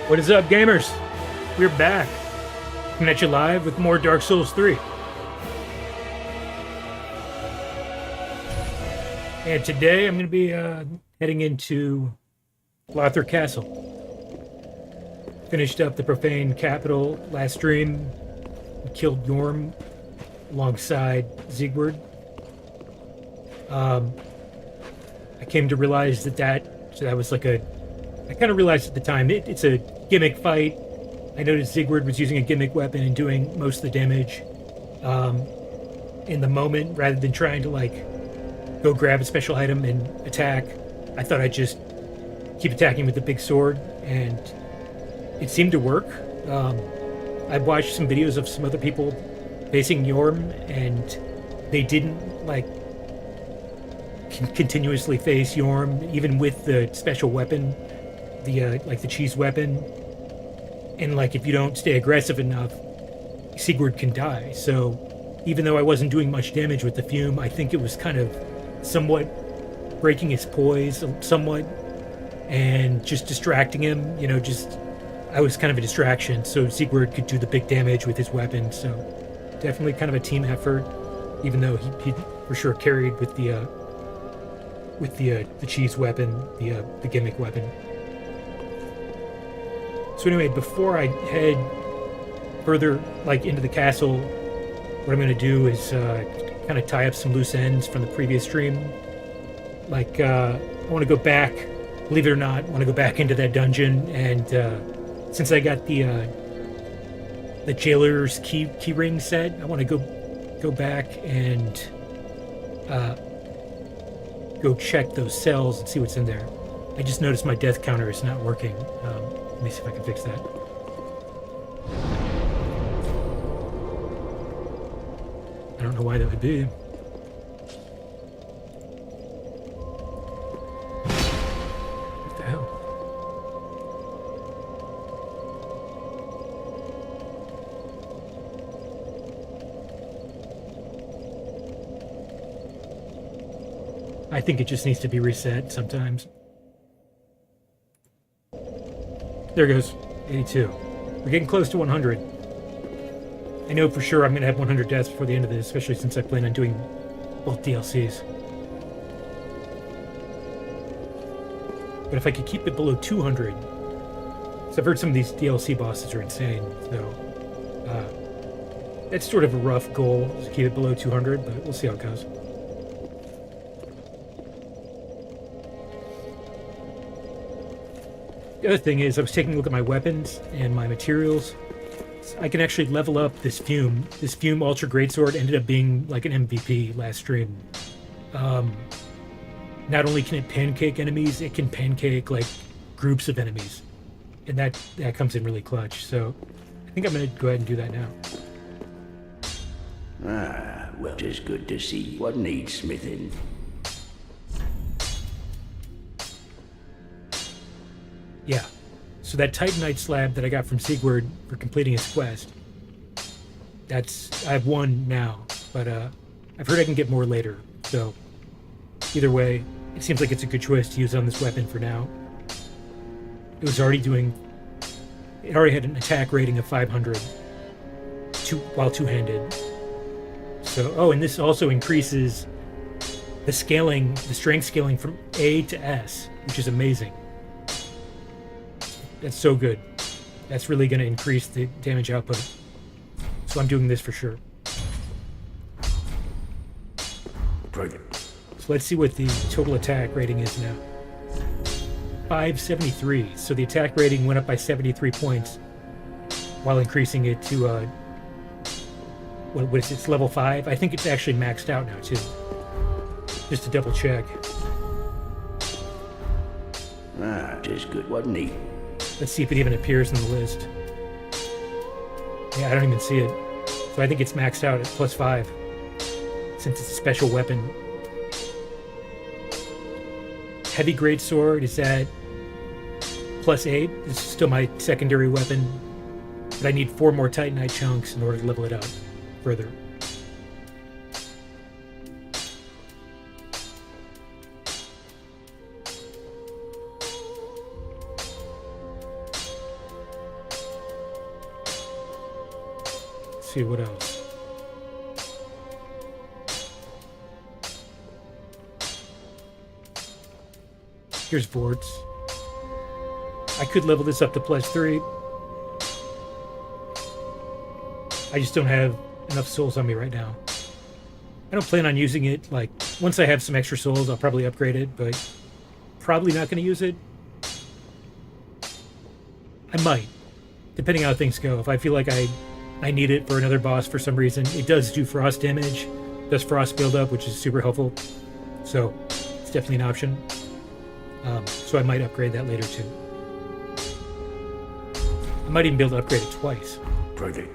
What is up, gamers? We're back. Coming at you live with more Dark Souls 3. And today I'm going to be heading into LOTHRIC Castle. Finished up the Profane Capital last stream. Killed Yorm alongside Siegward. I came to realize that was like a... I kind of realized at the time, it's a gimmick fight. I noticed Siegward was using a gimmick weapon and doing most of the damage in the moment, rather than trying to like go grab a special item and attack. I thought I'd just keep attacking with the big sword, and it seemed to work. I watched some videos of some other people facing Yorm, and they didn't like continuously face Yorm, even with the special weapon, the like the cheese weapon. And like if you don't stay aggressive enough, Siegward can die. So even though I wasn't doing much damage with the fume, I think it was kind of somewhat breaking his poise somewhat and just distracting him, you know, just I was kind of a distraction, so Siegward could do the big damage with his weapon. So definitely kind of a team effort, even though he for sure carried with the cheese weapon, the gimmick weapon. So anyway, before I head further like into the castle, what I'm going to do is kind of tie up some loose ends from the previous stream. Like I want to go back, believe it or not, I want to go back into that dungeon, and since I got the jailer's key ring set, I want to go back and go check those cells and see what's in there. I just noticed my death counter is not working. Let me see if I can fix that. I don't know why that would be. What the hell? I think it just needs to be reset sometimes. There it goes, 82. We're getting close to 100. I know for sure I'm going to have 100 deaths before the end of this, especially since I plan on doing both DLCs. But if I could keep it below 200, so I've heard some of these DLC bosses are insane, so that's sort of a rough goal, to keep it below 200, but we'll see how it goes. The other thing is, I was taking a look at my weapons and my materials. I can actually level up this fume. This fume ultra greatsword ended up being like an MVP last stream. Not only can it pancake enemies, it can pancake like groups of enemies, and that comes in really clutch. So I think I'm gonna go ahead and do that now. Ah, well, it is good to see what needs smithing. Yeah, so that Titanite slab that I got from Siegward for completing his quest, I have one now, but I've heard I can get more later, so either way, it seems like it's a good choice to use on this weapon for now. It already had an attack rating of 500 while two-handed. So, oh, and this also increases the strength scaling from A to S, which is amazing. That's so good. That's really going to increase the damage output. So I'm doing this for sure. Brilliant. So let's see what the total attack rating is now. 573. So the attack rating went up by 73 points while increasing it to, what is it? It's level 5? I think it's actually maxed out now too. Just to double check. Ah, it is good, wasn't it? Let's see if it even appears in the list. Yeah, I don't even see it. So I think it's maxed out at +5, since it's a special weapon. Heavy greatsword is at +8. This is still my secondary weapon, but I need 4 more Titanite chunks in order to level it up further. Let's see what else. Here's boards. I could level this up to +3. I just don't have enough souls on me right now. I don't plan on using it. Like, once I have some extra souls, I'll probably upgrade it, but probably not going to use it. I might, depending on how things go. If I feel like I need it for another boss for some reason. It does do frost damage, does frost buildup, which is super helpful. So it's definitely an option. So I might upgrade that later too. I might even be able to upgrade it twice. Brother.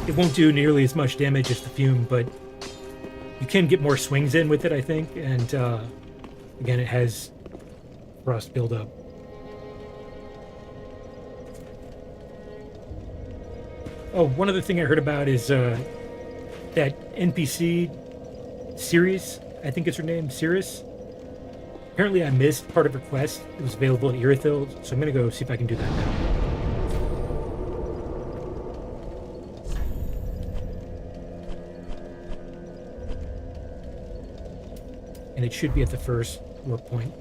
It won't do nearly as much damage as the Fume, but you can get more swings in with it, I think. And again, it has frost buildup. Oh, one other thing I heard about is that NPC Ceres, I think it's her name, Ceres. Apparently I missed part of her quest. It was available at Irithyll, so I'm going to go see if I can do that now. And it should be at the first warp point.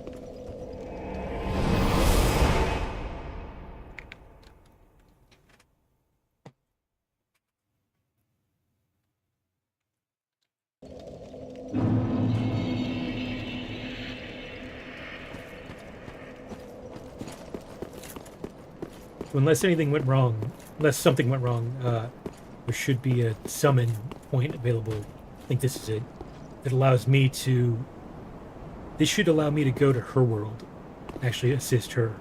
So unless anything went wrong, unless something went wrong, there should be a summon point available. I think this is it. That allows me to... This should allow me to go to her world. Actually assist her.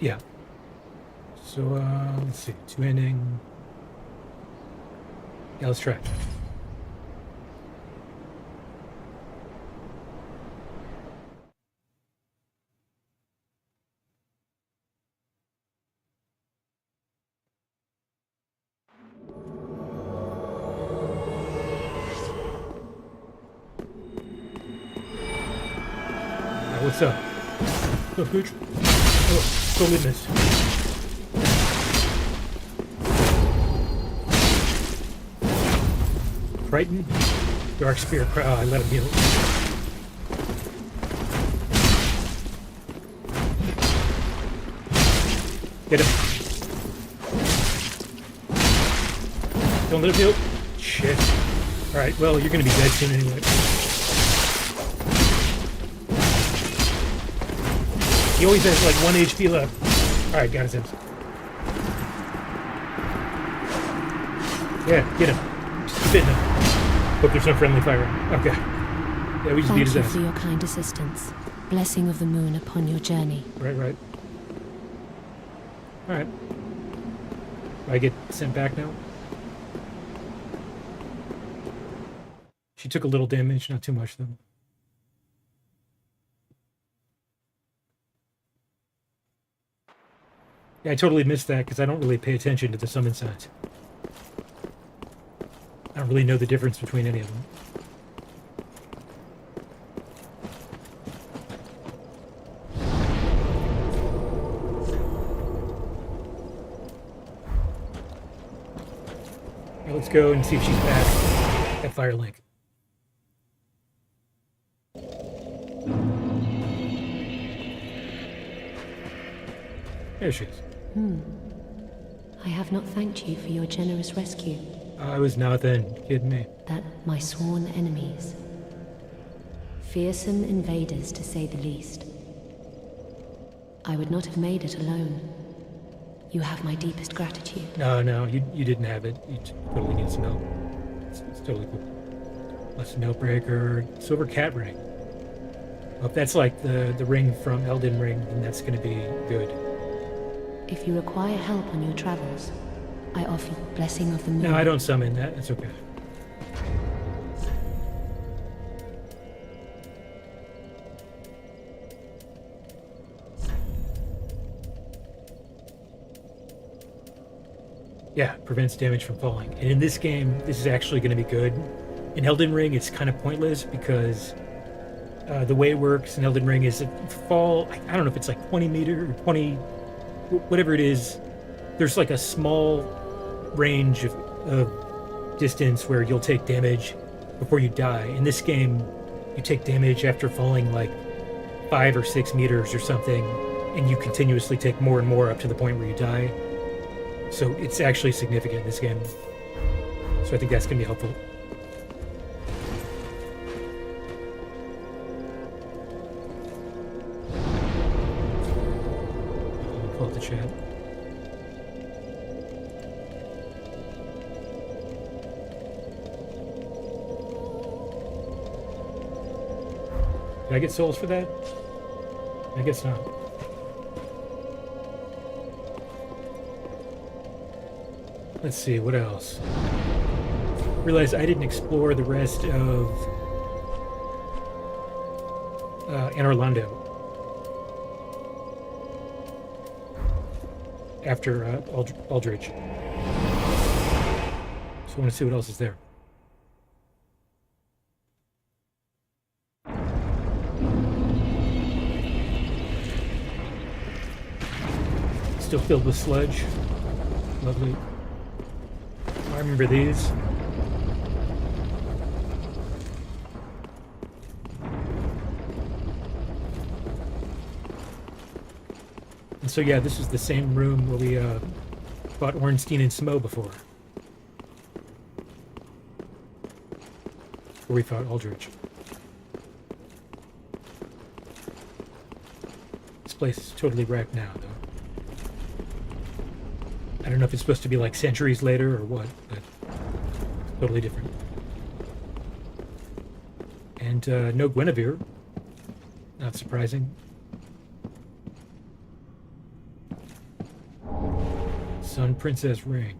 Yeah. So, let's see. 2 ending. Yeah, let's try. What's up? Oh, good. Oh, totally missed. Triton? Dark Spear. Oh, I let him heal. Get him. Don't let him heal. Shit. Alright, well, you're gonna be dead soon anyway. He always has like 1 HP left. Alright, got his Sims. Yeah, get him. Just keep hitting him. Hope there's no friendly fire. Okay. Yeah, we just beat his ass. Thank you for your kind assistance. Blessing of the moon upon your journey. Right. Alright. Do I get sent back now? She took a little damage, not too much though. Yeah, I totally missed that because I don't really pay attention to the summon signs. I don't really know the difference between any of them. Right, let's go and see if she's back at Firelink. There she is. I have not thanked you for your generous rescue. I was nothing. Kidding me. That my sworn enemies. Fearsome invaders, to say the least. I would not have made it alone. You have my deepest gratitude. No, you didn't have it. You totally need some help. It's totally cool. Lesson Note-breaker, Silver Cat Ring. Well, if that's like the ring from Elden Ring, then that's going to be good. If you require help on your travels, I offer you Blessing of the Moon. No, I don't summon that. It's okay. Yeah, prevents damage from falling. And in this game, this is actually going to be good. In Elden Ring, it's kind of pointless because the way it works in Elden Ring is if you fall, I don't know if it's like 20 meter or 20, whatever it is, there's like a small range of distance where you'll take damage before you die. In this game, you take damage after falling like 5 or 6 meters or something, and you continuously take more and more up to the point where you die. So it's actually significant in this game. So I think that's going to be helpful. I'll pull up the chat. Did I get souls for that? I guess not. Let's see, what else? Realized I didn't explore the rest of Anne Orlando after Aldridge. So I want to see what else is there. Still filled with sludge. Lovely. I remember these. And so yeah, this is the same room where we fought Ornstein and Smo before. Where we fought Aldridge. This place is totally wrecked now, though. I don't know if it's supposed to be like centuries later or what, but it's totally different. And no Guinevere. Not surprising. Sun Princess Ring.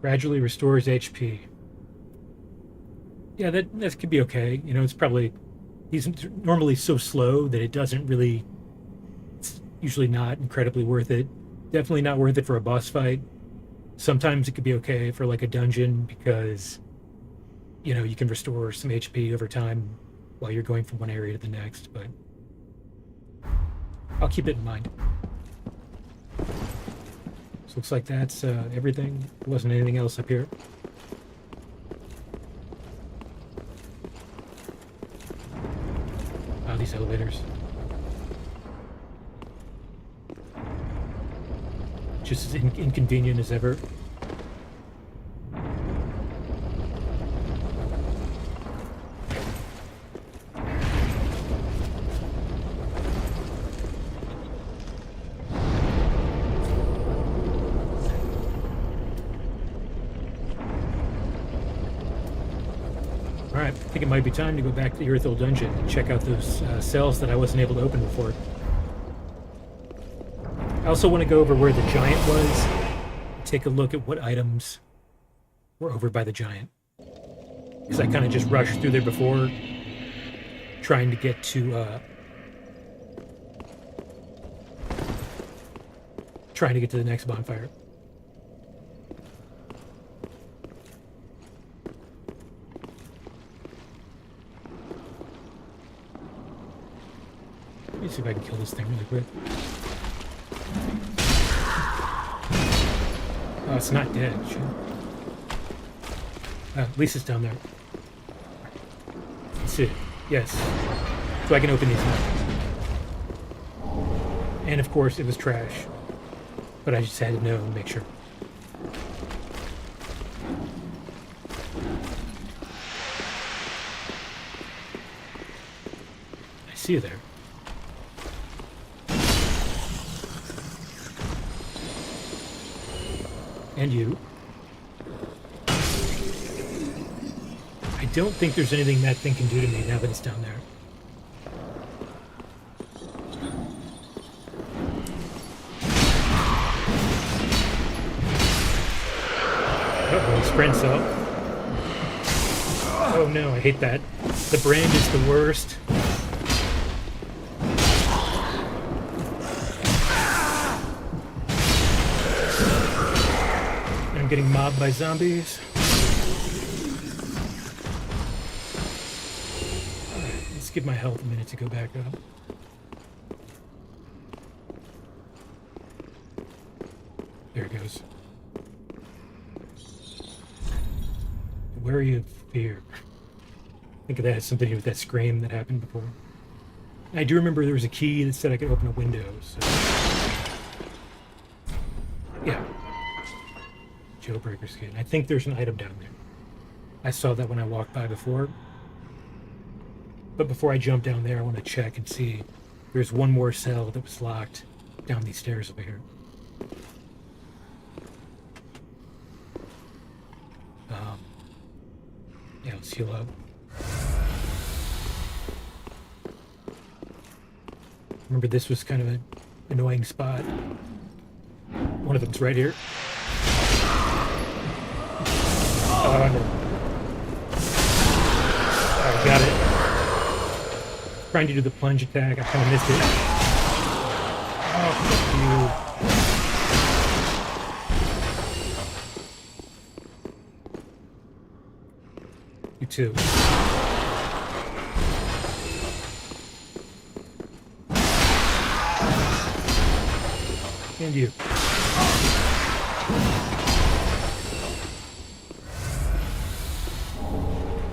Gradually restores HP. Yeah, that could be okay. You know, it's probably... He's normally so slow that it doesn't really... It's usually not incredibly worth it. Definitely not worth it for a boss fight. Sometimes it could be okay for like a dungeon because, you know, you can restore some HP over time while you're going from one area to the next, but I'll keep it in mind. So looks like that's everything. There wasn't anything else up here. Wow, these elevators. Just as inconvenient as ever. Alright, I think it might be time to go back to the Earthil Dungeon and check out those cells that I wasn't able to open before. I also want to go over where the giant was, take a look at what items were over by the giant. Because I kind of just rushed through there before, trying to get to the next bonfire. Let me see if I can kill this thing really quick. Oh, it's not dead. Shit. At least it's down there. Let's see. Yes. So I can open these now. And of course, it was trash. But I just had to know and make sure. I see you there. And you. I don't think there's anything that thing can do to me now that it's down there. Uh-oh, sprint cell. Oh no, I hate that. The brand is the worst. getting mobbed by zombies. Alright, let's give my health a minute to go back up. There it goes. Wary of fear. I think that has something to do with that scream that happened before. I do remember there was a key that said I could open a window, so... Yeah. Jailbreaker skin. I think there's an item down there. I saw that when I walked by before. But before I jump down there, I want to check and see. There's one more cell that was locked down these stairs over here. Yeah, let's heal up. Remember, this was kind of an annoying spot. One of them's right here. Oh, no. Alright, got it. Trying to do the plunge attack. I kind of missed it. Oh, fuck you. You too. And you.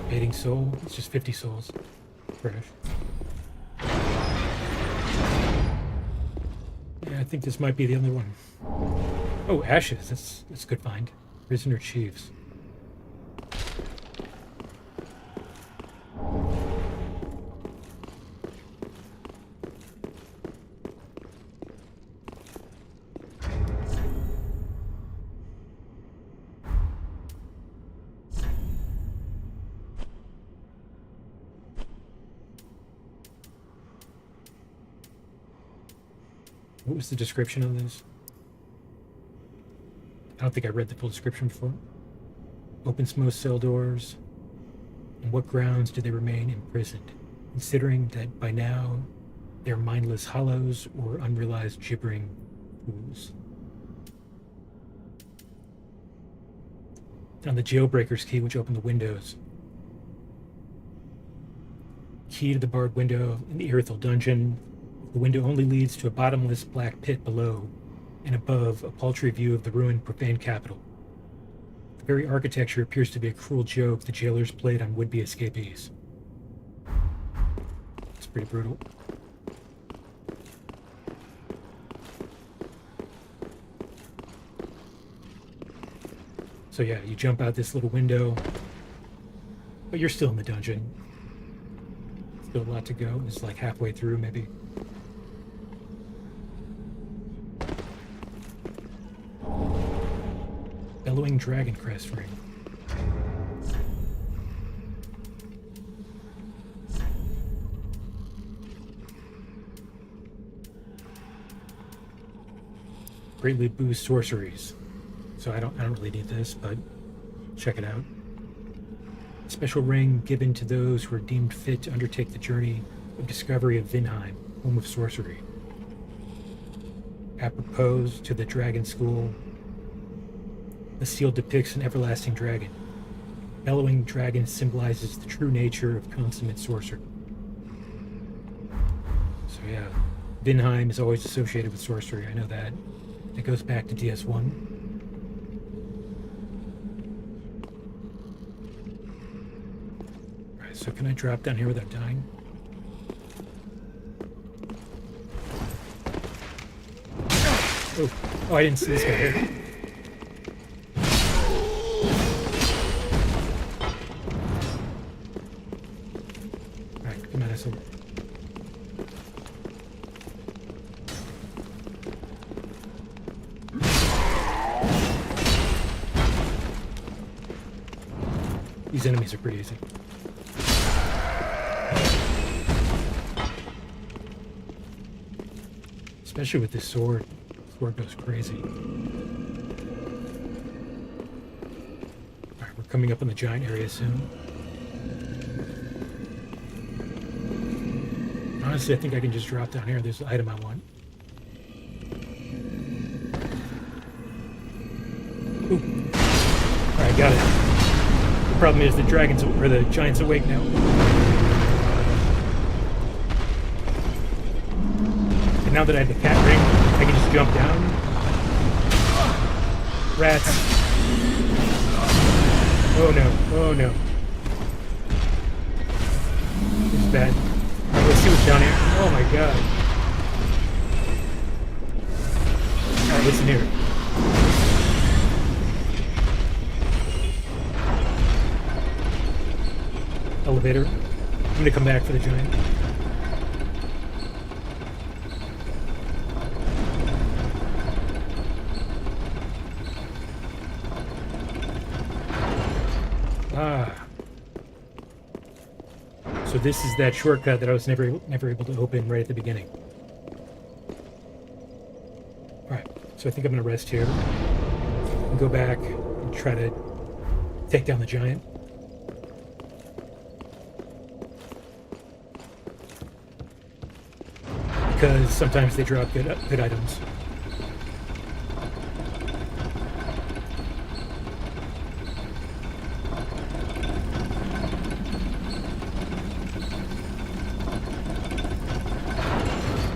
Fading soul. It's just 50 souls. Trash. Yeah, I think this might be the other one. Oh, ashes. That's a good find. Prisoner chiefs. What was the description of this? I don't think I read the full description before. Opens most cell doors. On what grounds do they remain imprisoned? Considering that by now they're mindless hollows or unrealized gibbering fools. Found the jailbreaker's key, which opened the windows. Key to the barred window in the Irithel dungeon. The window only leads to a bottomless black pit below, and above, a paltry view of the ruined profane capital. The very architecture appears to be a cruel joke the jailers played on would-be escapees. It's pretty brutal. So yeah, you jump out this little window, but you're still in the dungeon. Still a lot to go. It's like halfway through, maybe. Bellowing dragon crest ring. Greatly boost sorceries. So I don't really need this, but check it out. Special ring given to those who are deemed fit to undertake the journey of discovery of Vinheim, home of sorcery. Apropos to the dragon school, the seal depicts an everlasting dragon. Bellowing dragon symbolizes the true nature of consummate sorcery. So yeah, Vinheim is always associated with sorcery, I know that. It goes back to DS1. Alright, so can I drop down here without dying? Oh, I didn't see this guy here. Alright, come on, asshole. These enemies are pretty easy. Especially with this sword. The sword goes crazy. Alright, we're coming up on the giant area soon. Honestly, I think I can just drop down here. There's the item I want. Ooh. got it. The problem is the giant's awake now. And now that I have the cat ring, I can just jump down. Rats. Oh no, oh no. This is bad. Alright, let's see what's down here. Oh my god. Alright, listen here. Elevator. I'm gonna come back for the giant. So this is that shortcut that I was never able to open right at the beginning. Alright, so I think I'm gonna rest here and go back and try to take down the giant. Because sometimes they drop good items.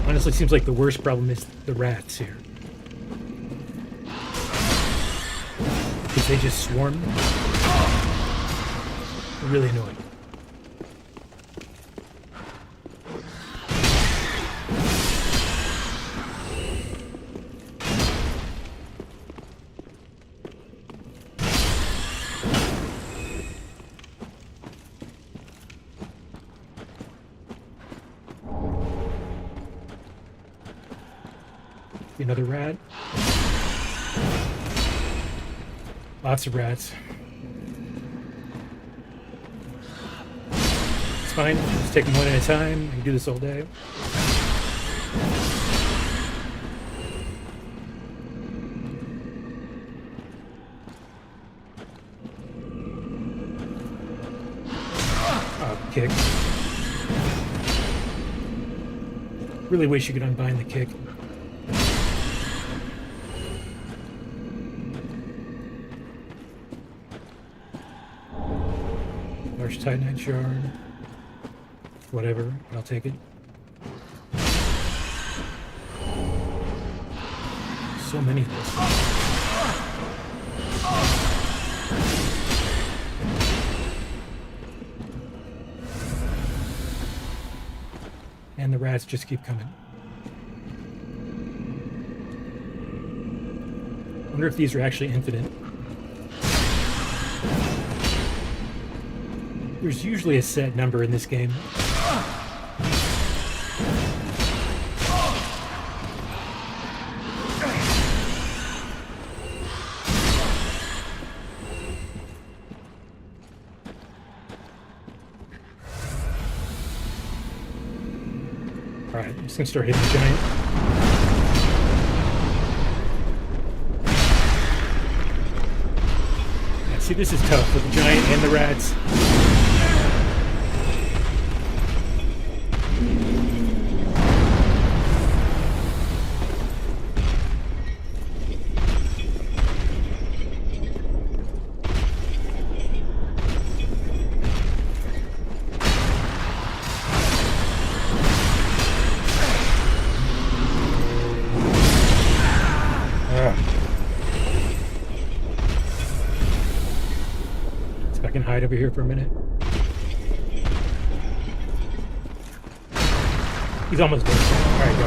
Honestly, seems like the worst problem is the rats here. Because they just swarm. Really annoying. Another rat. Lots of rats. It's fine. Just take them one at a time. I can do this all day. Oh, kick. Really wish you could unbind the kick. Titanite shard. Whatever, I'll take it. So many of those. And the rats just keep coming. I wonder if these are actually infinite. There's usually a set number in this game. Alright, I'm just gonna start hitting the giant. Yeah, see, this is tough with the giant and the rats. I can hide over here for a minute. He's almost dead. Alright, go.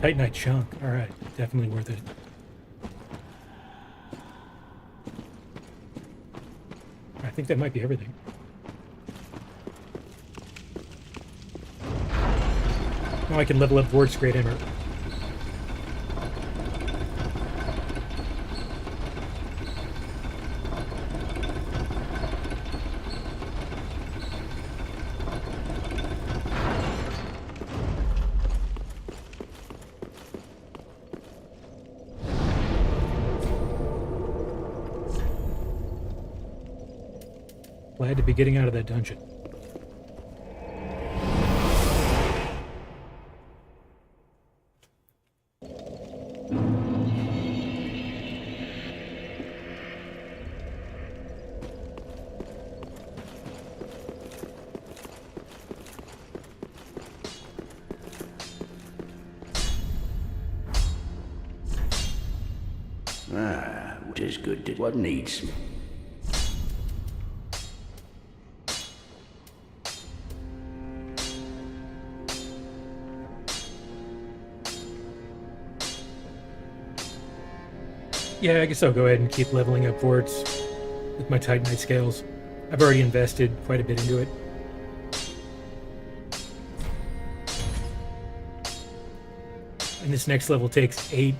Titanite chunk. Alright, definitely worth it. I think that might be everything. Now I can level up Vort's Great Hammer. Glad to be getting out of that dungeon. What is good to what needs Smith? Yeah, I guess I'll go ahead and keep leveling up forts with my Titanite scales. I've already invested quite a bit into it. And this next level takes eight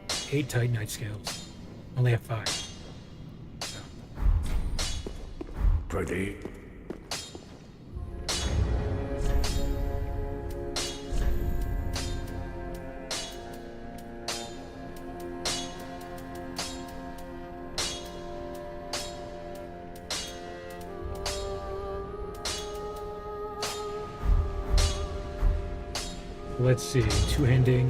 Titanite scales. I only have 5. So. Pretty. Let's see, two-handing.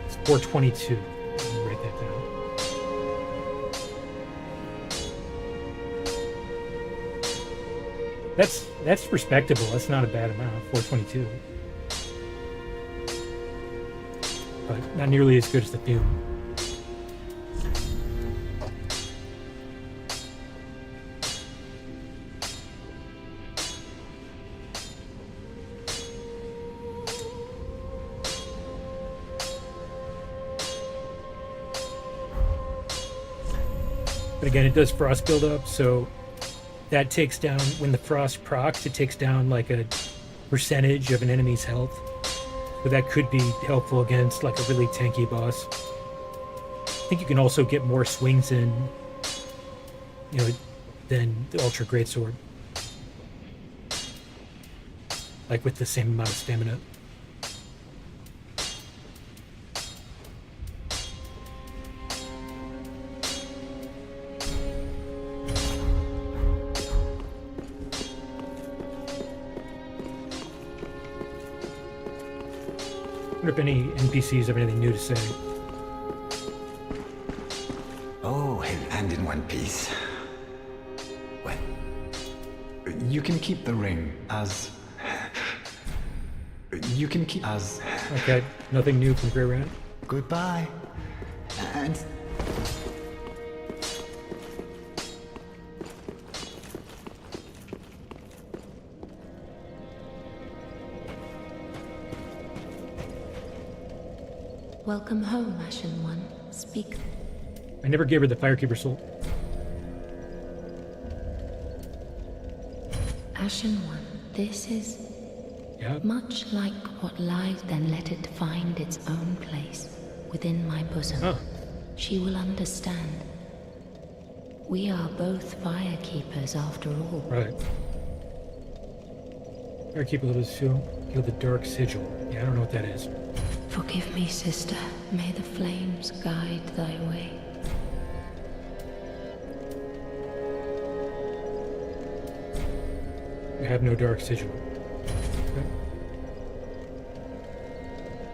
It's 422. Let me write that down. That's respectable. That's not a bad amount. 422. But not nearly as good as the Doom. But again, it does frost buildup, so that takes down, when the frost procs, it takes down like a percentage of an enemy's health. So that could be helpful against like a really tanky boss. I think you can also get more swings in, than the Ultra Greatsword. Like with the same amount of stamina. I wonder if any NPCs have anything new to say. Oh, and in one piece. Well, you can keep the ring as... You can keep as... Okay, nothing new from Grey Rat. Goodbye. And... Welcome home, Ashen One. Speak. I never gave her the Firekeeper soul. Ashen One, this is Yeah. much like what lies, then let it find its own place within my bosom. Oh. She will understand. We are both Firekeepers after all. Right. Firekeeper level 2. Feel the dark sigil. Yeah, I don't know what that is. Forgive me, sister. May the flames guide thy way. I have no dark sigil. Okay.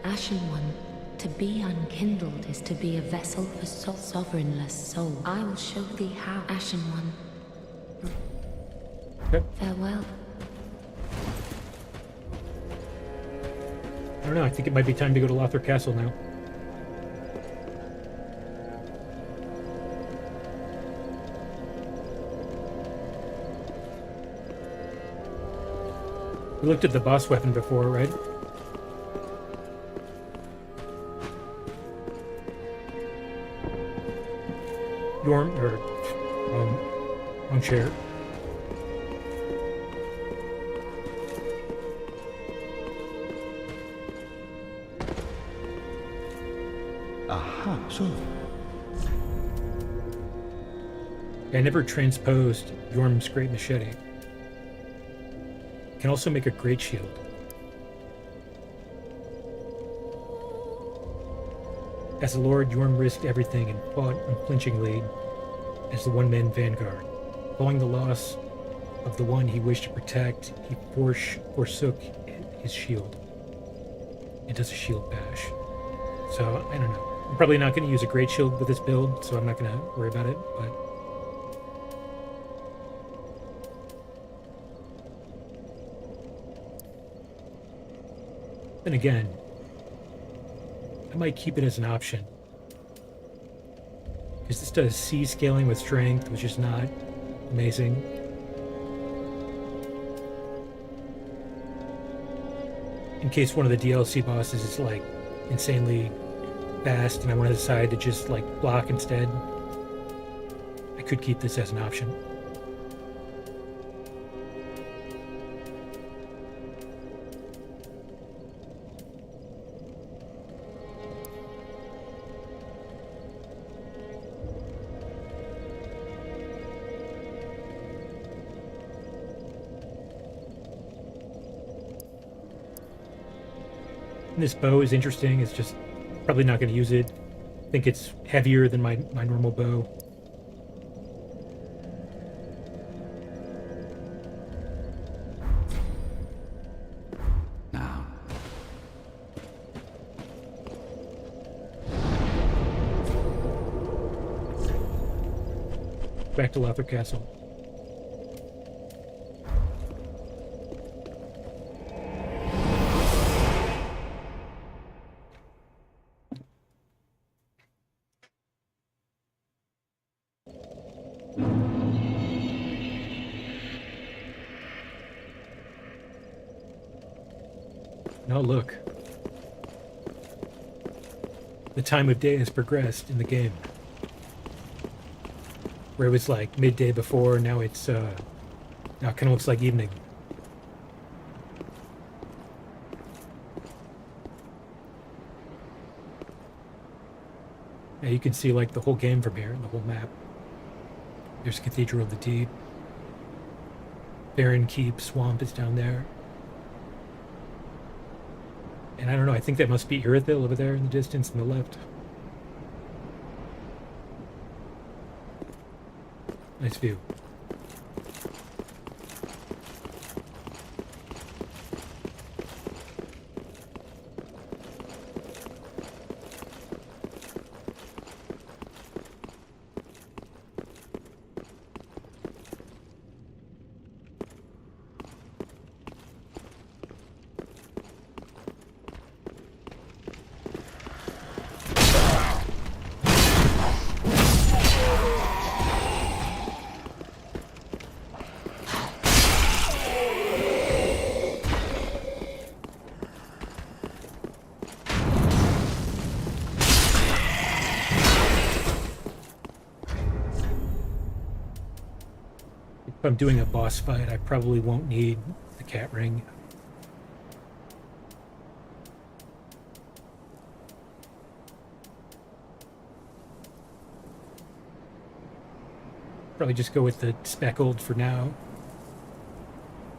Ashen One, to be unkindled is to be a vessel for sovereignless soul. I will show thee how, Ashen One. Okay. Farewell. I don't know, I think it might be time to go to LOTHRIC Castle now. We looked at the boss weapon before, right? Wrong chair. Aha, so... I never transposed Yorm's great machete. Can also make a great shield. As a lord, Yorm risked everything and fought unflinchingly as the one-man vanguard. Following the loss of the one he wished to protect, he forsook his shield. It does a shield bash. So, I don't know. I'm probably not going to use a great shield with this build, so I'm not going to worry about it, but... Then again, I might keep it as an option. Because this does C scaling with strength, which is not amazing. In case one of the DLC bosses is like insanely fast and I want to decide to just like block instead, I could keep this as an option. And this bow is interesting. It's just probably not going to use it. I think it's heavier than my normal bow. Now, Back to LOTHRIC Castle. Oh, look. The time of day has progressed in the game. Where it was like midday before, now it's, now it kind of looks like evening. Yeah, you can see like the whole game from here, the whole map. There's Cathedral of the Deep. Barren Keep, Swamp is down there. And I don't know, I think that must be Irithyll over there in the distance on the left. Nice view. If I'm doing a boss fight, I probably won't need the cat ring. Probably just go with the speckled for now,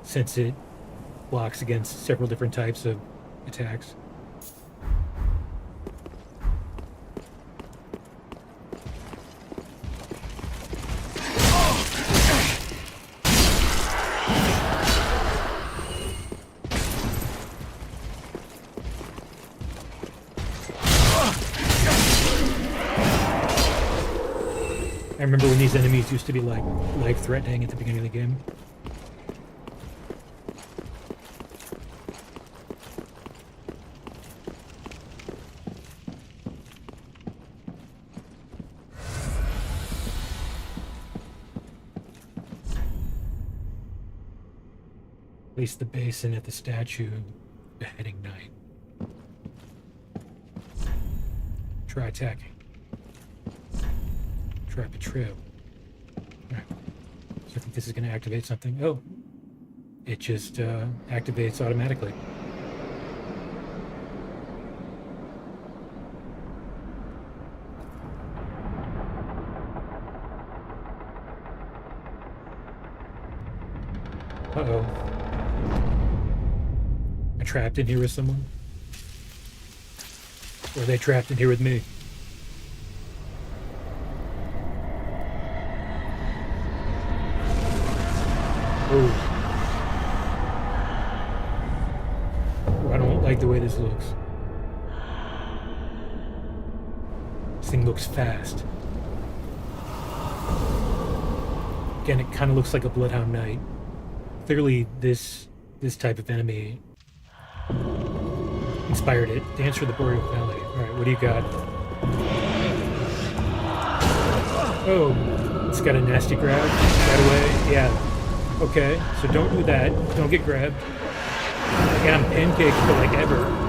since it blocks against several different types of attacks. I remember when these enemies used to be like life-threatening at the beginning of the game. Place the basin at the statue, beheading knight. Try attacking. Try betrayal. Alright. So I think this is going to activate something. Oh. It just activates automatically. Uh-oh. Am I trapped in here with someone? Or are they trapped in here with me? Oh, I don't like the way this looks. This thing looks fast. Again, it kind of looks like a Bloodhound Knight. Clearly, this type of enemy inspired it. Dance for the Boreal Valley. All right, what do you got? Oh, it's got a nasty grab. Right away. Yeah. Okay, so don't do that. Don't get grabbed. Yeah, I'm pancaked for like ever.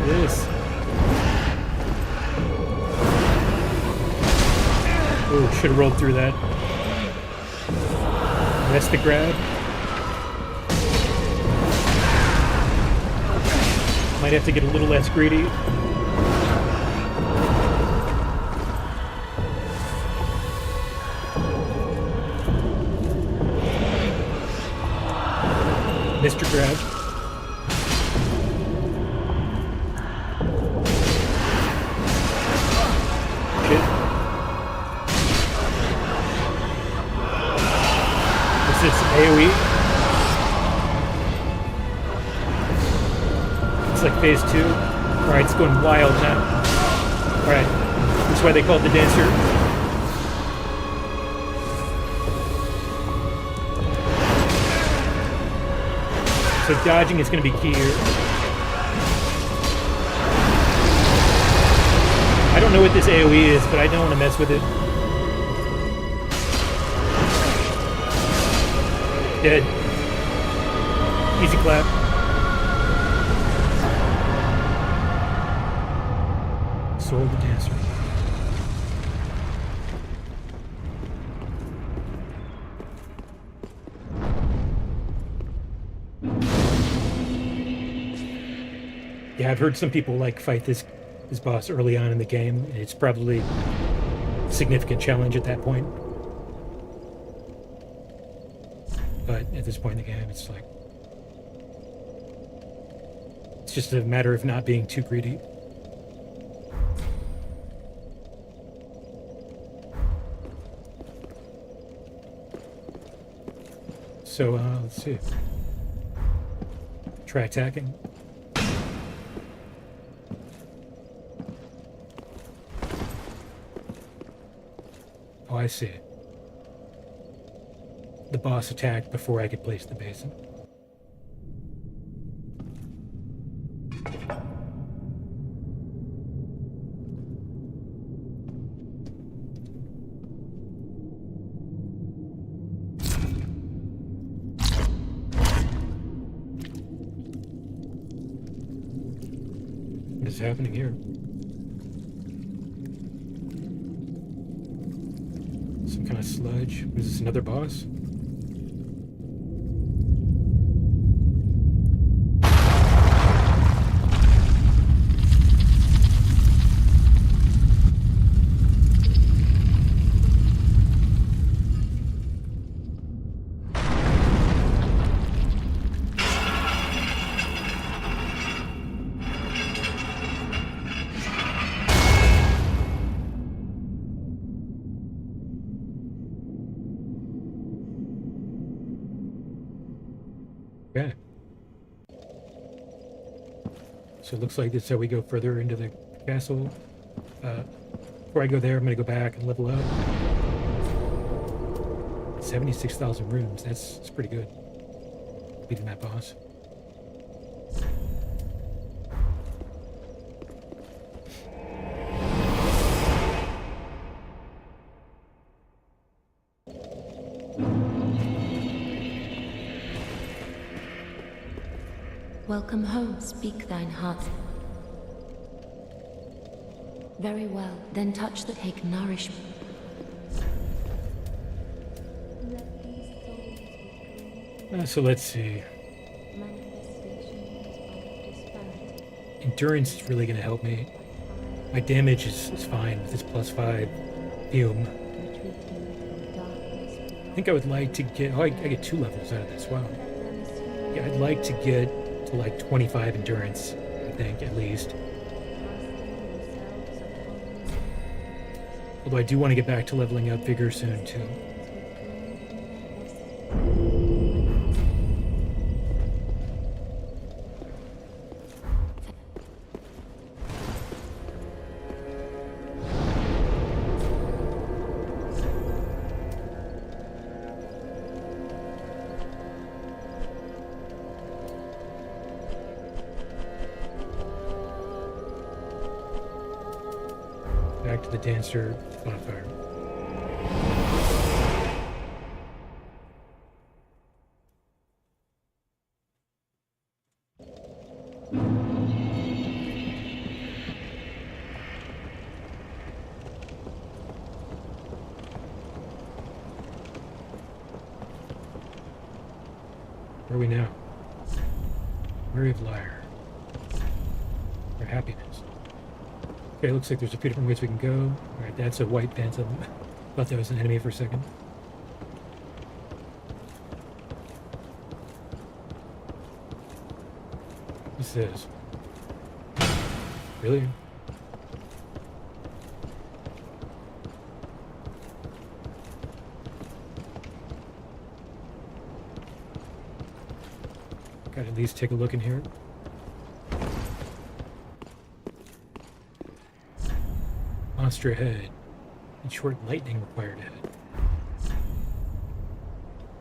This. Oh, should have rolled through that. That's the grab. Might have to get a little less greedy. Mr. Grab. It's AoE. It's like phase 2. Alright, it's going wild now. Alright, that's why they call it the Dancer. So dodging is going to be key here. I don't know what this AoE is, but I don't want to mess with it. Dead. Easy clap. Soul the Dancer. Yeah, I've heard some people like fight this boss early on in the game. It's probably a significant challenge at that point. But at this point in the game, it's like... it's just a matter of not being too greedy. So, let's see. Try attacking. Oh, I see. The boss attacked before I could place the basin. What is happening here? Some kind of sludge. Is this another boss? Okay. So it looks like this is how we go further into the castle. Before I go there, I'm going to go back and level up. 76,000 rooms. That's pretty good. Beating that boss. Welcome home, speak thine heart. Very well, then touch the take nourishment. So let's see. Endurance is really going to help me. My damage is fine with this +5 fume. I think I would like to get... oh, I get 2 levels out of this. Wow. Yeah, I'd like to get to like 25 endurance, I think, at least. Although I do want to get back to leveling up Vigor soon, too. Back to the dancer bonfire. Where are we now? Weary of Lyre. Or happiness. Okay, looks like there's a few different ways we can go. Alright, that's a white phantom. Thought that was an enemy for a second. What's this? Really? Gotta at least take a look in here. Monster ahead. And short lightning required ahead.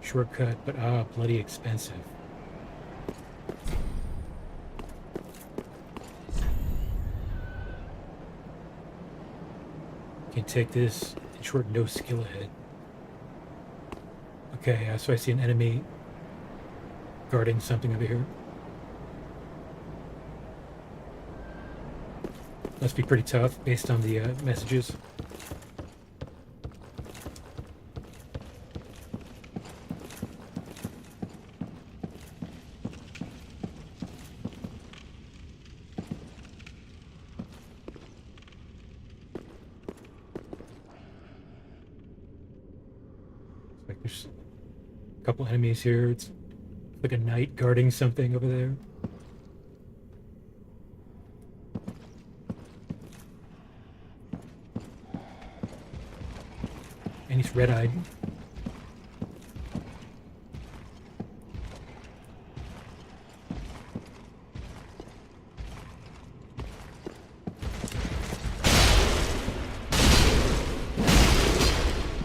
Shortcut, but bloody expensive. Can take this and short no skill ahead. Okay, so I see an enemy guarding something over here. Must be pretty tough based on the messages. Looks like there's a couple enemies here. It's like a knight guarding something over there. And he's red-eyed.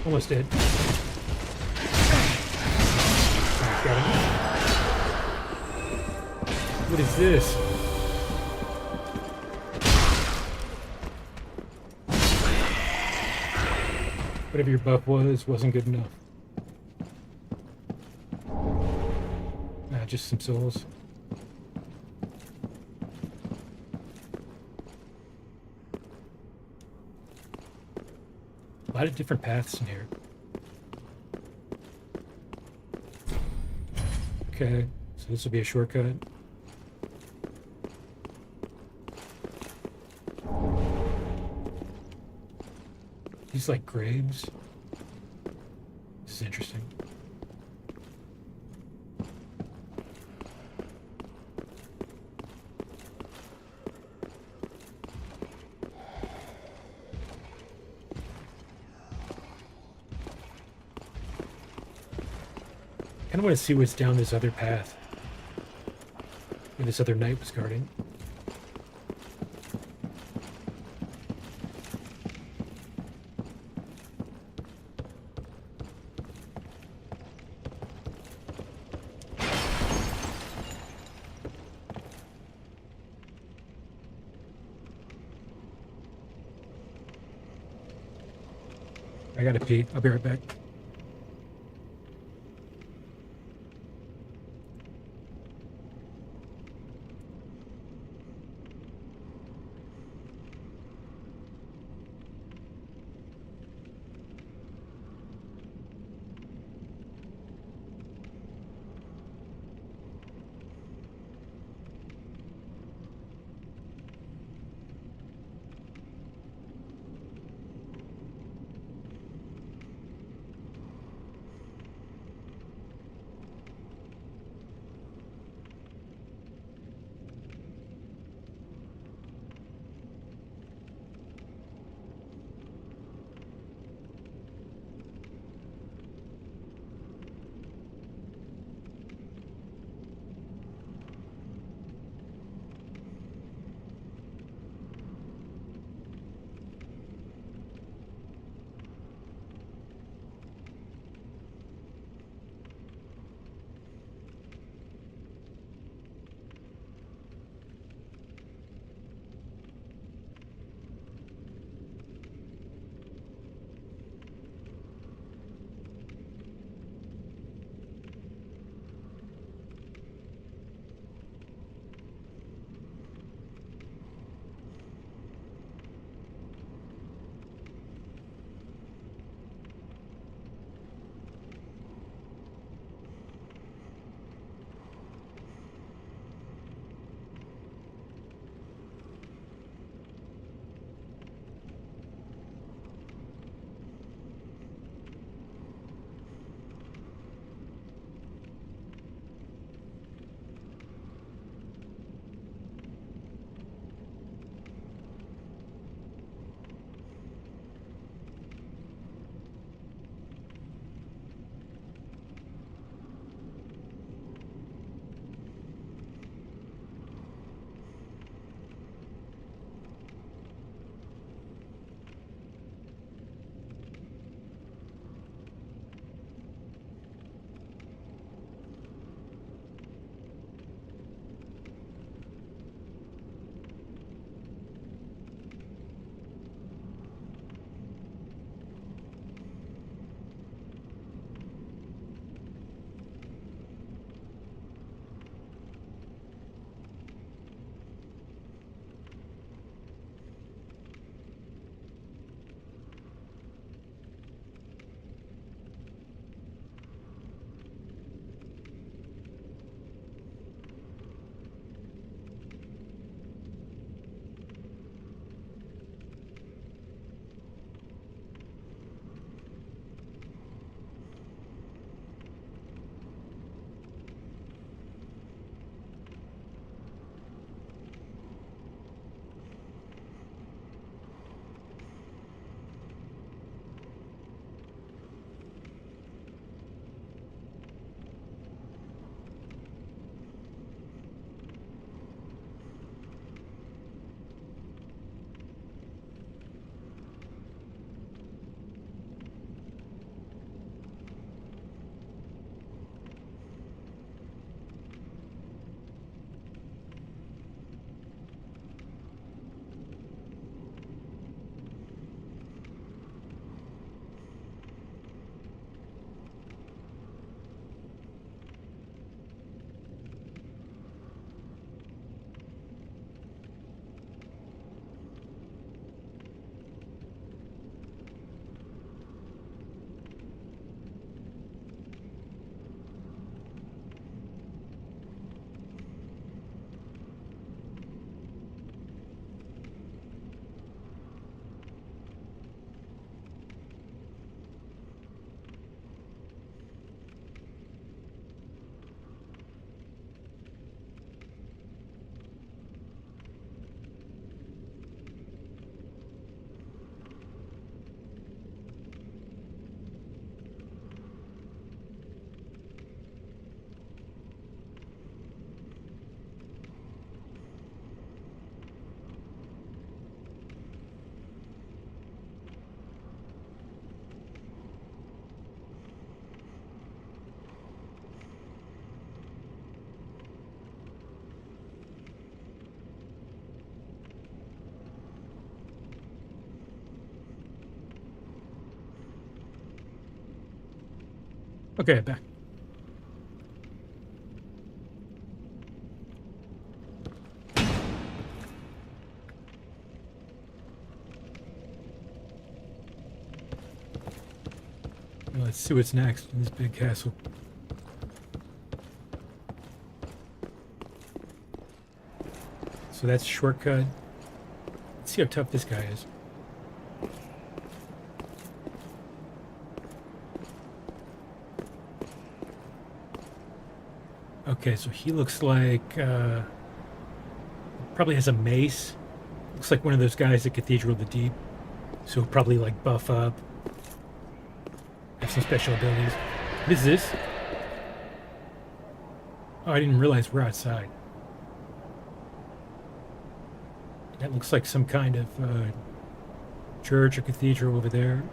Almost dead. Got him. What is this? Whatever your buff wasn't good enough. Just some souls. A lot of different paths in here. Okay, so this will be a shortcut. These like graves. This is interesting. I kind of want to see what's down this other path where this other knight was guarding. I gotta pee. I'll be right back. Okay, back. Let's see what's next in this big castle. So that's a shortcut. Let's see how tough this guy is. Okay, so he looks like probably has a mace. Looks like one of those guys at Cathedral of the Deep. So he'll probably like buff up. Have some special abilities. What is this? Oh, I didn't realize we're outside. That looks like some kind of church or cathedral over there.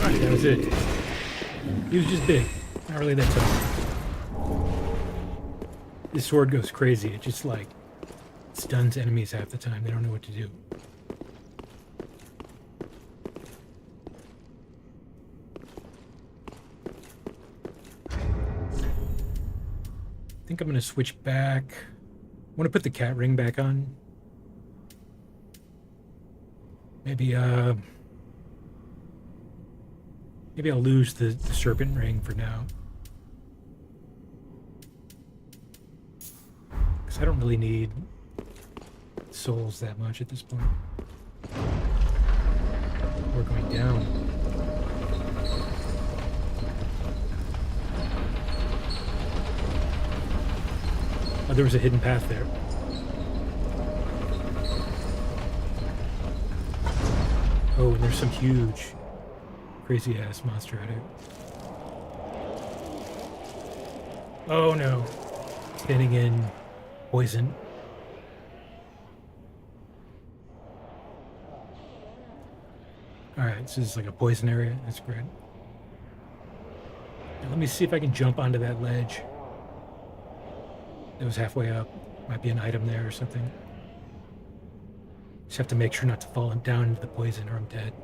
Right, that was it. He was just big. Not really that tough. This sword goes crazy. It just like stuns enemies half the time. They don't know what to do. I think I'm going to switch back. I want to put the cat ring back on. Maybe I'll lose the serpent ring for now. I don't really need souls that much at this point. We're going down. Oh, there was a hidden path there. Oh, and there's some huge, crazy-ass monster out here. Oh no. Standing in poison. Alright, so this is like a poison area. That's great. Now let me see if I can jump onto that ledge. It was halfway up. Might be an item there or something. Just have to make sure not to fall down into the poison or I'm dead.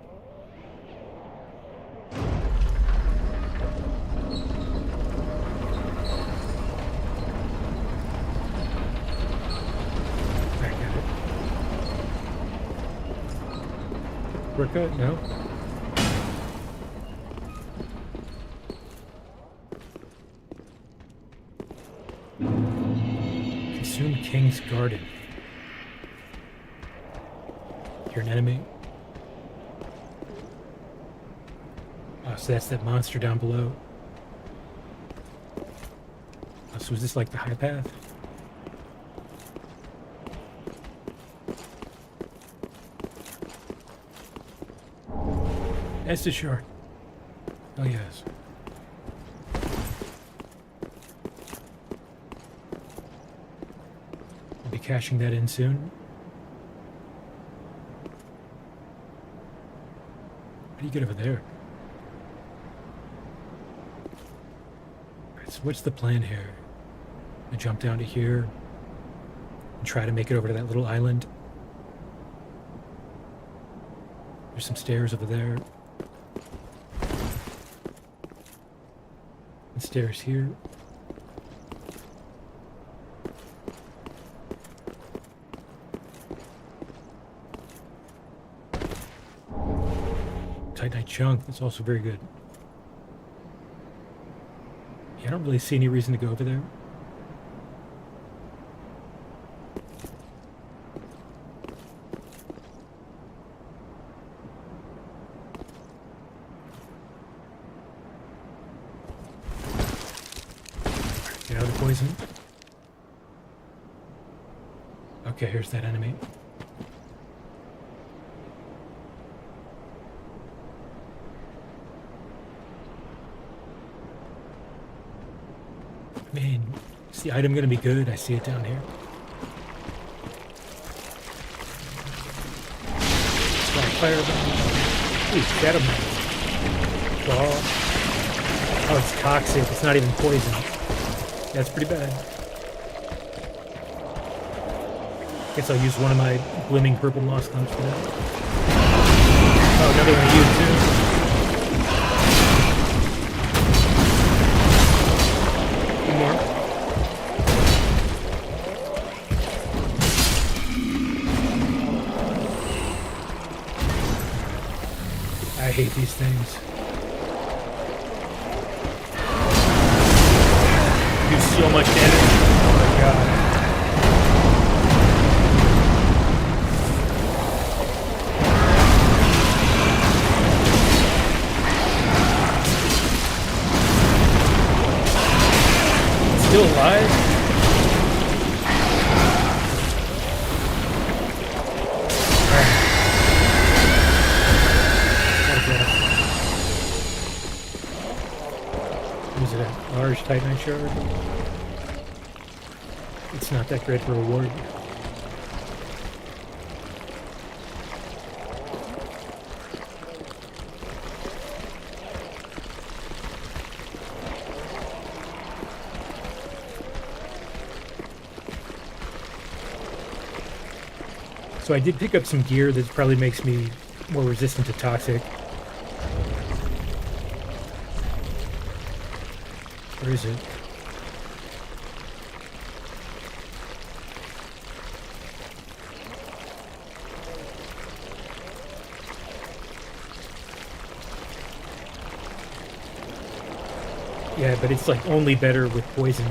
Shortcut? No. Consume King's Garden. You're an enemy. Oh, so that's that monster down below. Oh, so is this like the high path? That's the short. Oh, yes. I'll be cashing that in soon. How do you get over there? Alright, so what's the plan here? I jump down to here and try to make it over to that little island. There's some stairs over there. And stairs here. Titanite chunk, that's also very good. Yeah, I don't really see any reason to go over there. Get out of the poison. Okay, here's that enemy. I mean, is the item gonna be good? I see it down here. Black Fireball. Ooh, Shadow Mask. Claw. Oh, it's toxic. It's not even poison. That's pretty bad. Guess I'll use one of my blooming purple moss clumps for that. Oh, another one of you too. One more. I hate these things. Do so much damage. Oh my god. Still alive? What is it, a large Titanite shard? It's not that great for a reward. So I did pick up some gear that probably makes me more resistant to toxic. Where is it? Yeah, but it's like only better with poison.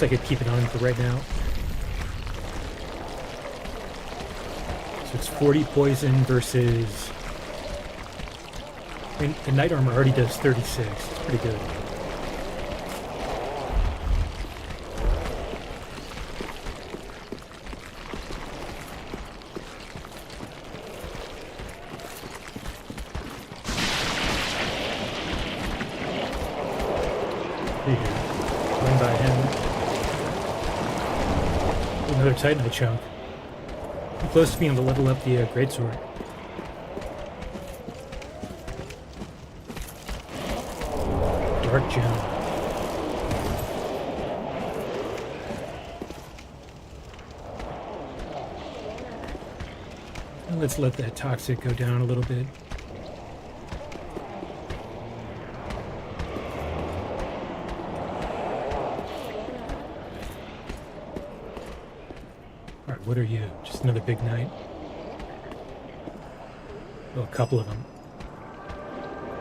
I could keep it on for right now. So it's 40 poison versus... I mean, the Knight Armor already does 36. It's pretty good. Run by him. Another Titanite chunk. I'm close to being able to level up the greatsword. Dark gem. And let's let that toxic go down a little bit. What are you? Just another big knight? Well, a couple of them.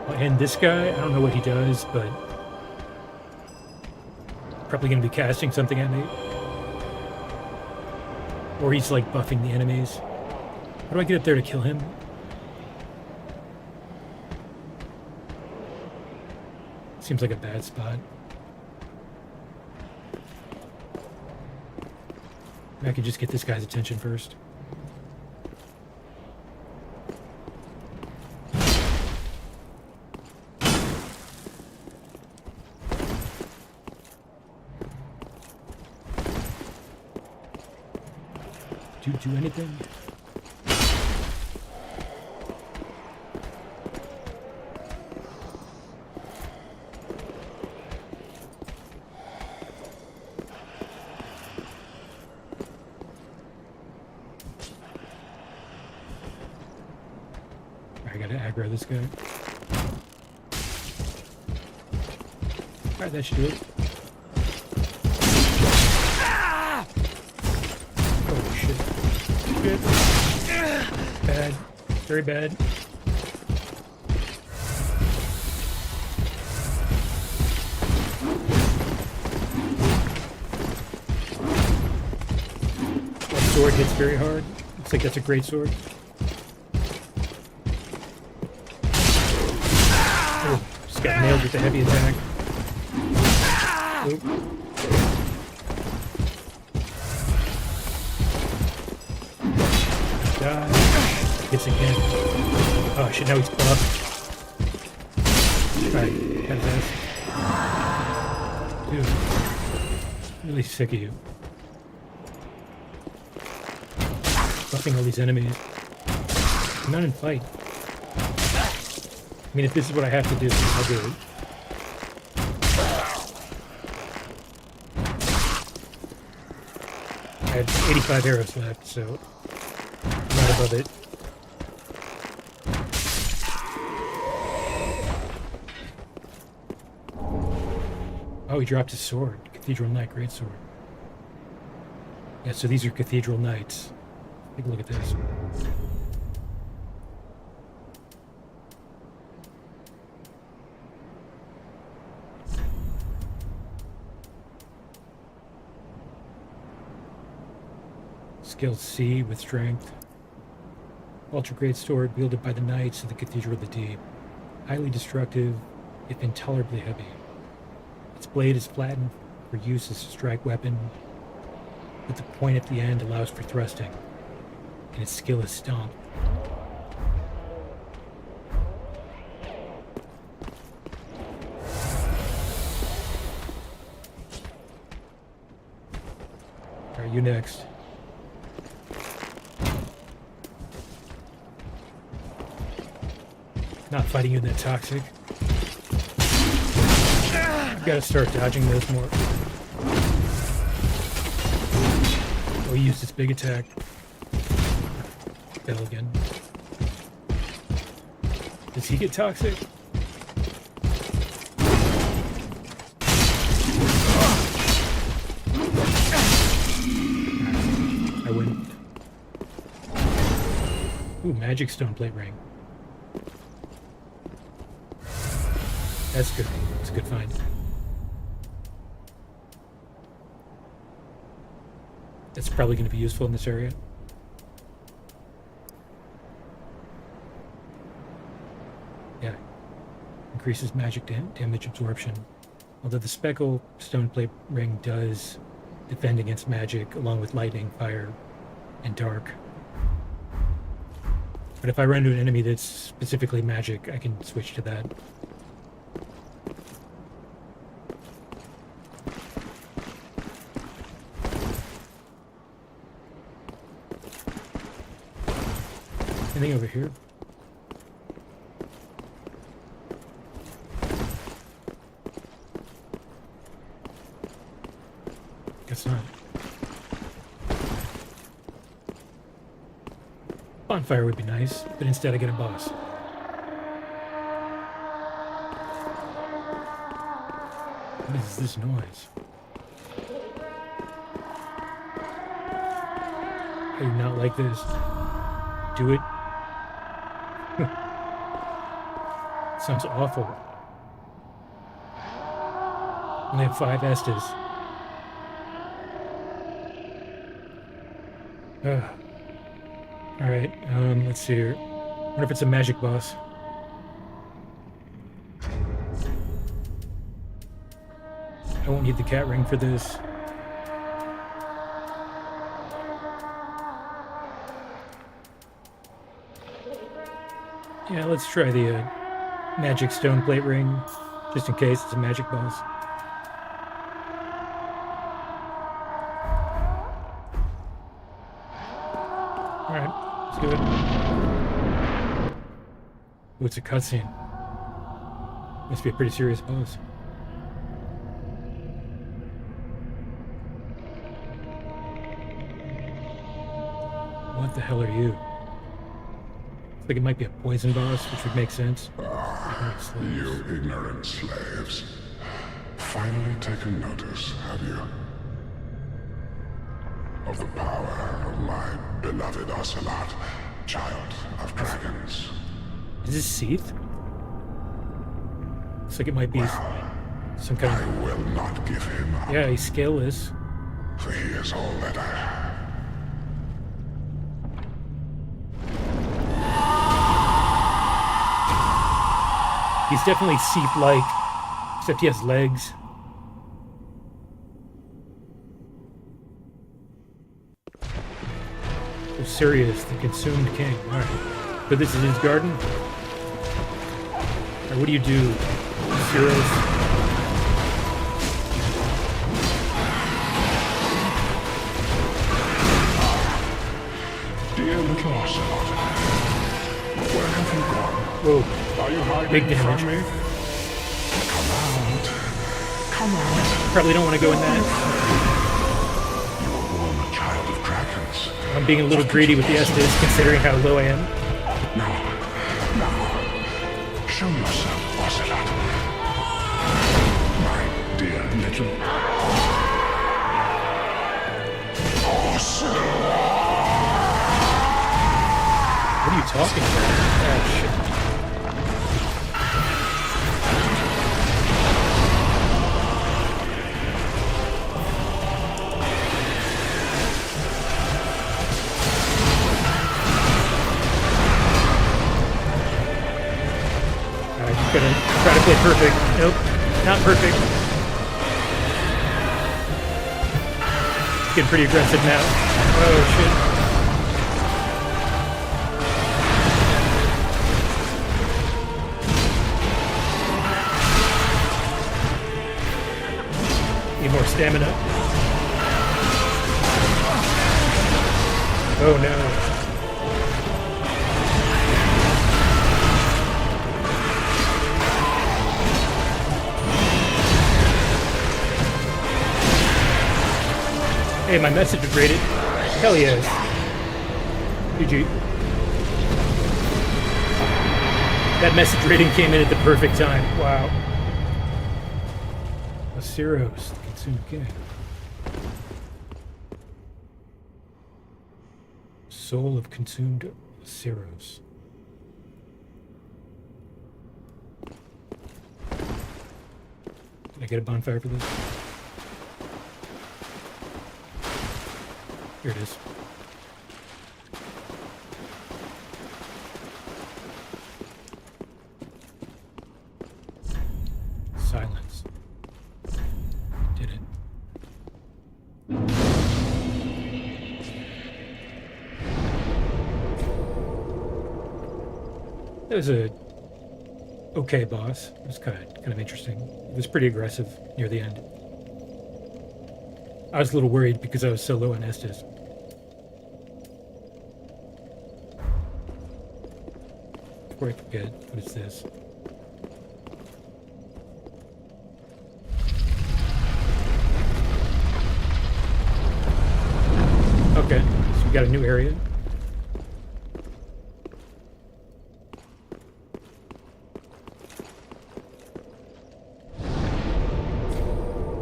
And this guy, I don't know what he does, but probably going to be casting something at me. Or he's like buffing the enemies. How do I get up there to kill him? Seems like a bad spot. I could just get this guy's attention first. Do anything? I gotta aggro this guy. Alright, that should do it. Oh shit. Shit. Bad. Very bad. That sword hits very hard. Looks like that's a great sword. Oh, just got nailed with the heavy attack. Oop. Die. Hits again. Oh shit, now he's buffed. Alright, got this. Dude, really sick of you. Buffing all these enemies. I'm not in fight. I mean, if this is what I have to do, I'll do it. I had 85 arrows left, so I'm not above it. Oh, he dropped his sword. Cathedral Knight, great sword. Yeah, so these are Cathedral Knights. Take a look at this. Skill C with strength. Ultra great sword wielded by the knights of the Cathedral of the Deep. Highly destructive, if intolerably heavy. Its blade is flattened for use as a strike weapon, but the point at the end allows for thrusting, and its skill is Stomp. Alright, you next. Not fighting you that toxic. I've got to start dodging those more. Oh, he used his big attack. Fail again. Does he get toxic? I win. Ooh, magic stone plate ring. That's good. That's a good find. That's probably going to be useful in this area. Yeah. Increases magic damage absorption. Although the speckle stone plate ring does defend against magic along with lightning, fire, and dark. But if I run into an enemy that's specifically magic, I can switch to that. Anything over here? Guess not. Bonfire would be nice, but instead I get a boss. What is this noise? I do not like this. Do it. Sounds awful. Only have 5 Estes. Alright, let's see here. Wonder if it's a magic boss. I won't need the cat ring for this. Yeah, let's try the magic stone plate ring, just in case it's a magic boss. Alright, let's do it. Oh, it's a cutscene. Must be a pretty serious boss. What the hell are you? Looks like it might be a poison boss, which would make sense. You ignorant slaves. Finally taken notice, have you? Of the power of my beloved Ocelot, child of dragons. Is this Seath? Looks like it might be some kind I will not give him up. Yeah, he's scaleless. For he is all that I have. He's definitely Seath-like, except he has legs. Sirius, the consumed king. Alright. So this is his garden? Or what do you do Zeros. Dear little Ocelot, where have you gone? Whoa, Are you hiding big damage. from me? Come out. Come out. Probably don't want to go in that. You were born a child of dragons. I'm being a little greedy with the Estus, considering how low I am. Now, show yourself, Ocelot. My dear little Ocelot. What are you talking about? Oh, shit. I'm gonna try to play perfect. Nope, not perfect. It's getting pretty aggressive now. Oh shit. Need more stamina. Oh no. Hey, my message was rated. Hell yes. GG. That message rating came in at the perfect time. Wow. Osiros. Okay. Soul of consumed Osiros. Can I get a bonfire for this? Here it is. Silence. Did it. That was a okay boss. It was kind of interesting. It was pretty aggressive near the end. I was a little worried because I was so low on Estus. Before I forget, what is this? Okay, so we got a new area.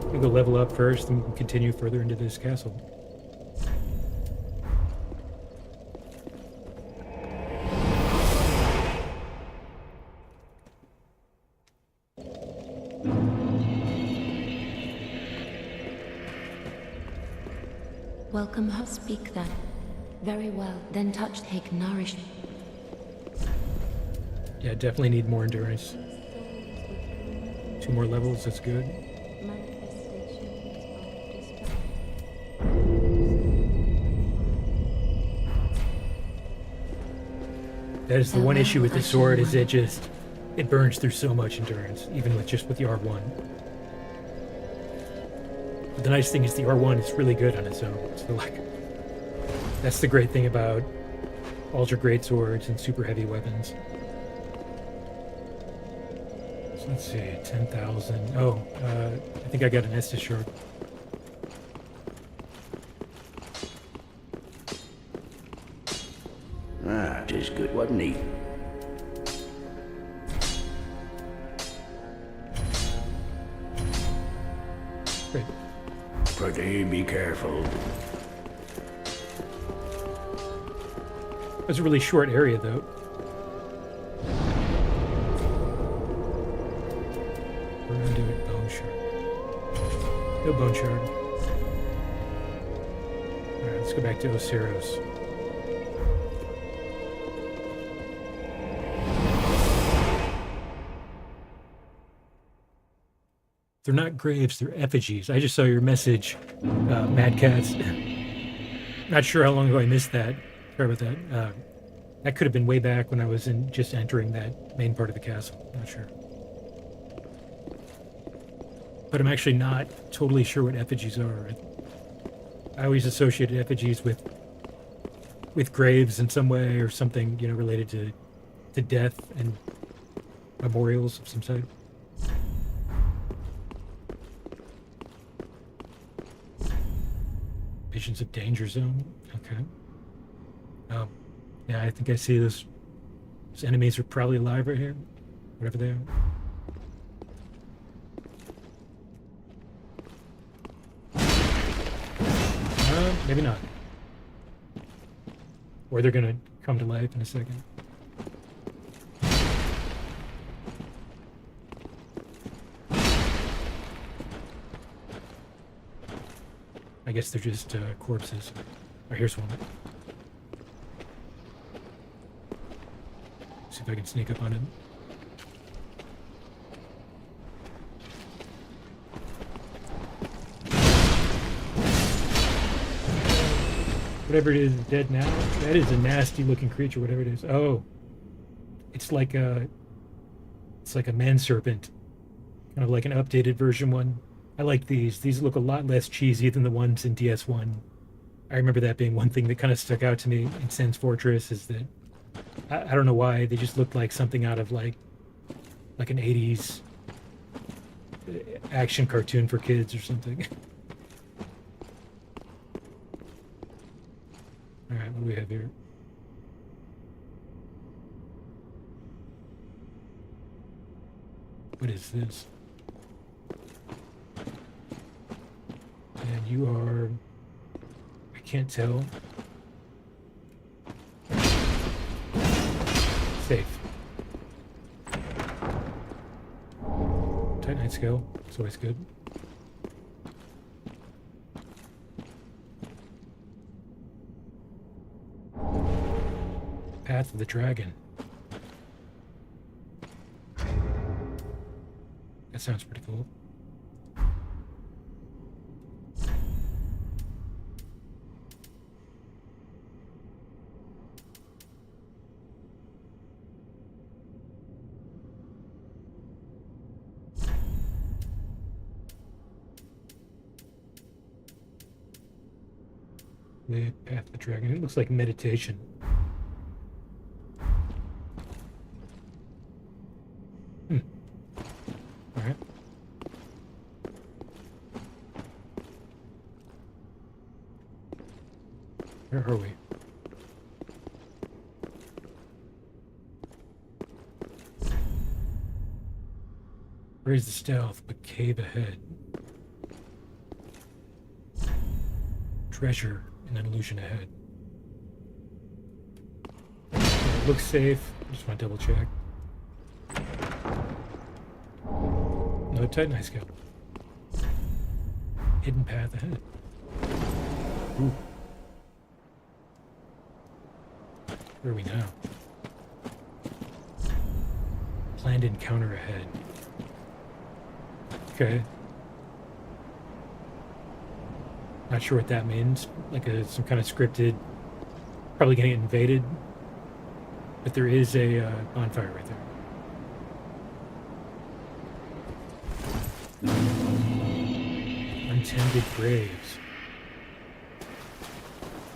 We'll go level up first, and we can continue further into this castle. Welcome, how speak then. Very well, then touch, take, nourish. Yeah, definitely need more endurance. 2 more levels, that's good. That is the one issue with the sword, is it burns through so much endurance, even with the R1. But the nice thing is the R1 is really good on its own. So that's the great thing about ultra great swords and super heavy weapons. So let's see, 10,000. Oh, I think I got an Estus shard. Ah, 'tis good, wasn't he? Great. Pretty be careful. It was a really short area, though. We're gonna do it bone shard. No bone shard. Alright, let's go back to Osiros. They're not graves, they're effigies. I just saw your message, Mad Cats. Not sure how long ago I missed that. Sorry about that. That could have been way back when I was just entering that main part of the castle. Not sure. but I'm actually not totally sure what effigies are. I always associated effigies with graves in some way or something, you know, related to death and memorials of some sort. Visions of Danger Zone. Okay. Oh, yeah, I think I see those enemies are probably alive right here. Whatever they are. Maybe not. Or they're gonna come to life in a second. I guess they're just corpses. Oh, here's one. See if I can sneak up on him. Whatever it is dead now. That is a nasty looking creature, whatever it is. Oh. It's like a man serpent. Kind of like an updated version one. I like these. These look a lot less cheesy than the ones in DS1. I remember that being one thing that kind of stuck out to me in Sen's Fortress is that I don't know why, they just looked like something out of like an 80s action cartoon for kids or something. Alright, what do we have here? What is this? And you are... I can't tell. Safe. Titanite skill. It's always good. Path of the Dragon. That sounds pretty cool. The Path of the Dragon. It looks like meditation. Alright. Where are we? Raise the stealth, but cave ahead. Treasure and an illusion ahead. It looks safe. Just want to double check. No Titanite skill. Hidden path ahead. Ooh. Where are we now? Planned encounter ahead. Okay. Not sure what that means. Like some kind of scripted, probably gonna get invaded. But there is a bonfire right there. Untended graves.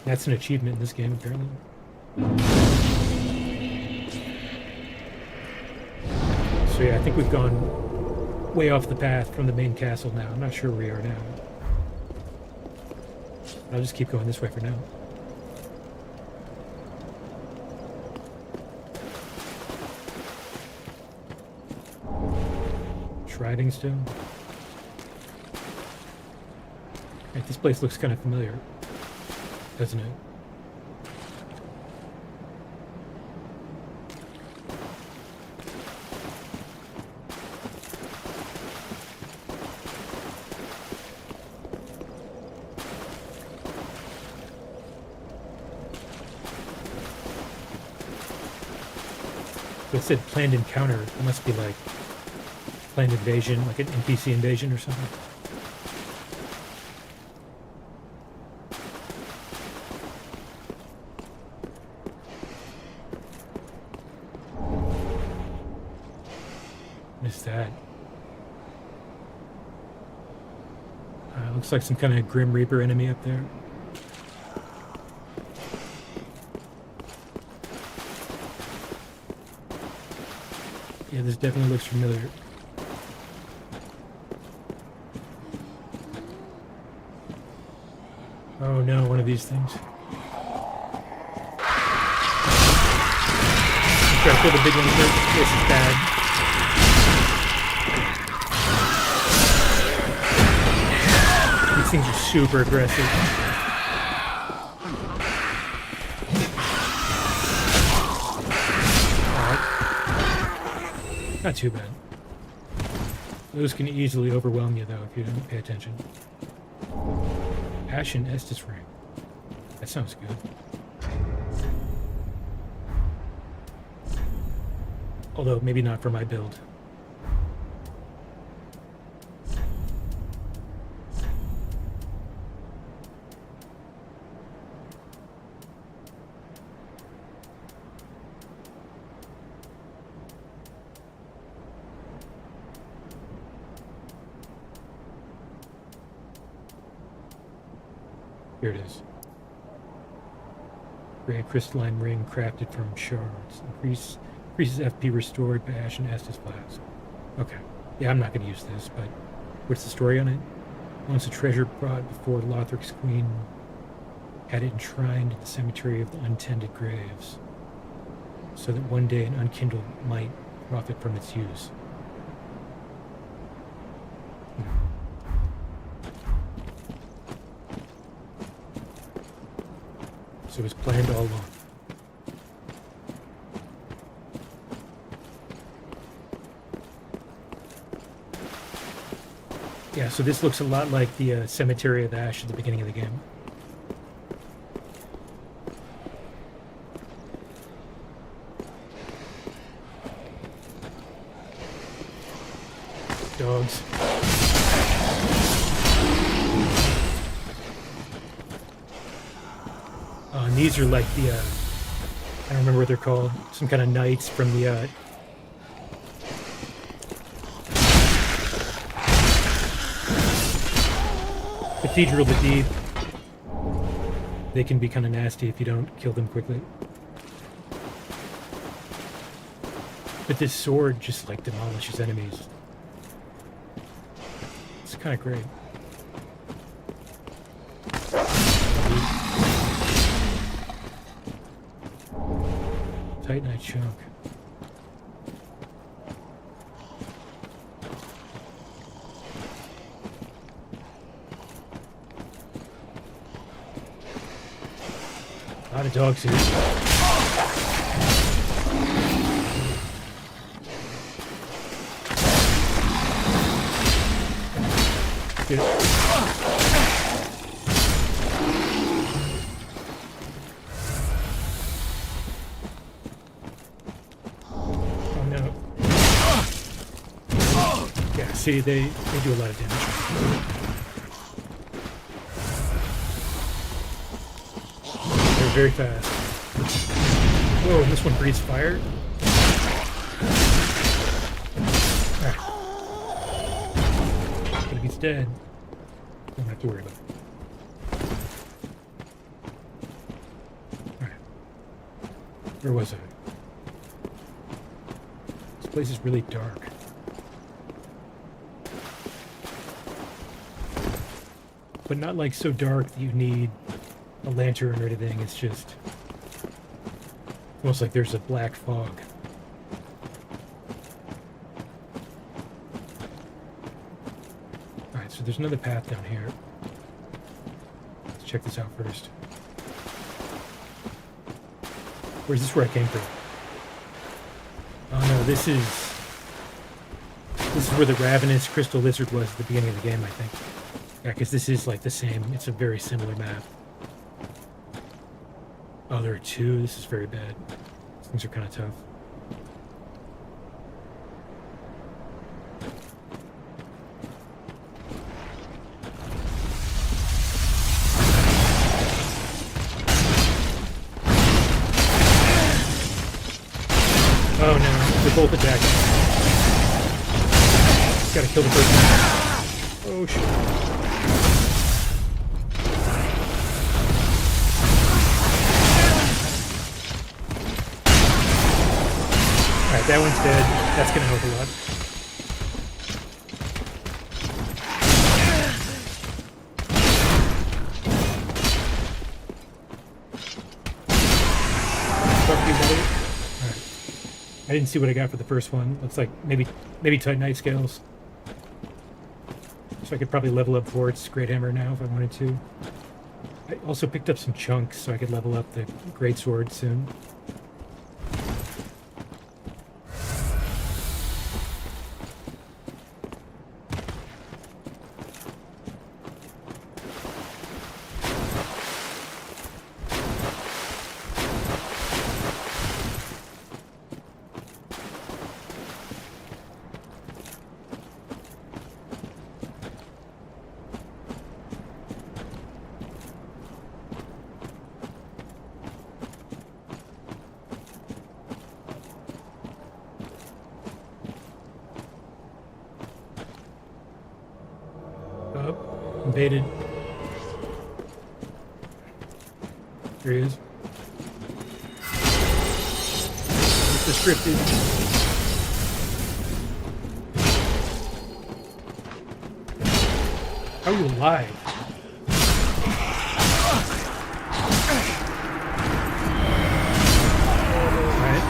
That's an achievement in this game, apparently. So yeah, I think we've gone way off the path from the main castle now. I'm not sure where we are now. I'll just keep going this way for now. Shriving stone. Right, this place looks kind of familiar, doesn't it? It said planned encounter. It must be like planned invasion, like an NPC invasion or something. What is that? looks like some kind of Grim Reaper enemy up there. Yeah, this definitely looks familiar. Oh no, one of these things. Try to kill the big one first. This is bad. These things are super aggressive. Alright. Not too bad. Those can easily overwhelm you, though, if you don't pay attention. Ashen Estus Ring. That sounds good. Although, maybe not for my build. Here it is. Gray crystalline ring crafted from shards. Increases FP restored by Ashen Estus Flask. Okay. Yeah, I'm not going to use this, but what's the story on it? Once a treasure brought before Lothric's queen had it enshrined in the cemetery of the untended graves, so that one day an unkindled might profit from its use. So it was planned all along. Yeah, so this looks a lot like the Cemetery of Ash at the beginning of the game. Dogs. And these are like the, I don't remember what they're called, some kind of knights from the, Cathedral of the Deep. They can be kind of nasty if you don't kill them quickly. But this sword just like demolishes enemies. It's kind of great. Titanite chunk. A lot of dogs here. Get it. Oh no. Yeah, see, they do a lot of damage. Very fast. Whoa, and this one breathes fire? Ah. But if he's dead, don't have to worry about it. Alright. Where was I? This place is really dark. But not like so dark that you need a lantern or anything. It's just almost like there's a black fog. Alright, so there's another path down here. Let's check this out first. Or is this where I came from? Oh no, this is where the ravenous crystal lizard was at the beginning of the game, I think. Yeah, because this is like the same, it's a very similar map. Oh, there are two. This is very bad. These things are kind of tough. Oh no, they're both attacking. Gotta kill the person. Oh shit. Alright, that one's dead. That's gonna help a lot. Fuck you, buddy. Alright. I didn't see what I got for the first one. Looks like maybe Titanite scales. So I could probably level up Vort's Great Hammer now if I wanted to. I also picked up some chunks so I could level up the Great Sword soon. Invaded. There he is. It's scripted. How are you alive? Alright.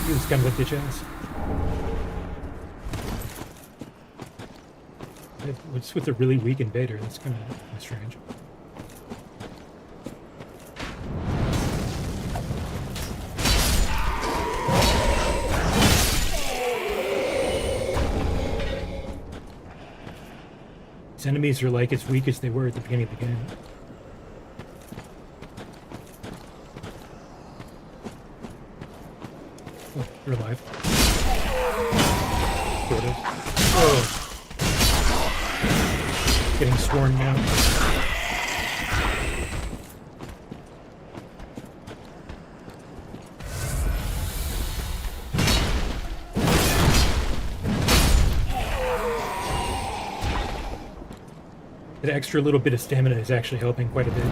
He was kind of a bitch ass. What's with a really weak invader? That's kind of strange. His enemies are like as weak as they were at the beginning of the game. Oh, you're alive. Sort of. Oh. Getting sworn now. That extra little bit of stamina is actually helping quite a bit. I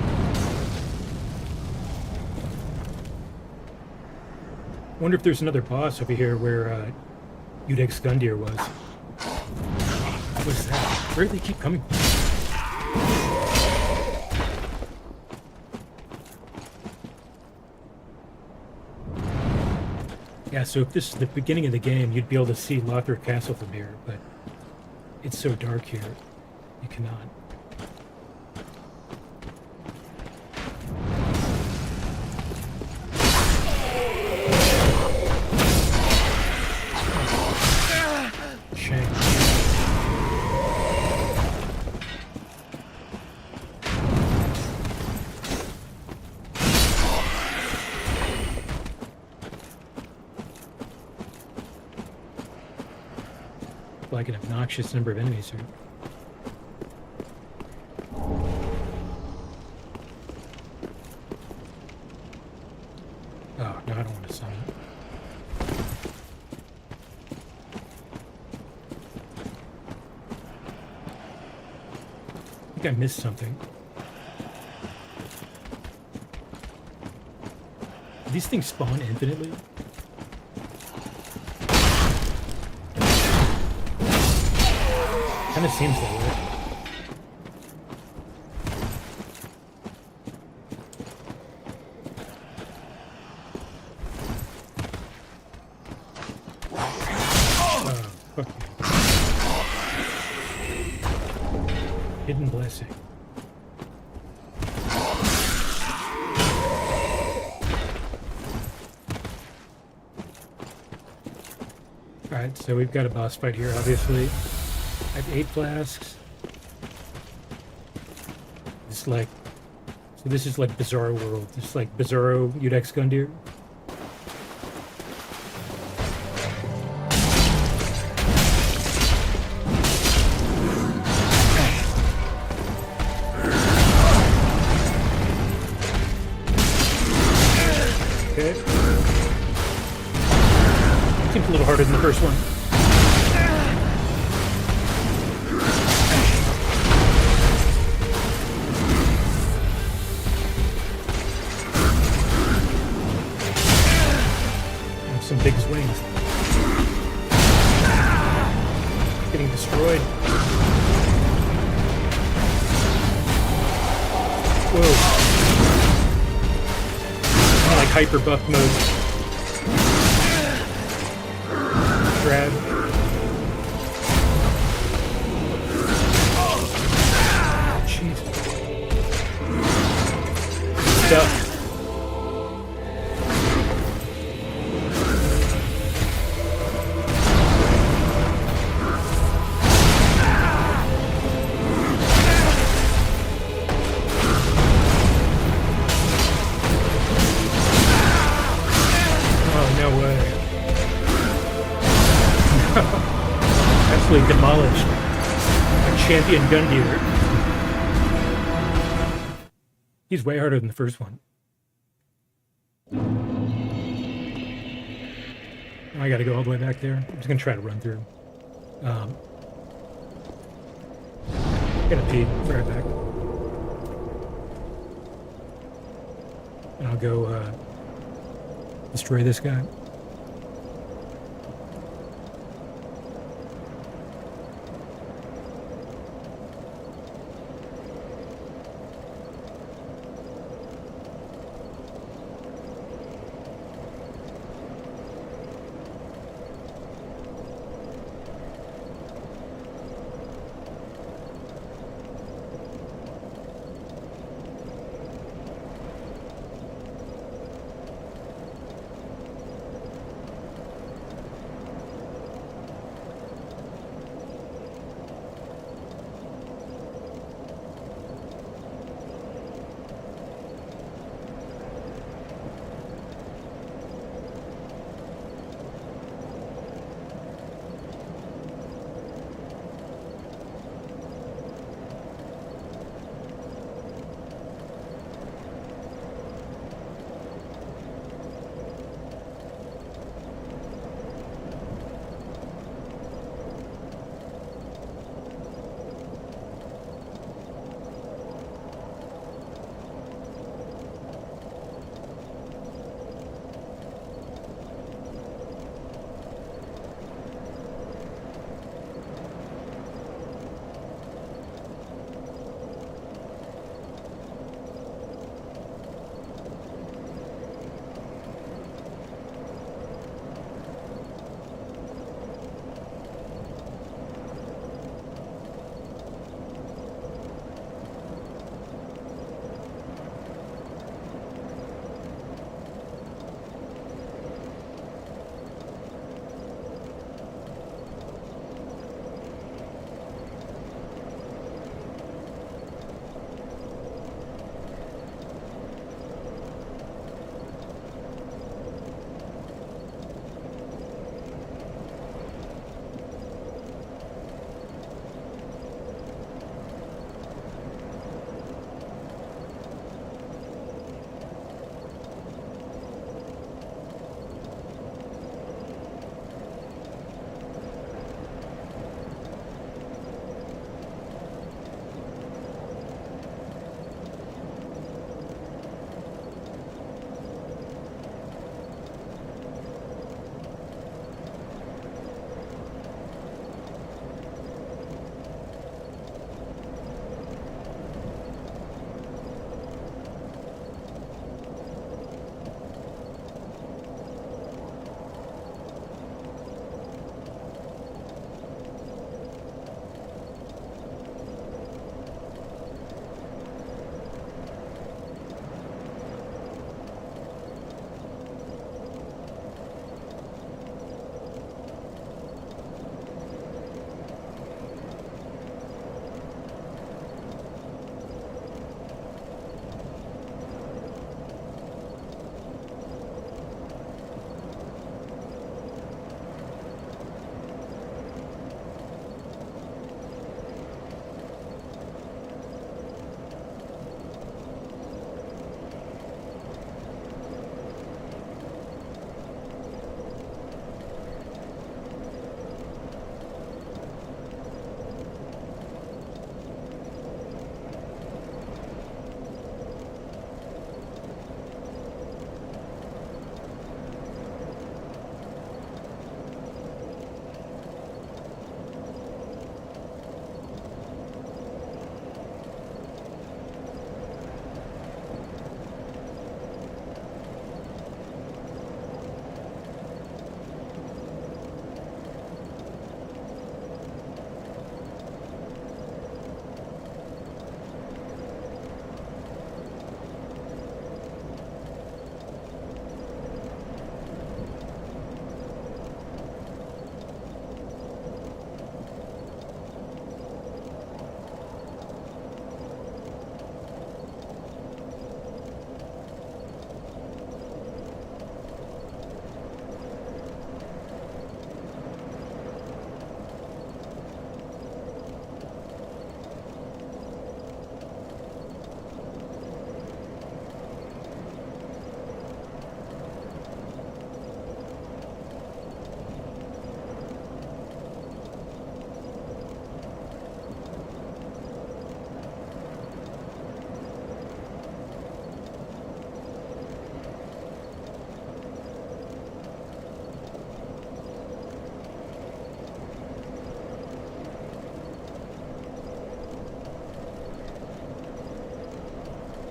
wonder if there's another boss over here where Udex Gundyr was. What was that? Where do they keep coming from? Yeah, so if this is the beginning of the game, you'd be able to see LOTHRIC Castle from here, but it's so dark here, you cannot. Shame. Like an obnoxious number of enemies here. Oh, no, I don't want to summon. I think I missed something. Do these things spawn infinitely? Kind of seems that way. Oh, fuck you. Hidden blessing. Alright, so we've got a boss fight here, obviously. I have 8 flasks. It's like, so this is like Bizarro World. It's like Bizarro Udex Gundyr. Okay. Seems a little harder than the first one. Some big swings. jeez. Getting destroyed. Whoa. I like hyper buff mode. Grab. Jeez. Stuff. Absolutely demolished a champion gun dealer. He's way harder than the first one. I gotta go all the way back there. I'm just gonna try to run through. Gonna pee. Be right back. And I'll go destroy this guy.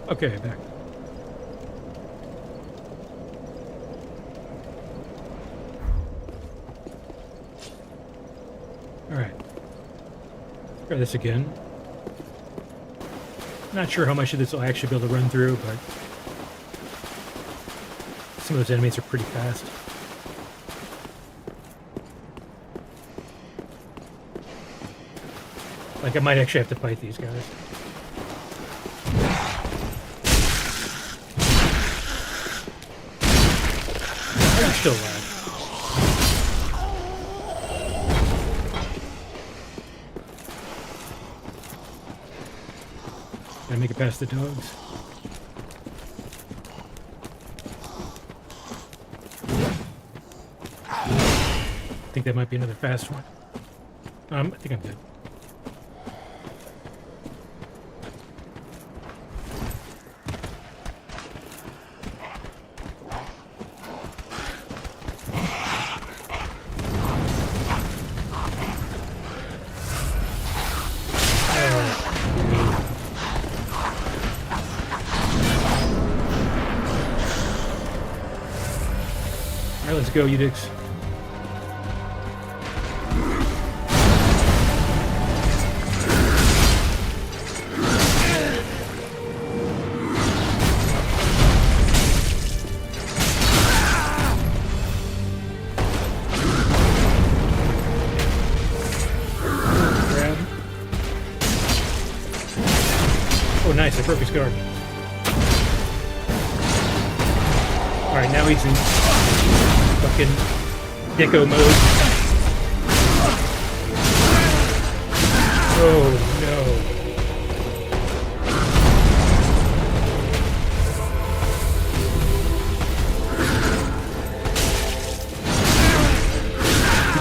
Okay, back. Alright. Try this again. Not sure how much of this will actually be able to run through, but some of those enemies are pretty fast. Like, I might actually have to fight these guys. They're still alive. Gotta make it past the dogs. I think that might be another fast one. I think I'm good. Alright, let's go, you dicks. Grab. Oh, nice, I broke his guard. Alright, now he's in fucking Dicko mode. Oh no.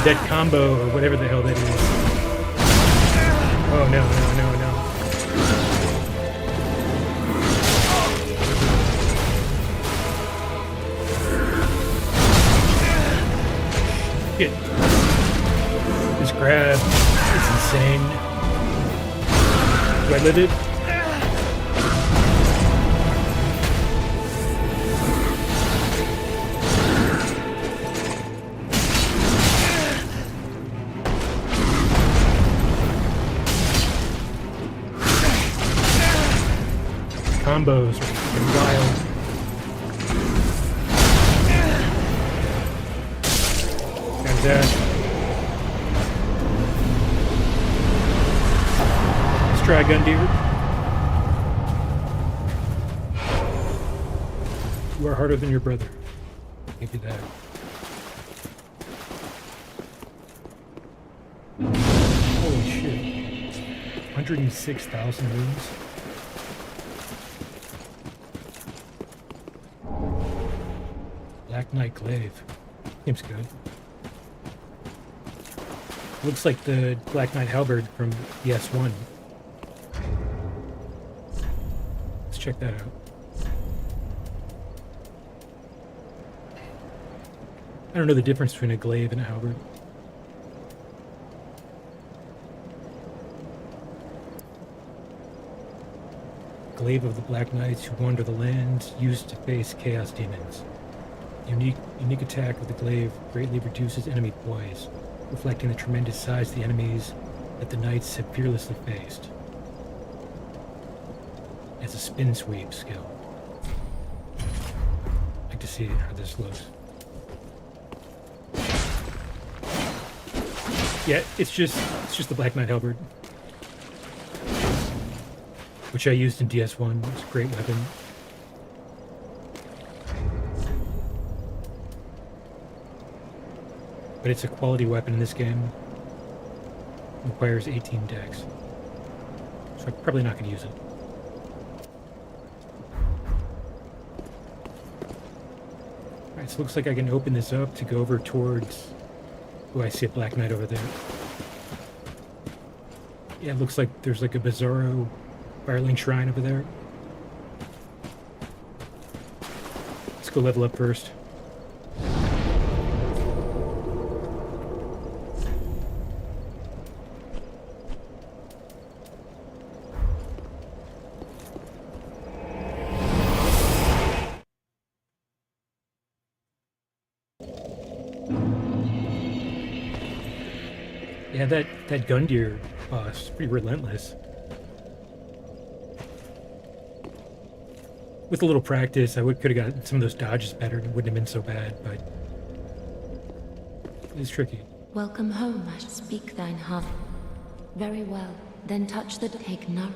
That combo, or whatever the hell that is. Oh no, no, no, no. Shit. This grab is insane. Do I live it? Combos are fucking wild. And let's try Gundeer. You are harder than your brother. Give you that. Holy shit. 106,000 wounds. Black Knight Glaive. Seems good. Looks like the Black Knight Halberd from the S1. Let's check that out. I don't know the difference between a glaive and a halberd. Glaive of the Black Knights who wander the land, used to face chaos demons. Unique attack of the glaive greatly reduces enemy poise, reflecting the tremendous size of the enemies that the knights have fearlessly faced. It's a spin sweep skill. I'd like to see how this looks. Yeah, it's just the Black Knight Halberd, which I used in DS1. It's a great weapon. But it's a quality weapon in this game. It requires 18 dex. So I'm probably not going to use it. Alright, so it looks like I can open this up to go over towards... Oh, I see a Black Knight over there. Yeah, it looks like there's like a Bizarro Firelink Shrine over there. Let's go level up first. Yeah, that Gundyr boss is pretty relentless. With a little practice, I could have gotten some of those dodges better and it wouldn't have been so bad, but it's tricky. Welcome home, I speak thine heart. Very well, then touch the take no.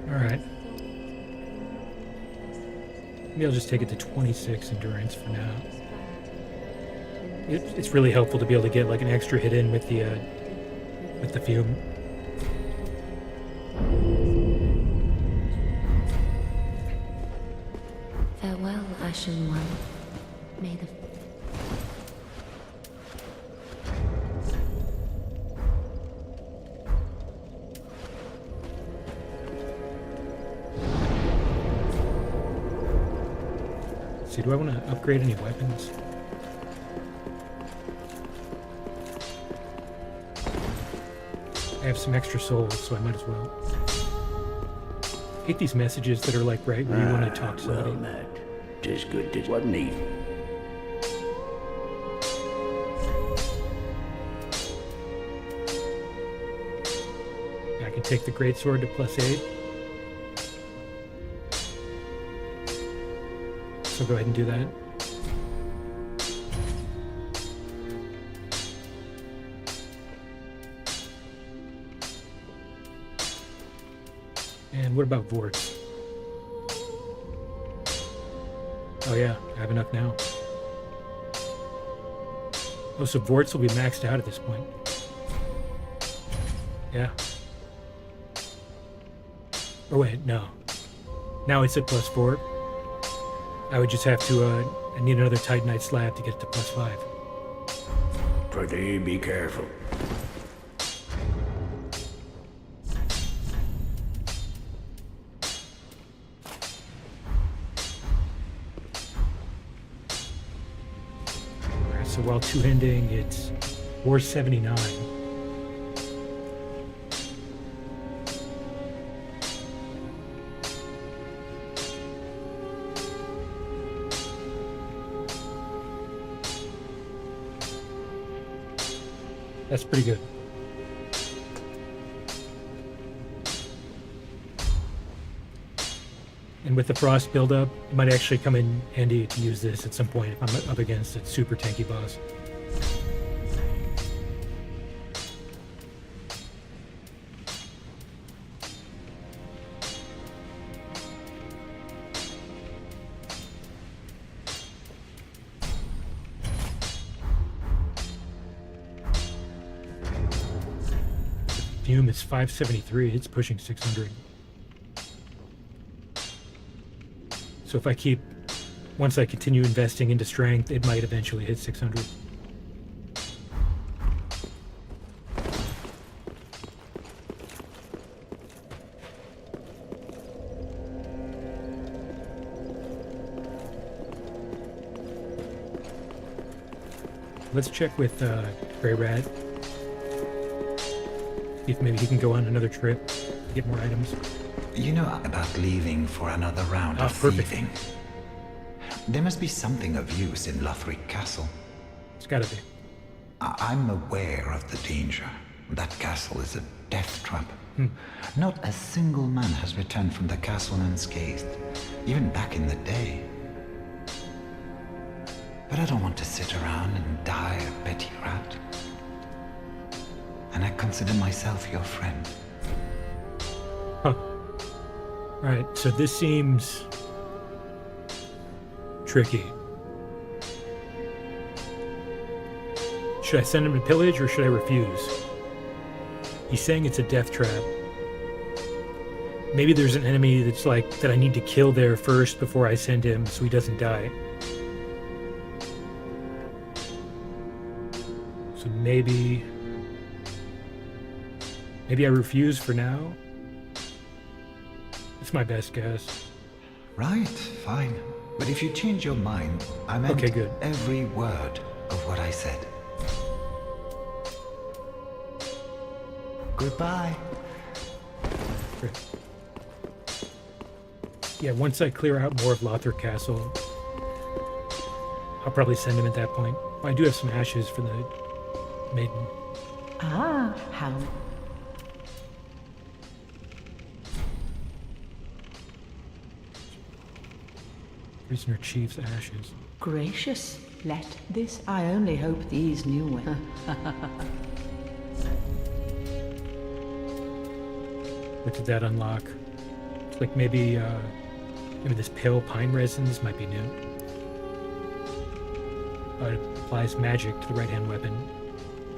Alright. Maybe I'll just take it to 26 endurance for now. It's really helpful to be able to get like an extra hit in with the fume. Farewell, Ashen One. May the... Let's see, do I want to upgrade any weapons? I have some extra souls, so I might as well. I hate these messages that are like right where you want to talk to somebody. Well met. 'Tis good to what need. I can take the greatsword to +8. So go ahead and do that. And what about Vorts? Oh yeah, I have enough now. Oh, so Vorts will be maxed out at this point. Yeah. Oh wait, no. Now it's at +4. I would just have to, I need another Titanite slab to get it to +5. Prithee, be careful. Alright, so while two-handing, it's 479. That's pretty good. And with the frost buildup, it might actually come in handy to use this at some point if I'm up against a super tanky boss. Fume is 573, it's pushing 600. So if I keep, once I continue investing into strength, it might eventually hit 600. Let's check with Grey Rat. If maybe he can go on another trip, get more items. You know about leaving for another round of perfect. thieving? There must be something of use in LOTHRIC Castle. It's gotta be. I'm aware of the danger. That castle is a death trap. Not a single man has returned from the castle unscathed, even back in the day. But I don't want to sit around and die a petty rat. And I consider myself your friend. Huh. Alright, so this seems tricky. Should I send him to pillage or should I refuse? He's saying it's a death trap. Maybe there's an enemy that's like, that I need to kill there first before I send him so he doesn't die. So maybe I refuse for now. It's my best guess. Right, fine. But if you change your mind, I meant Okay, good. every word of what I said. Goodbye. Great. Yeah, once I clear out more of LOTHRIC Castle, I'll probably send him at that point. I do have some ashes for the maiden. Ah, how Prisoner Chief's ashes. gracious. Let this, I only hope these new ones. What did that unlock? It's like maybe this pale pine resins might be new. It applies magic to the right-hand weapon.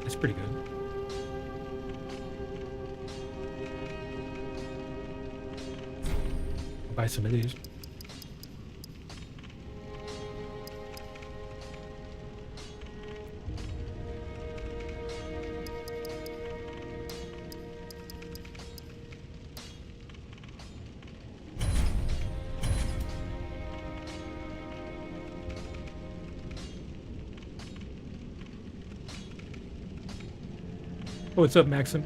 That's pretty good. I'll buy some of these. Oh, what's up, Maxim?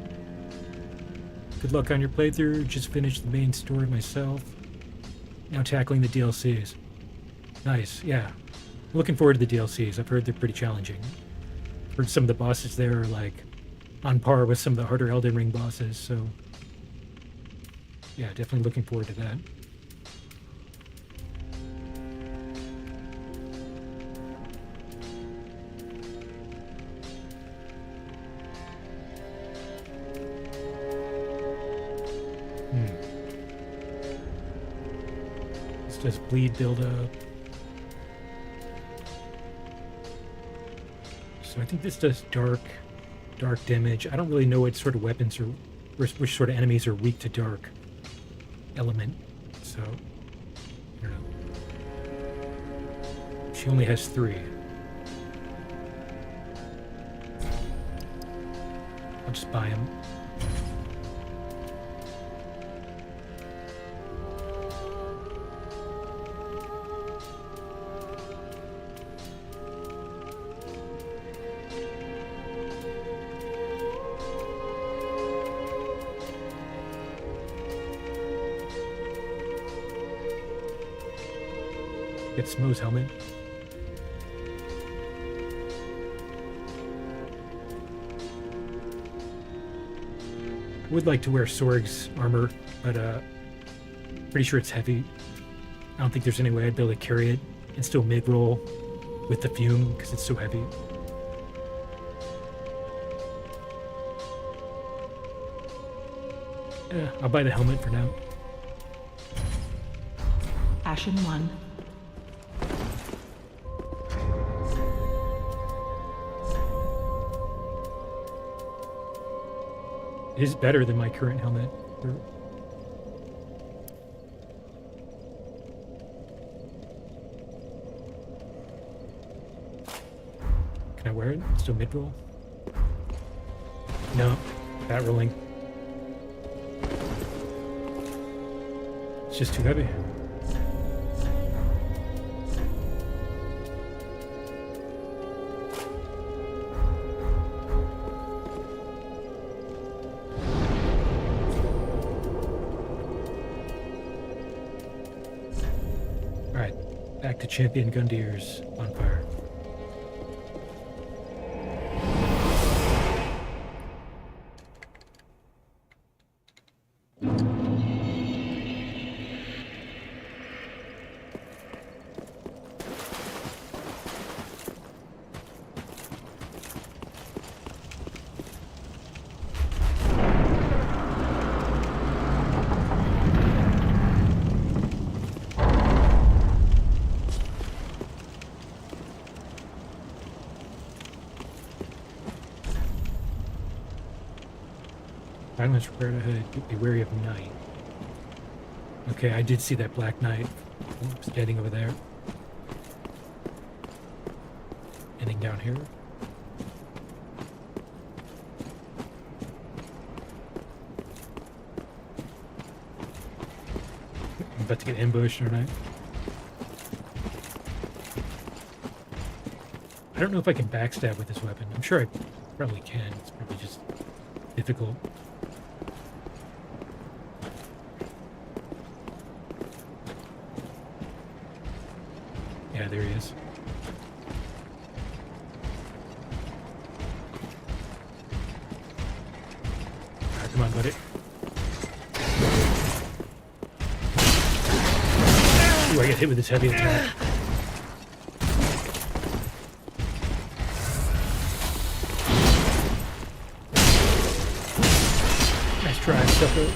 Good luck on your playthrough. Just finished the main story myself. Now tackling the DLCs. Nice, yeah. Looking forward to the DLCs. I've heard they're pretty challenging. Heard some of the bosses there are like on par with some of the harder Elden Ring bosses, so yeah, definitely looking forward to that. This does bleed build up. So I think this does dark damage. I don't really know what sort of weapons or which sort of enemies are weak to dark element. So I don't know. She only has 3. I'll just buy them. Get Smo's helmet. I would like to wear Sorg's armor, but pretty sure it's heavy. I don't think there's any way I'd be able to carry it and still mid-roll with the fume because it's so heavy. Yeah, I'll buy the helmet for now. Ashen one. It is better than my current helmet. Can I wear it? Still mid-roll? No, bat rolling. It's just too heavy. Back to Champion Gundyr's bonfire. Violence required ahead. Be wary of night. Okay, I did see that black knight standing over there. Anything down here? I'm about to get ambushed, aren't I? I don't know if I can backstab with this weapon. I'm sure I probably can. It's probably just difficult. Yeah, there he is. Come on, buddy. Ooh, I get hit with this heavy attack. Nice try, sucker.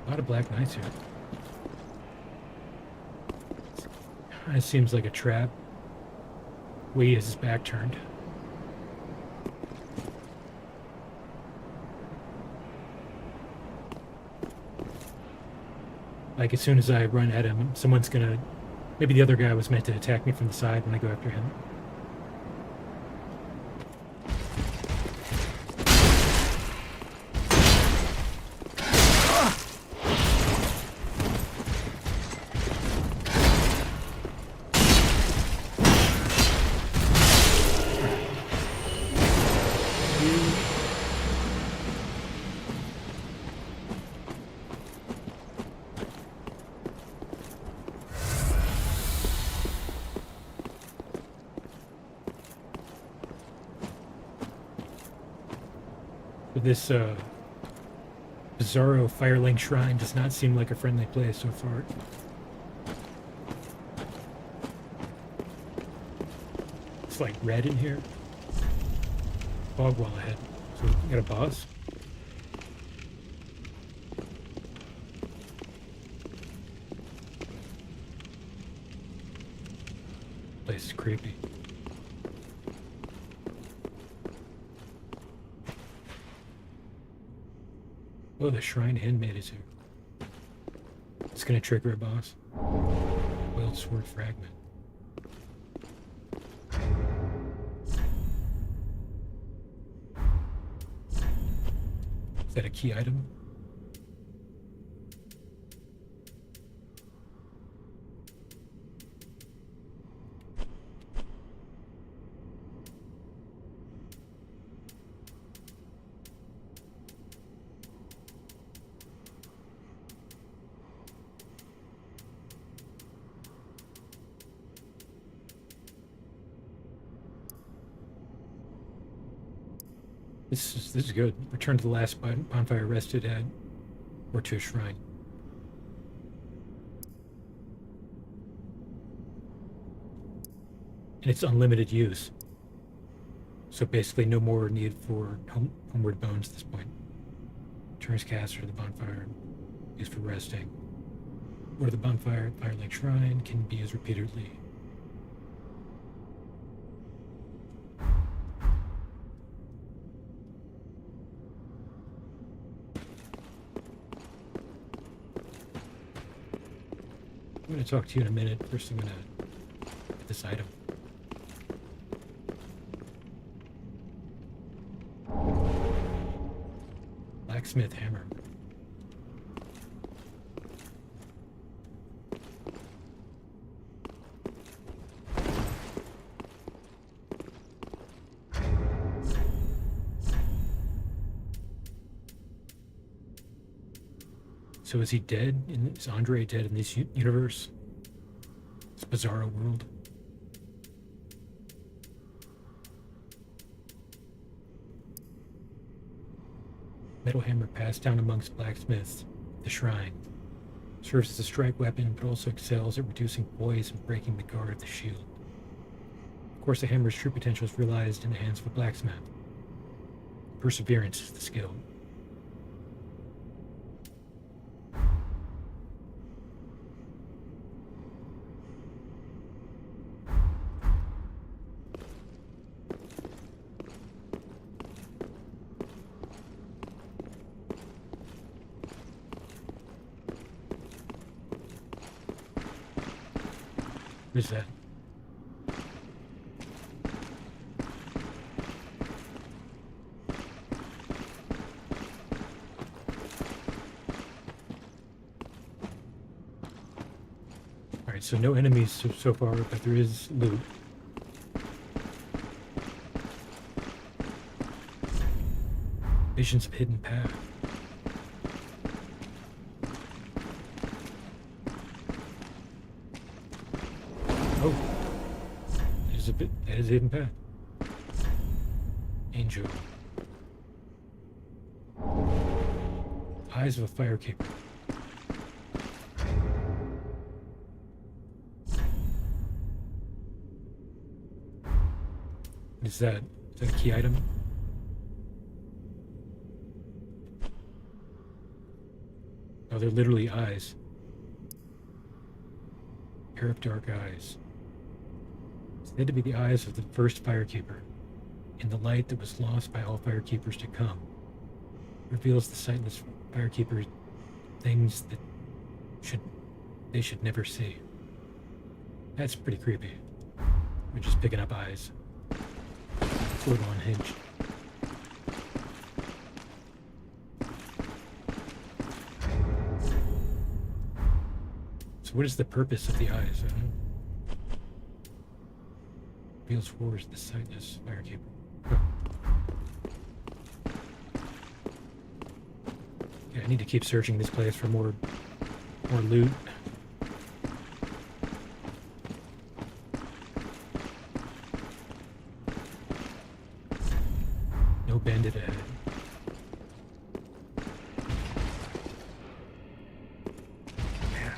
A lot of black knights here. Kind of seems like a trap. Way he has his back turned. Like, as soon as I run at him, someone's gonna... Maybe the other guy was meant to attack me from the side when I go after him. This bizarro Firelink Shrine does not seem like a friendly place so far. It's like red in here. Fog wall ahead. So we got a boss. Place is creepy. Oh, the shrine handmaid is here. It's gonna trigger a boss. Oiled sword fragment. Is that a key item? This is good. Return to the last bonfire rested at, or to a shrine. And it's unlimited use. So basically no more need for homeward bones at this point. Turns cast to the bonfire, used for resting. Or the bonfire, Firelink Shrine can be used repeatedly. I'm going to talk to you in a minute. First, I'm going to get this item. Blacksmith hammer. So is he dead? Is Andre dead in this universe? This bizarro world? Metal hammer passed down amongst blacksmiths. The shrine serves as a strike weapon, but also excels at reducing poise and breaking the guard of the shield. Of course, the hammer's true potential is realized in the hands of a blacksmith. Perseverance is the skill. What is that? Alright, so no enemies so far, but there is loot. Visions of hidden path. Oh, that is a hidden path. Angel. Eyes of a firekeeper. What is that? Is that a key item? Oh, they're literally eyes. Pair of dark eyes. Said to be the eyes of the first firekeeper. In the light that was lost by all firekeepers to come. Reveals the sightless firekeeper things that they should never see. That's pretty creepy. We're just picking up eyes. It's a little unhinged. So what is the purpose of the eyes? I don't know. Reveals wars the sightless firekeeper. Huh. Yeah, I need to keep searching this place for more loot. No bandit ahead. Man,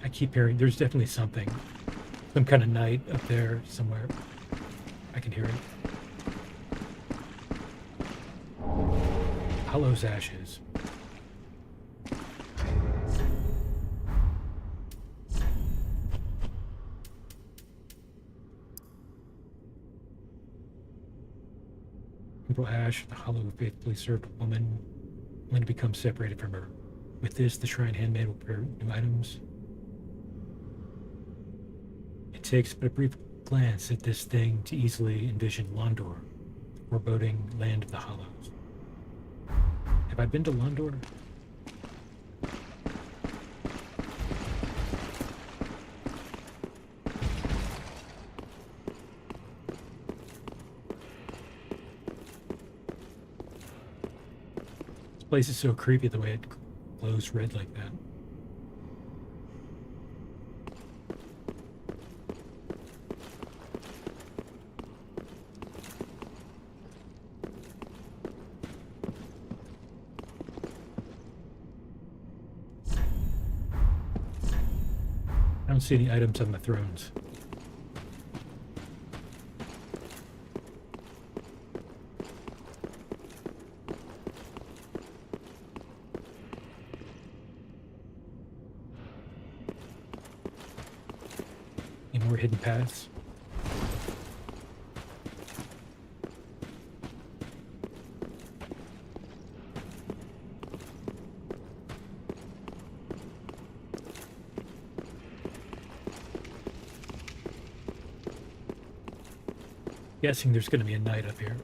I keep hearing there's definitely something. Some kind of night up there somewhere. I can hear it. Hollow's ashes. Temple ash, the hollow who faithfully served a woman, only to become separated from her. With this, the shrine handmaid will prepare new items. It takes but a brief glance at this thing to easily envision Londor, the foreboding land of the hollows. Have I been to Londor? This place is so creepy the way it glows red like that. I don't see any items on the thrones. Any more hidden paths? Guessing there's going to be a knight up here.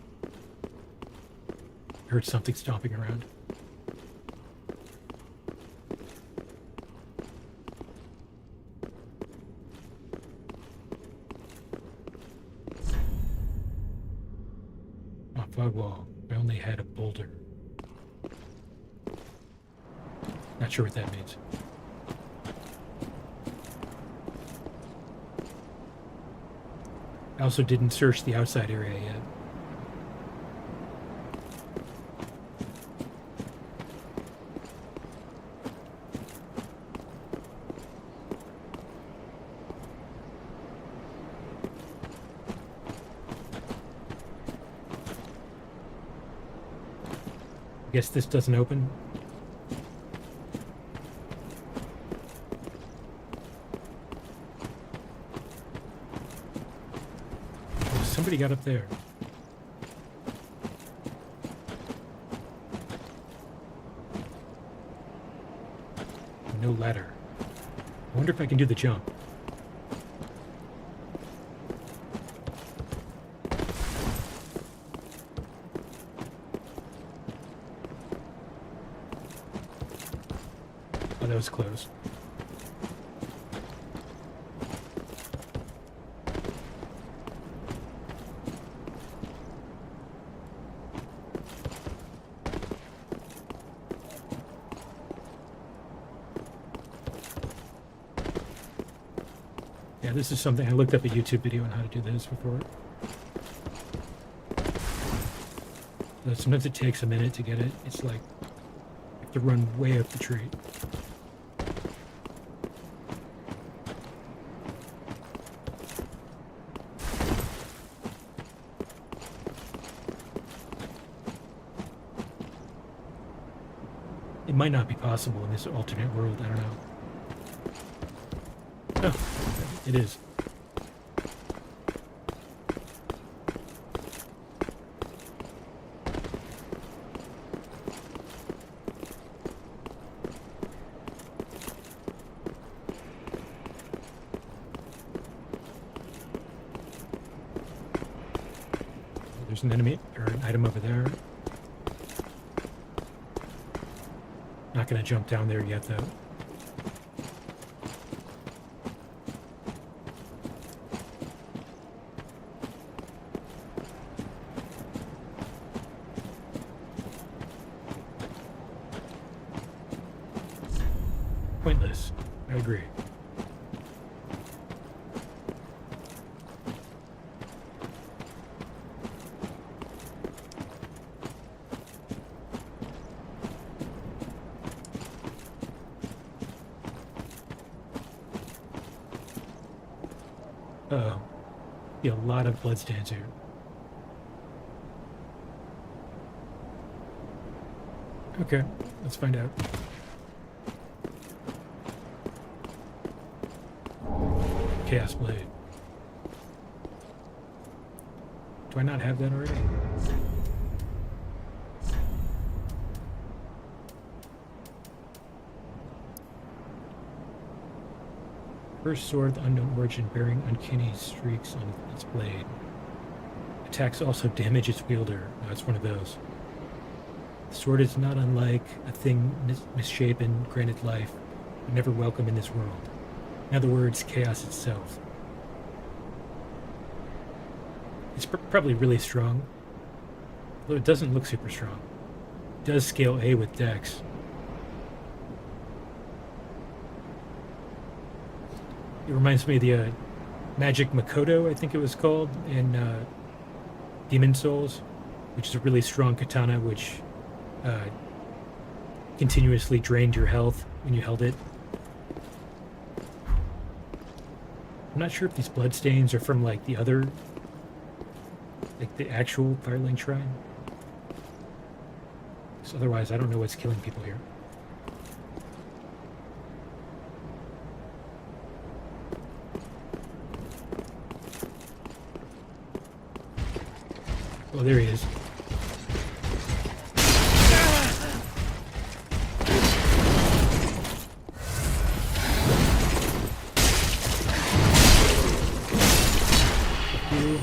Heard something stomping around. Oh, fog wall. I only had a boulder. Not sure what that means. I also didn't search the outside area yet. I guess this doesn't open. Somebody got up there. No ladder. I wonder if I can do the jump. Oh, that was close. Yeah, this is something I looked up a YouTube video on how to do this before. Though sometimes it takes a minute to get it. It's like you have to run way up the tree. It might not be possible in this alternate world, I don't know. Oh, it is. There's an enemy, or an item over there. Not gonna jump down there yet, though. Pointless. I agree. Uh-oh. See a lot of bloodstains here. Okay, let's find out. Chaos Blade. Do I not have that already? First sword of unknown origin bearing uncanny streaks on its blade. Attacks also damage its wielder. No, it's one of those. The sword is not unlike a thing misshapen, granted life, but never welcome in this world. In other words, chaos itself. It's probably really strong, though it doesn't look super strong. It does scale A with Dex. It reminds me of the Magic Makoto, I think it was called, in Demon Souls, which is a really strong katana which continuously drained your health when you held it. I'm not sure if these bloodstains are from like the other, like the actual Firelink Shrine. Because otherwise I don't know what's killing people here. Oh, there he is. Ooh,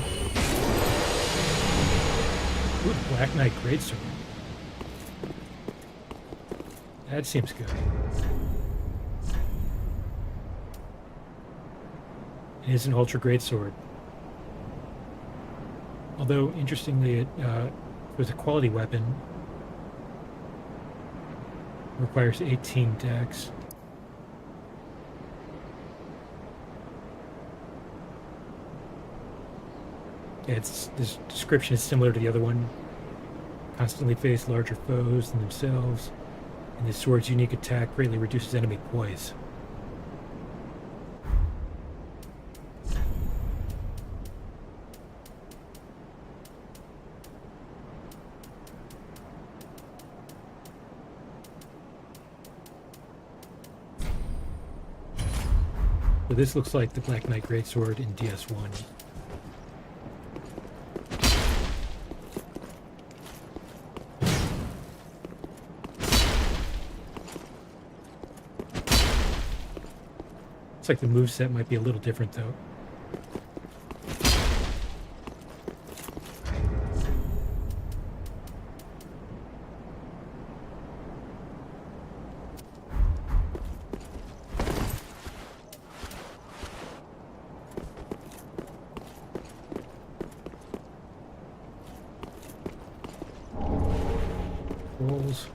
Black Knight Greatsword. That seems good. It is an Ultra Greatsword. Although, interestingly, it was a quality weapon. It requires 18 dex. Yeah, this description is similar to the other one. Constantly face larger foes than themselves, and this sword's unique attack greatly reduces enemy poise. So this looks like the Black Knight Greatsword in DS1. Looks like the moveset might be a little different though. Rolls.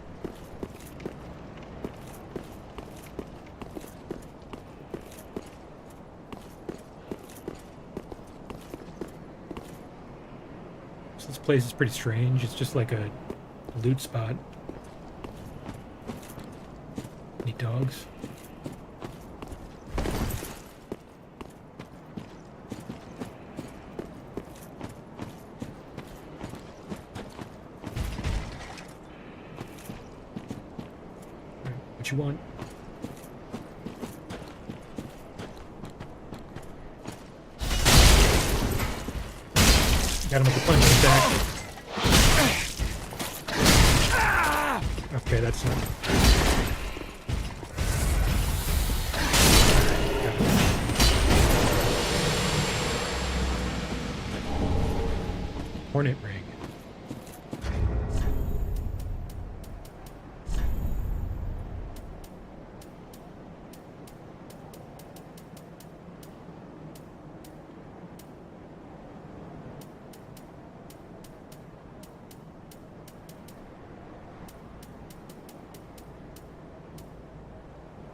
This place is pretty strange. It's just like a loot spot. Any dogs? What you want? Got him with the punching attack. Okay, that's not. Hornet ring.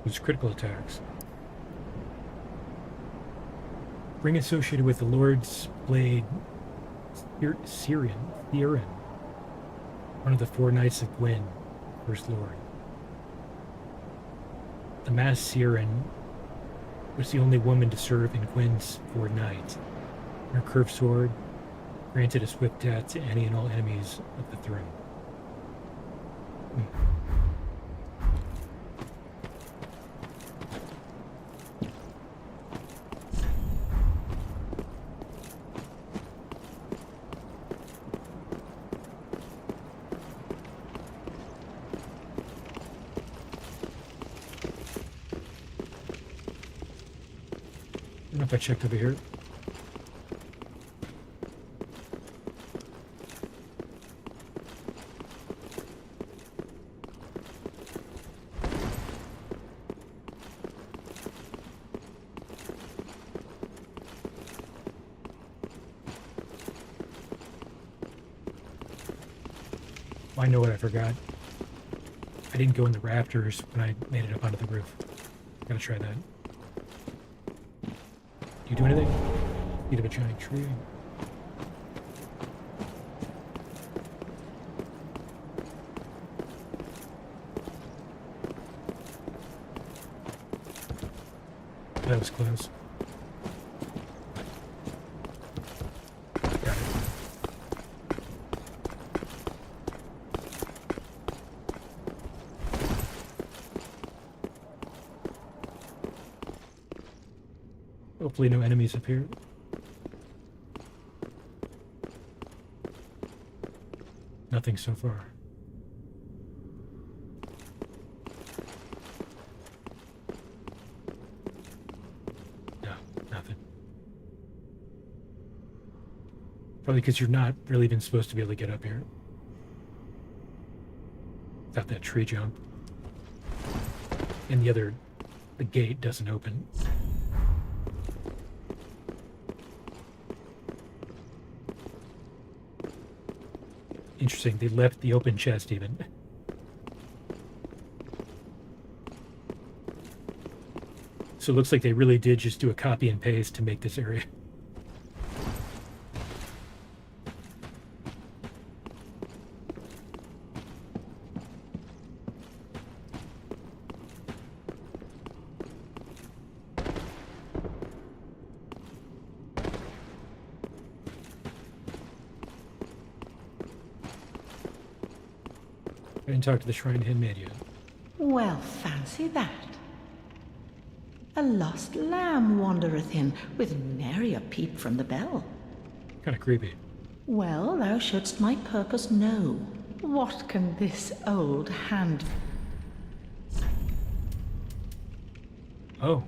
Whose critical attacks. Ring associated with the Lord's Blade, Theron, one of the 4 Knights of Gwyn, First Lord. The masked Siren was the only woman to serve in Gwyn's 4 Knights. Her curved sword granted a swift death to any and all enemies of the throne. I don't know if I checked over here. I know what I forgot. I didn't go in the rafters when I made it up onto the roof. Gotta try that. Do you do anything? Feet of a giant tree. That was close. Got it. Hopefully no enemies up here. Nothing so far. No, nothing. Probably because you're not really even supposed to be able to get up here. Without that tree jump. And the gate doesn't open. Interesting, they left the open chest even. So it looks like they really did just do a copy and paste to make this area. I didn't talk to the shrine handmaid yet. Well, fancy that. A lost lamb wandereth in, with nary a peep from the bell. Kind of creepy. Well, thou shouldst my purpose know. What can this old hand... Oh.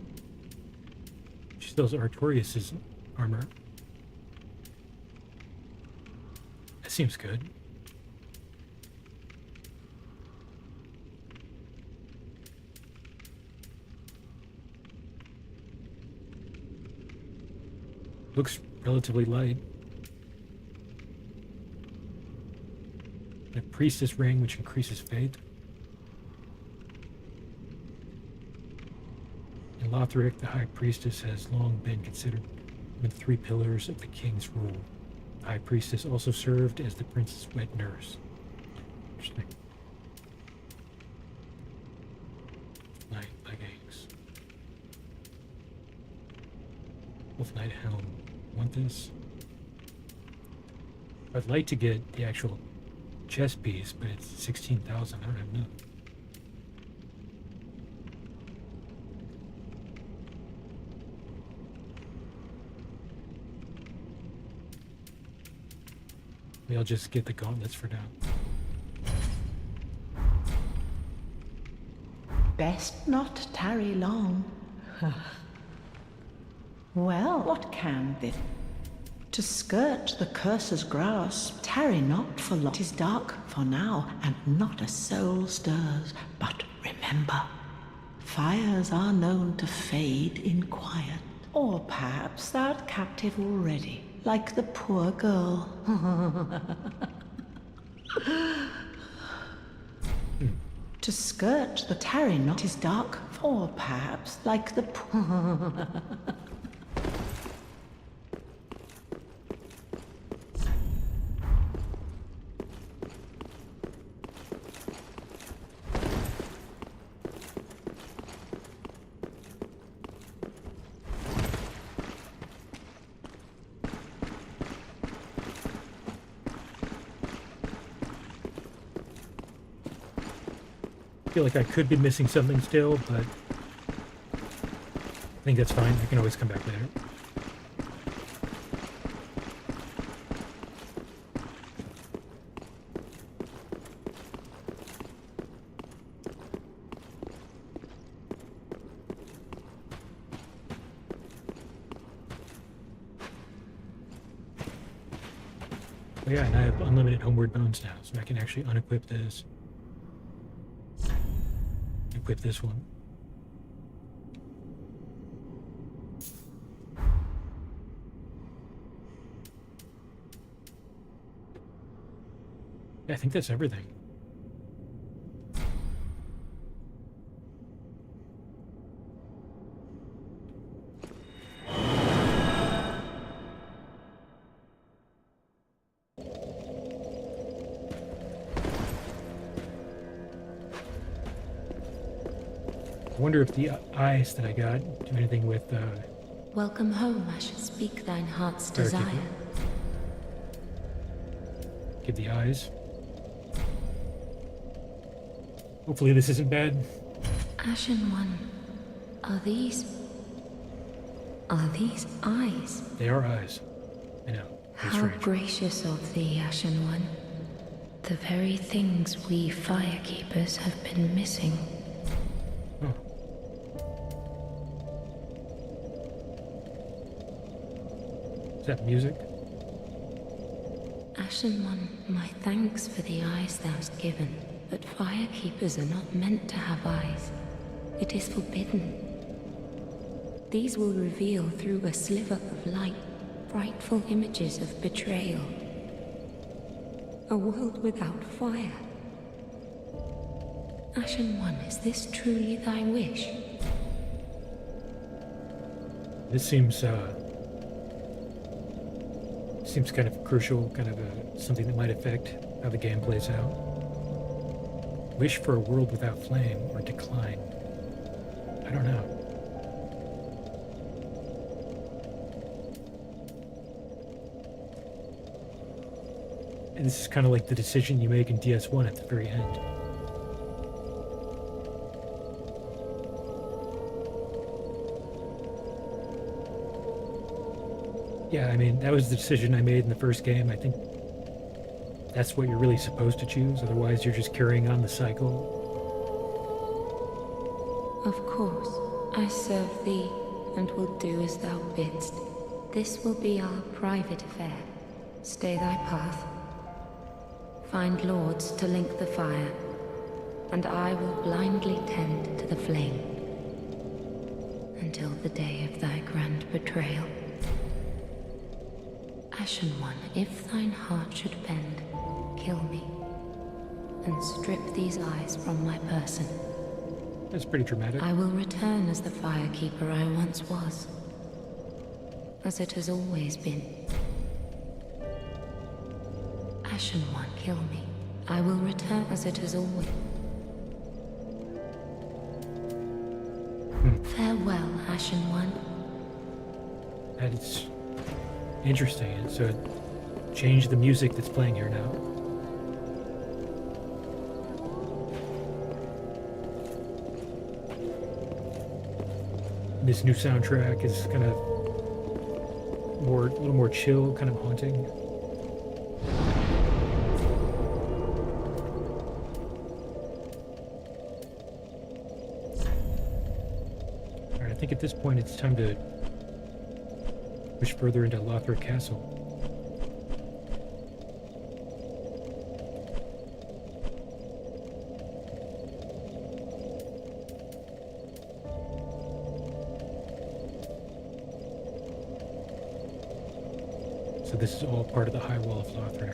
She steals Artorias' armor. That seems good. Looks relatively light. A priestess ring, which increases faith. In LOTHRIC, the high priestess has long been considered one of the 3 pillars of the king's rule. High Priestess also served as the prince's wet nurse. Interesting. Night leggings. Wolf Knight helm. Want this? I'd like to get the actual chest piece, but it's 16,000. I don't have enough. Maybe I'll just get the gauntlets for now. Best not tarry long. Well, what can this? To skirt the curse's grasp, tarry not for long. 'Tis dark for now, and not a soul stirs. But remember, fires are known to fade in quiet. Or perhaps thou'rt captive already, like the poor girl. To skirt the tarry not is dark, or perhaps like the poor. I feel like I could be missing something still, but I think that's fine. I can always come back later. Oh yeah, and I have unlimited homeward bones now, so I can actually unequip this. Equip this one. Yeah, I think that's everything. I wonder if the eyes that I got do anything with, Welcome home, I shall speak thine heart's Fire desire. Keeper. Give the eyes. Hopefully this isn't bad. Ashen One, are these eyes? They are eyes. I know. It's How strange. gracious of thee, Ashen One. The very things we firekeepers have been missing. Oh. Is that music? Ashen One, my thanks for the eyes thou'st given, but firekeepers are not meant to have eyes. It is forbidden. These will reveal through a sliver of light frightful images of betrayal. A world without fire. Ashen One, is this truly thy wish? This seems kind of crucial, kind of something that might affect how the game plays out. Wish for a world without flame or decline. I don't know. And this is kind of like the decision you make in DS1 at the very end. Yeah, I mean, that was the decision I made in the first game. I think that's what you're really supposed to choose. Otherwise, you're just carrying on the cycle. Of course, I serve thee, and will do as thou bidst. This will be our private affair. Stay thy path. Find lords to link the fire, and I will blindly tend to the flame. Until the day of thy grand betrayal. Ashen One, if thine heart should bend, kill me, and strip these eyes from my person. That's pretty dramatic. I will return as the firekeeper I once was, as it has always been. Ashen One kill me, I will return as it has always. Farewell, Ashen One. That is interesting. So change the music that's playing here now. This new soundtrack is kind of a little more chill, kind of haunting. Alright, I think at this point it's time to push further into LOTHRIC Castle. So this is all part of the High Wall of Lothric.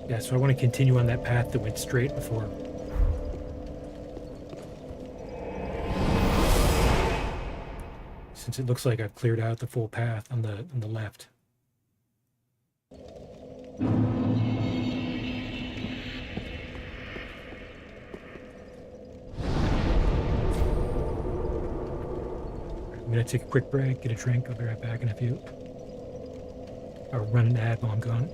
Yeah, so I want to continue on that path that went straight before. Since it looks like I've cleared out the full path on the left. I'm gonna take a quick break, get a drink, I'll be right back in a few. I'll run an ad while I'm gone.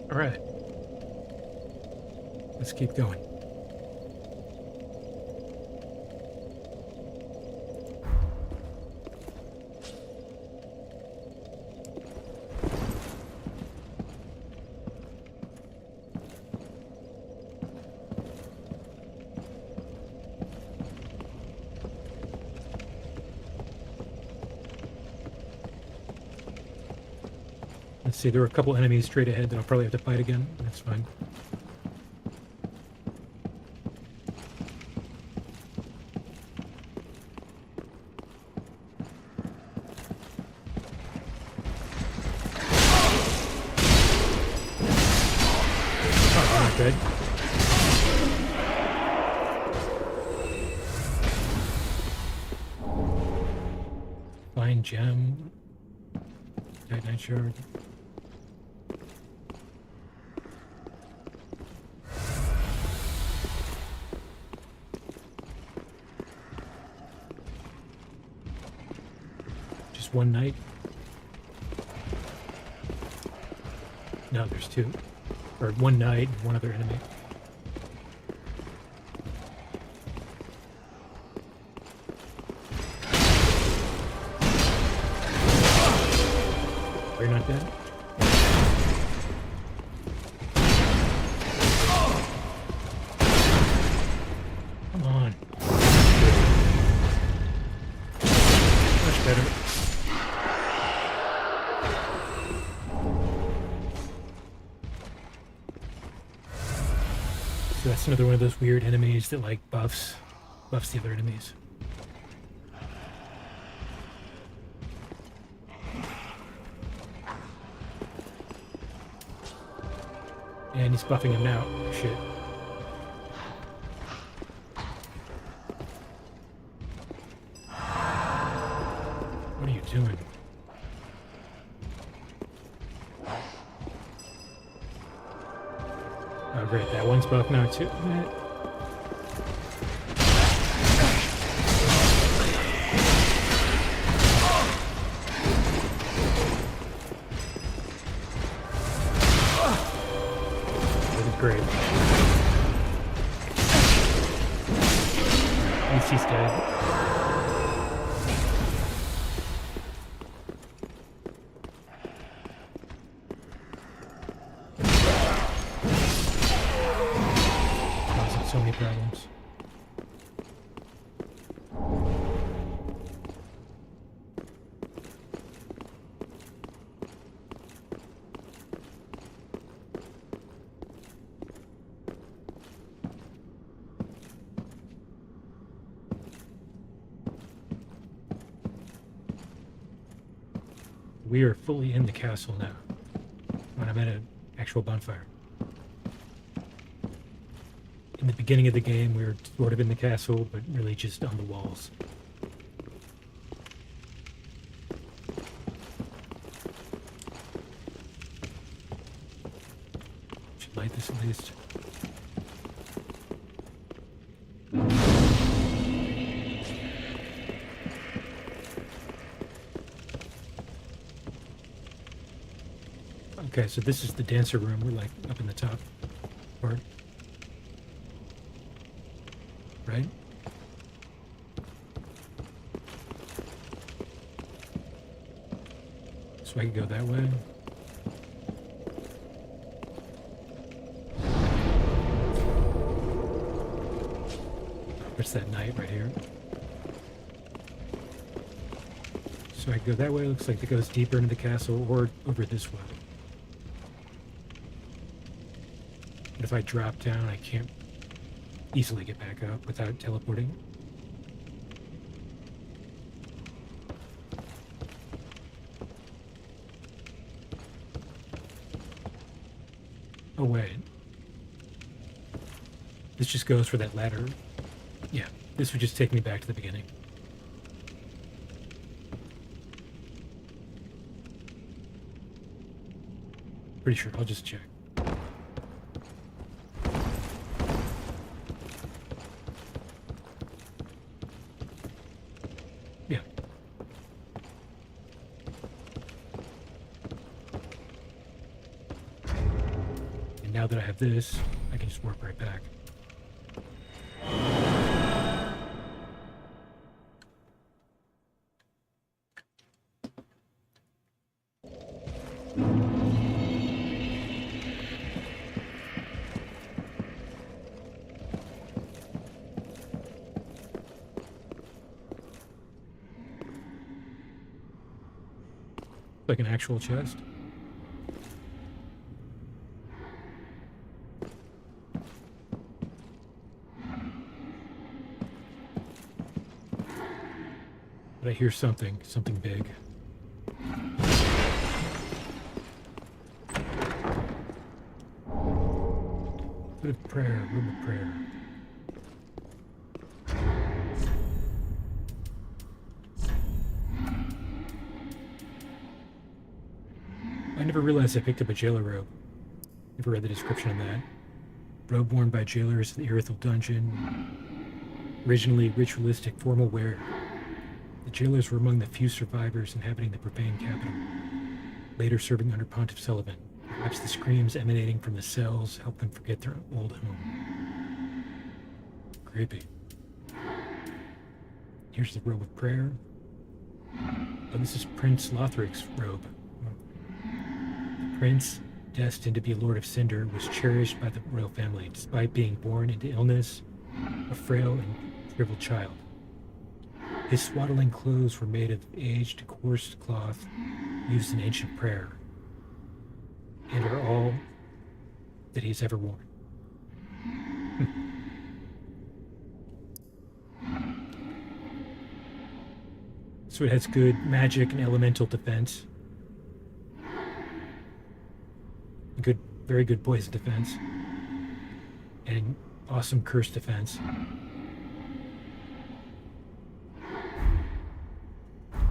Alright. Let's keep going. Let's see, there are a couple enemies straight ahead that I'll probably have to fight again. That's fine. Oh, not dead. Fine gem. Titanite shard. Just one night? No, there's two. Or one knight and one other enemy. Are you not dead? Come on. Much better. So that's another one of those weird enemies that like buffs the other enemies. And he's buffing him now. Shit. What are you doing? Oh great, that one's buffed now too. Great. At least he's dead. Causing so many problems. We are fully in the castle now. When I'm at an actual bonfire. In the beginning of the game, we were sort of in the castle, but really just on the walls. Should light this at least. Okay, so this is the dancer room. We're like up in the top part. Right? So I can go that way. What's that knight right here? So I can go that way. Looks like it goes deeper into the castle or over this way. But if I drop down, I can't easily get back up without teleporting. Oh wait. This just goes for that ladder. Yeah, this would just take me back to the beginning. Pretty sure, I'll just check. Yeah. now that I have this, I can just warp right back. Like an actual chest. But I hear something big. Bit of prayer, room of prayer. I never realized I picked up a jailer robe. Never read the description of that. Robe worn by jailers in the Irithel dungeon. Originally ritualistic formal wear. The jailers were among the few survivors inhabiting the profane capital. Later serving under Pontiff Sullivan. Perhaps the screams emanating from the cells helped them forget their old home. Creepy. Here's the robe of prayer. Oh, this is Prince Lothric's robe. The prince, destined to be Lord of Cinder, was cherished by the royal family, despite being born into illness, a frail and shriveled child. His swaddling clothes were made of aged, coarse cloth used in ancient prayer, and are all that he's ever worn. So it has good magic and elemental defense. Good, very good poison defense. And awesome curse defense.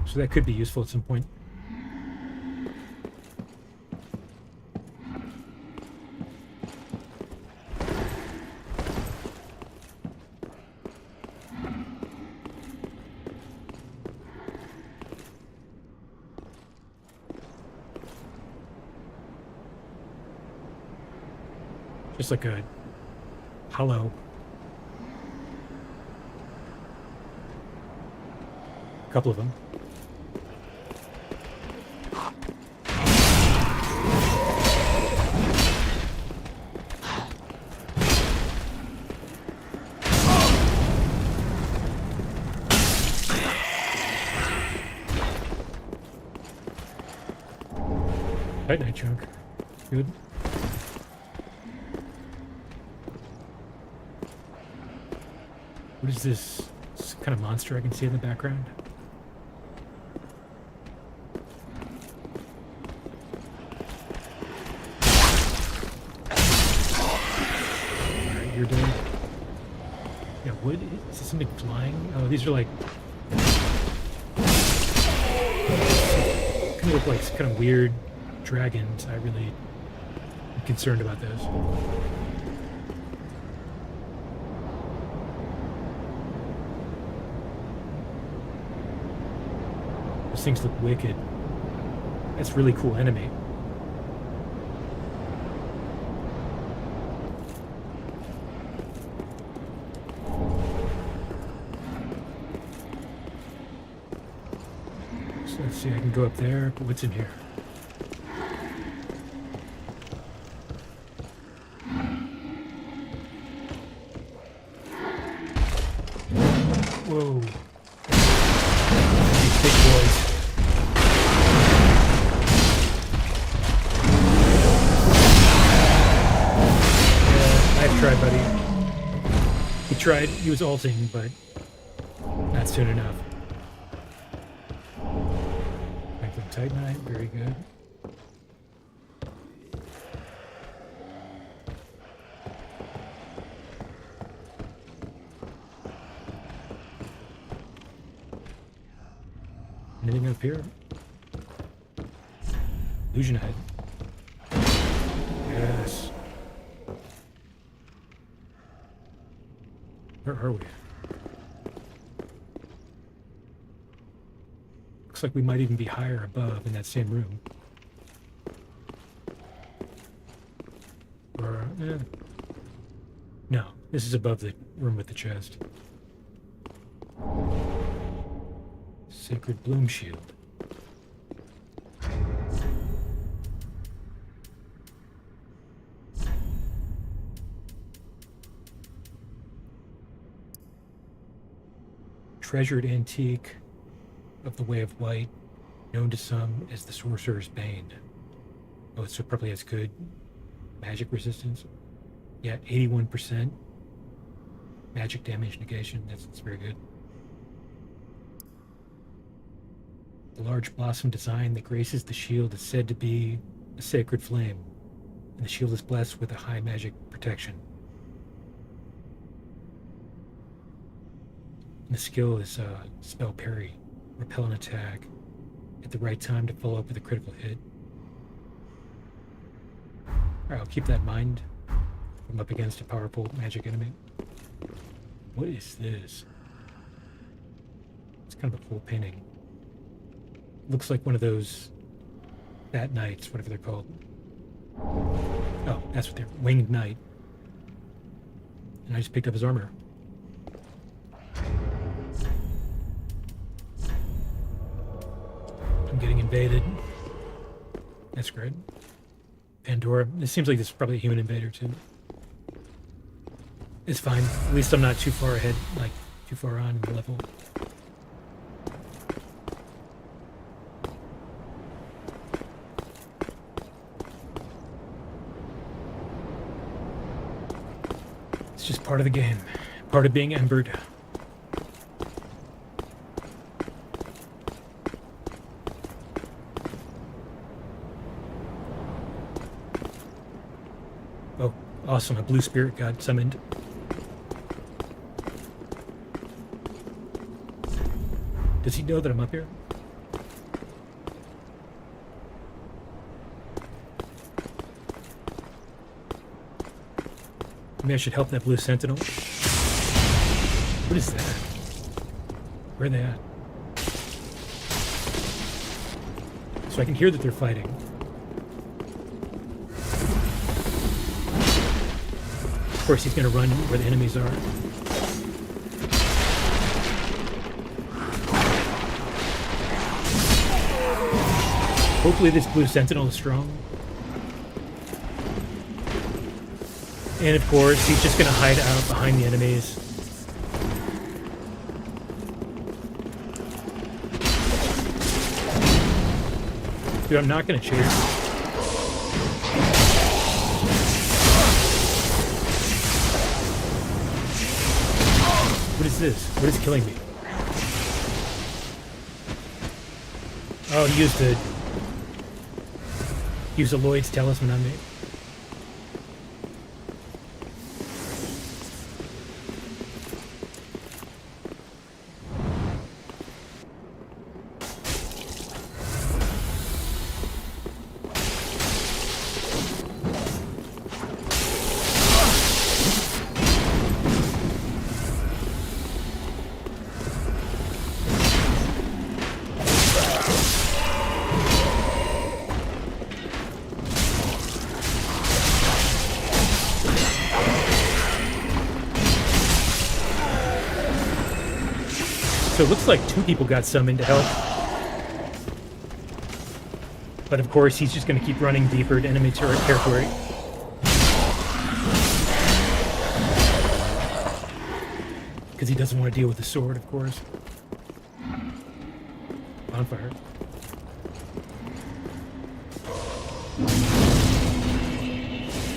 So that could be useful at some point. Just like a hollow. A couple of them. Titanite chunk. Good. What is this kind of monster I can see in the background? Alright, you're dead. Yeah, what? Is this something flying? Oh, these are like... kind of look like kind of weird dragons. I really am concerned about those. Those things look wicked. That's really cool enemy. So let's see, I can go up there, but what's in here? Whoa. These big boys. I've tried, buddy. He tried, he was ulting, but not soon enough. Franklin Titanite, very good. Anything up here? Illusionite. Yes. Where are we? Looks like we might even be higher above in that same room. Or No, this is above the room with the chest. Sacred Bloom Shield. Treasured antique of the Way of White, known to some as the Sorcerer's Bane. Oh, so it probably has good magic resistance. Yeah, 81%. Magic damage negation, that's very good. The large blossom design that graces the shield is said to be a sacred flame, and the shield is blessed with a high magic protection. And the skill is spell parry, repel an attack at the right time to follow up with a critical hit. Alright, I'll keep that in mind. I'm up against a powerful magic enemy. What is this? It's kind of a cool painting. Looks like one of those Bat Knights, whatever they're called. Oh, that's what they're... Winged Knight. And I just picked up his armor. I'm getting invaded. That's great. Pandora. It seems like this is probably a human invader too. It's fine. At least I'm not too far ahead, like too far on in the level. It's just part of the game. Part of being embered. Oh, awesome. A blue spirit got summoned. Does he know that I'm up here? Maybe I should help that blue sentinel. What is that? Where are they at? So I can hear that they're fighting. Of course, he's going to run where the enemies are. Hopefully this blue sentinel is strong. And of course, he's just going to hide out behind the enemies. Dude, I'm not going to chase. What is this? What is killing me? Oh, he used a Lloyd's talisman on me. So it looks like 2 people got summoned to help. But of course, he's just going to keep running deeper to enemy territory. Because he doesn't want to deal with the sword, of course. Bonfire.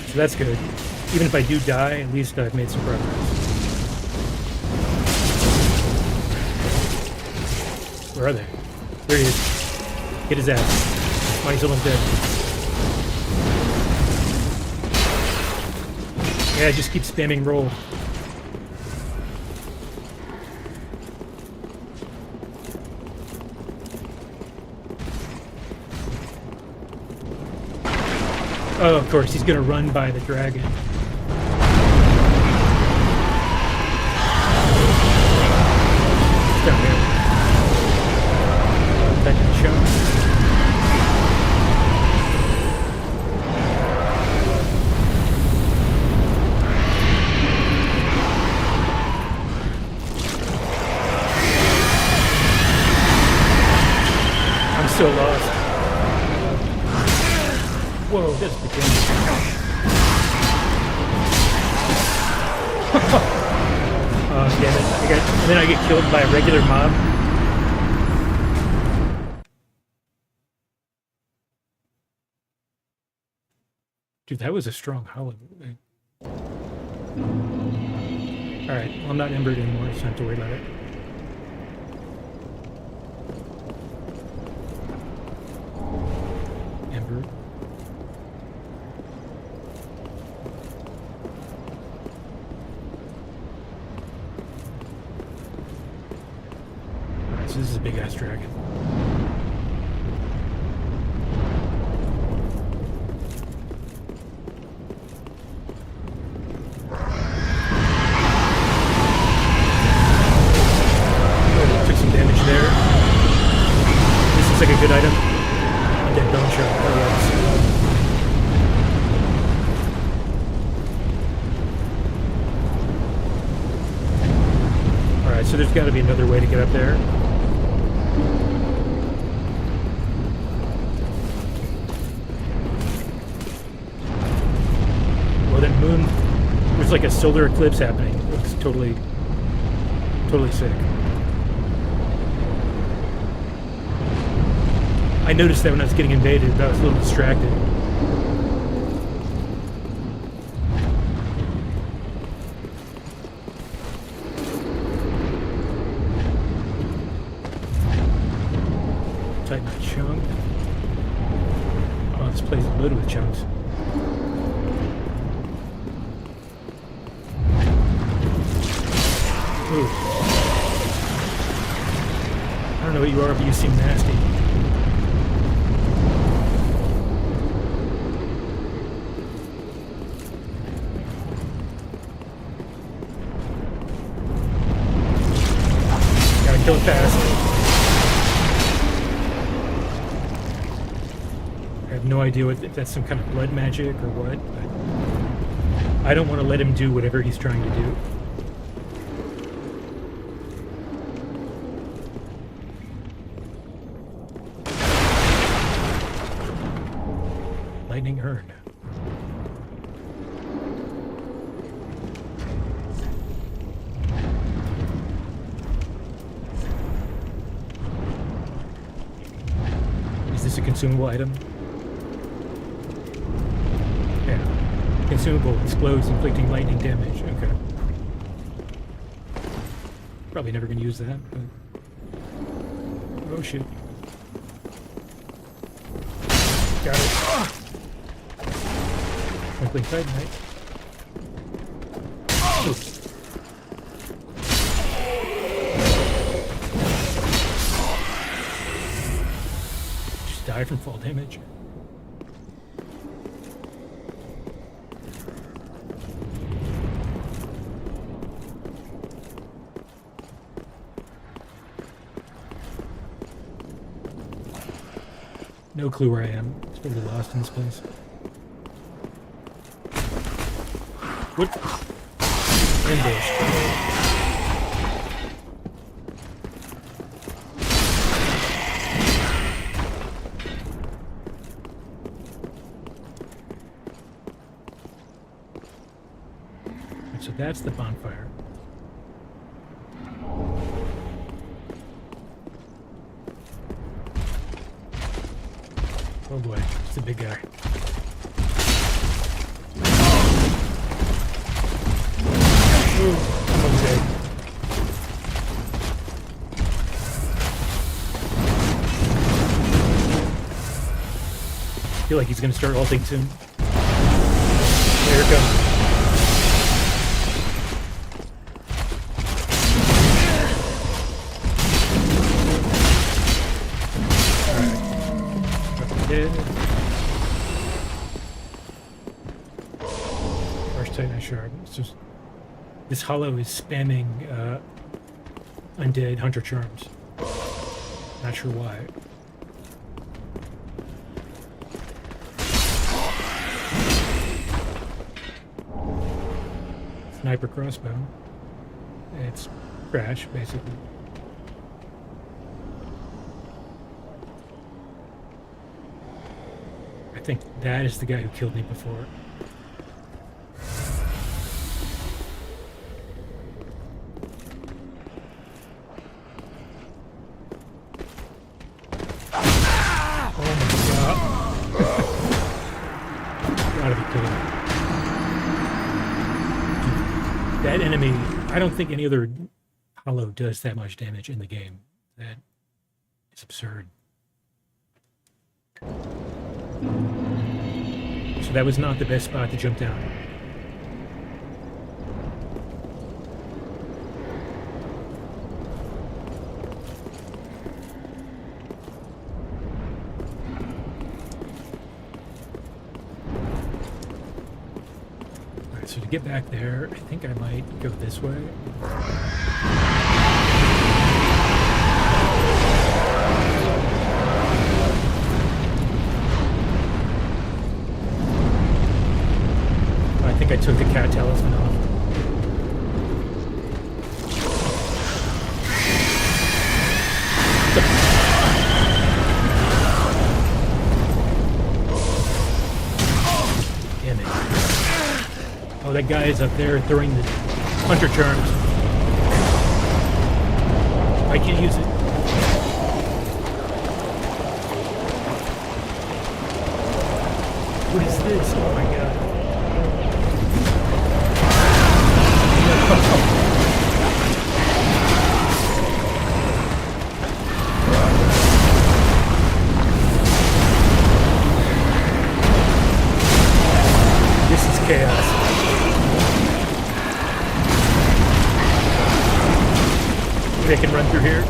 So that's good. Even if I do die, at least I've made some progress. Where are they? There he is. Hit his ass. Why he's almost dead. Yeah, just keep spamming roll. Oh, of course, he's gonna run by the dragon. It's down there. That didn't show. Whoa, that's the damage. Oh, damn it. And then I get killed by a regular mob. Dude, that was a strong hollow. Alright, well, I'm not embered anymore, so I don't have to worry about it. Ember. Alright, so this is a big ass dragon. Like a good item. Undead Bone Shard. Oh, yes. Alright, so there's got to be another way to get up there. Well, that moon, there's like a solar eclipse happening. It looks totally sick. I noticed that when I was getting invaded, but I was a little distracted. Tighten that chunk. Oh, this place is loaded with chunks. Ooh. I don't know what you are, but you seem nasty. Kill it fast. I have no idea if that's some kind of blood magic or what, but I don't want to let him do whatever he's trying to do. Lightning urn. Is this a consumable item? Yeah. Consumable explodes, inflicting lightning damage. Okay. Probably never gonna use that, but... Oh shit. Got it. Ah! Twinkling Titanite. Oh! Just die from fall damage. No clue where I am. It's totally lost in this place. What? Ambushed. So that's the bonfire. Oh boy, it's a big guy. Ooh, I'm dead. I feel like he's gonna start ulting soon. There it comes. First Titanite shard. It's just, this hollow is spamming undead hunter charms. Not sure why. Sniper crossbow. It's trash, basically. I I think that is the guy who killed me before. Oh my god. Gotta be kidding me. Dude, that enemy, I don't think any other hollow does that much damage in the game. That is absurd. So that was not the best spot to jump down. Alright, so to get back there, I think I might go this way. I think I took the cat talisman off. Damn it. Oh, that guy is up there throwing the hunter charms. I can't use it. What is this? Oh my god. This is chaos. Maybe I can run through here.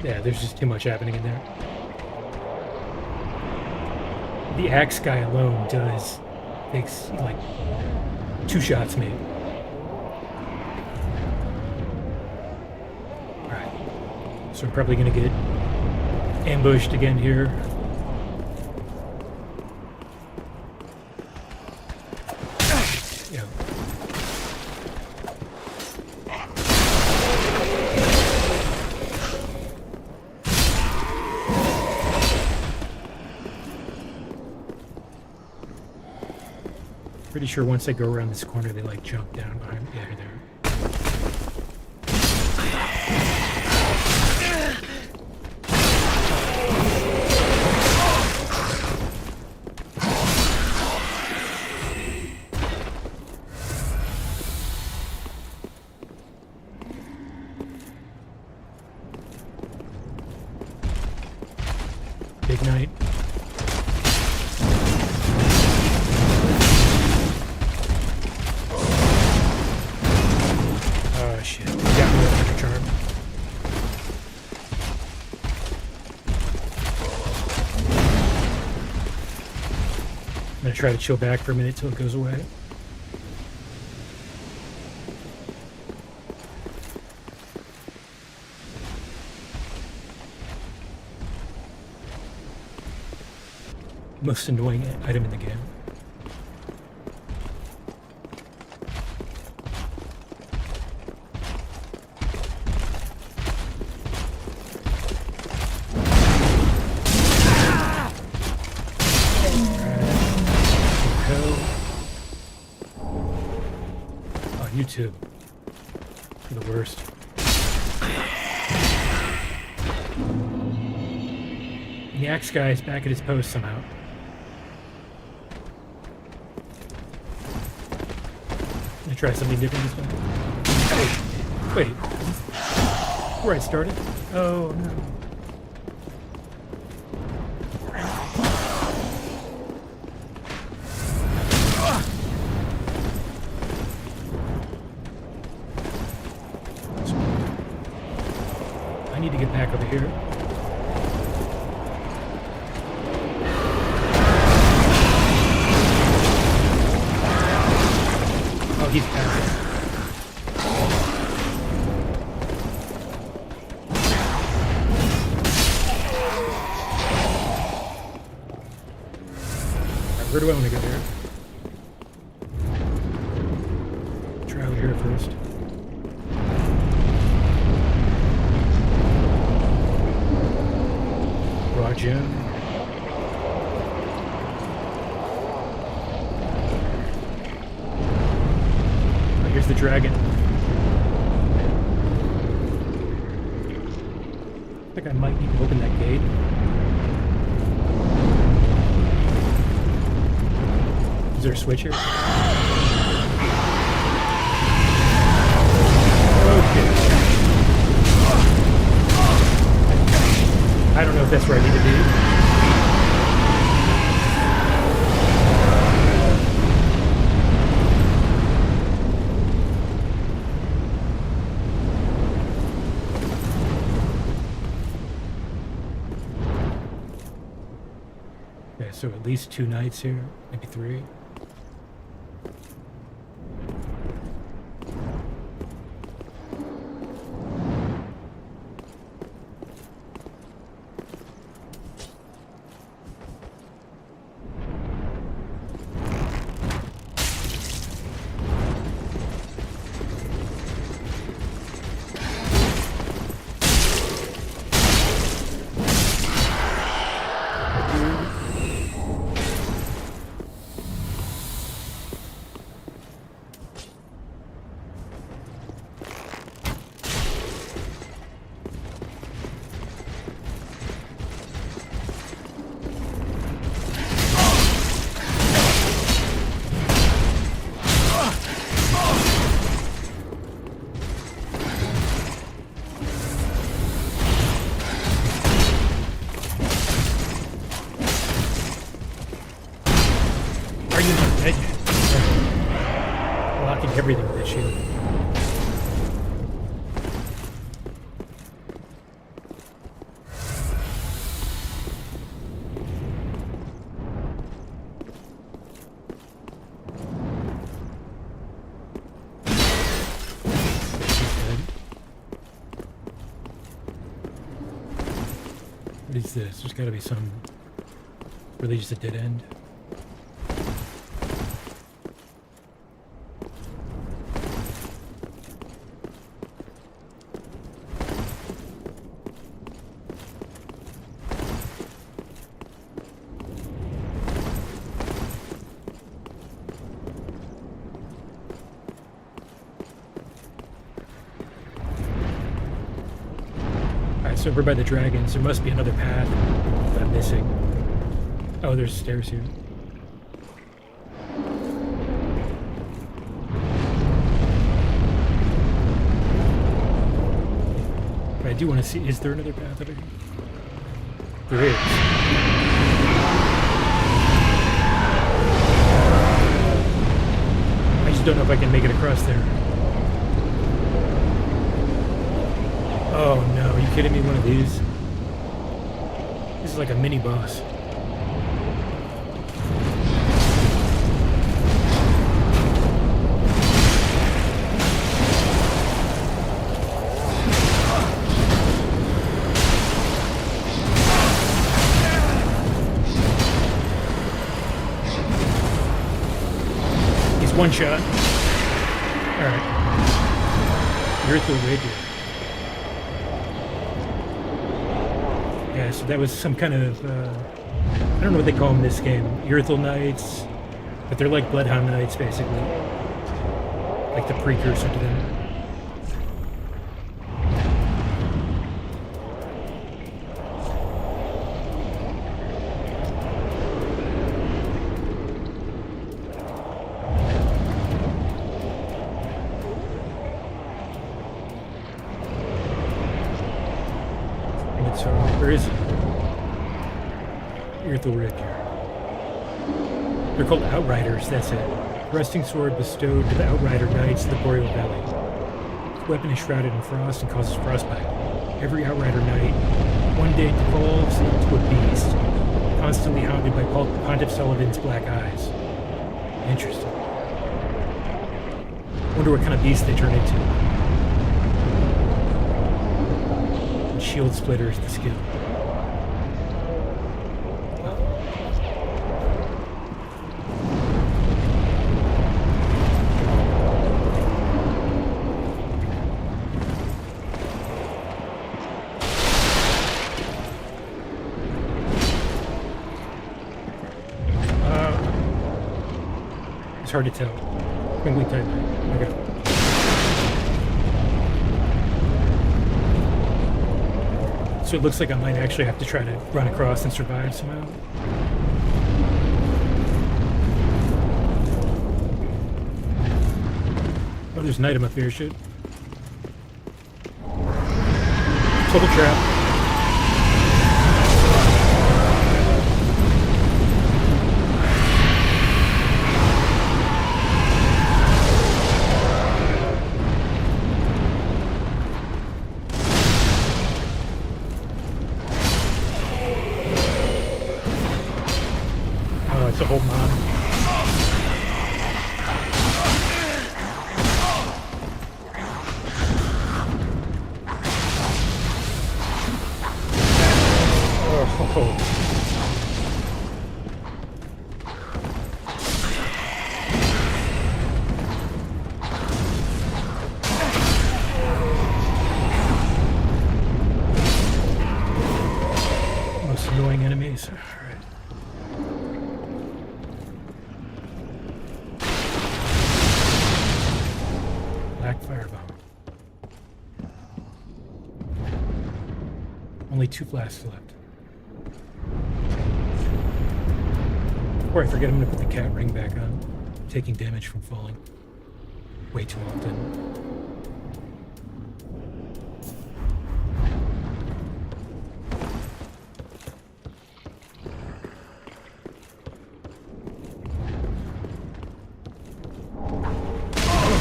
Yeah, there's just too much happening in there. The axe guy alone takes like 2 shots maybe. Alright. So I'm probably gonna get ambushed again here. Yeah. Pretty sure once I go around this corner, they like jump down behind. Yeah, they're there. Big night. Oh shit. Got me with Hunter Charm. I'm gonna try to chill back for a minute till it goes away. Most annoying item in the game. Oh, you too. You're the worst. And the axe guy is back at his post somehow. Try something different this time. Hey, wait. Where I started? Oh no. I need to get back over here. Oh, he's back. Where do I want to go here? Try out here for gem. Oh, here's the dragon. I think I might need to open that gate. Is there a switch here? Okay. I don't know if that's where I need to be. Okay, so at least 2 nights here, maybe 3. Blocking everything with that shield. What is this? There's gotta be some... Really just a dead end. It's over by the dragons. There must be another path that I'm missing. Oh, there's stairs here. But I do want to see, is there another path over here? There is. I just don't know if I can make it across there. Oh no, are you kidding me? One of these? This is like a mini boss. He's one shot. Alright. You're at the radio. Yeah, so that was some kind of, I don't know what they call them in this game. Earthal Knights, but they're like Bloodhound Knights, basically. Like the precursor to them. So, where is it? LOTHRIC. They're called Outriders, that's it. Rusting sword bestowed to the Outrider Knights of the Boreal Valley. The weapon is shrouded in frost and causes frostbite. Every Outrider Knight one day devolves into a beast, constantly hounded by Pontiff Sullivan's black eyes. Interesting. Wonder what kind of beast they turn into. Shield splitter is the skill. hard to tell. Twinkly type. Okay. So it looks like I might actually have to try to run across and survive somehow. Oh, there's an item up here, shit. Total trap. Oh, it's a whole mob. Oh. Most annoying enemies. All right. Black firebomb. Only 2 flasks left. Before I forget, I'm gonna put the cat ring back on. I'm taking damage from falling way too often.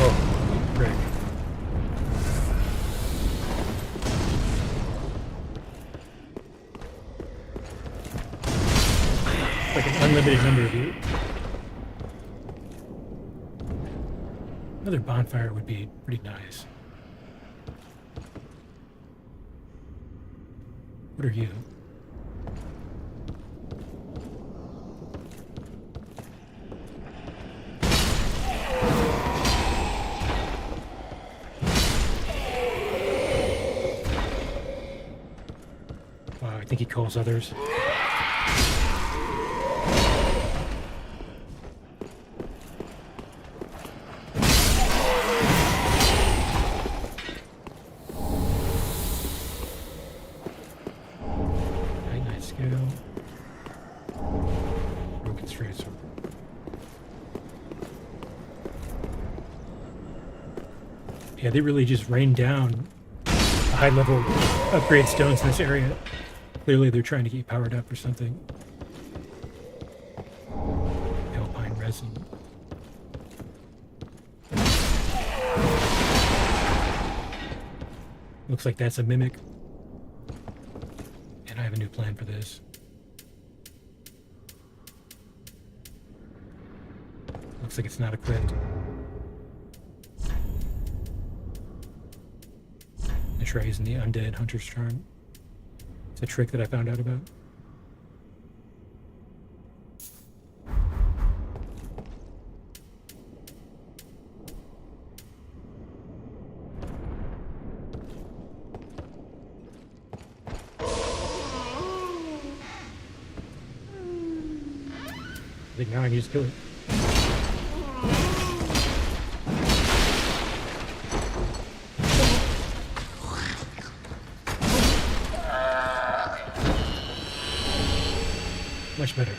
Oh, frick. Like an unlimited number of you. Another bonfire would be pretty nice. What are you? Wow, I think he calls others. Broken straight sword. Yeah, they really just rained down high-level upgrade stones in this area. Clearly they're trying to get powered up or something. Alpine resin. Looks like that's a mimic. And I have a new plan for this. Looks like it's not equipped. I try using the undead hunter's charm. It's a trick that I found out about. I think now I can just kill it. Much better.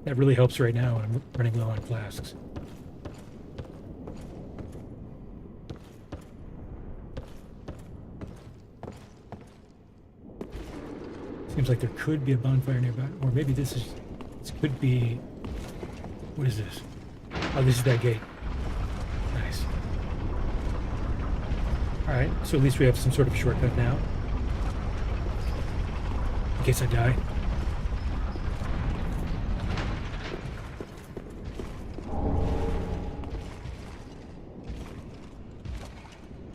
That really helps right now when I'm running low on flasks. Seems like there could be a bonfire nearby, or maybe this could be, what is this? Oh, this is that gate. Nice. Alright, so at least we have some sort of shortcut now. In case I die.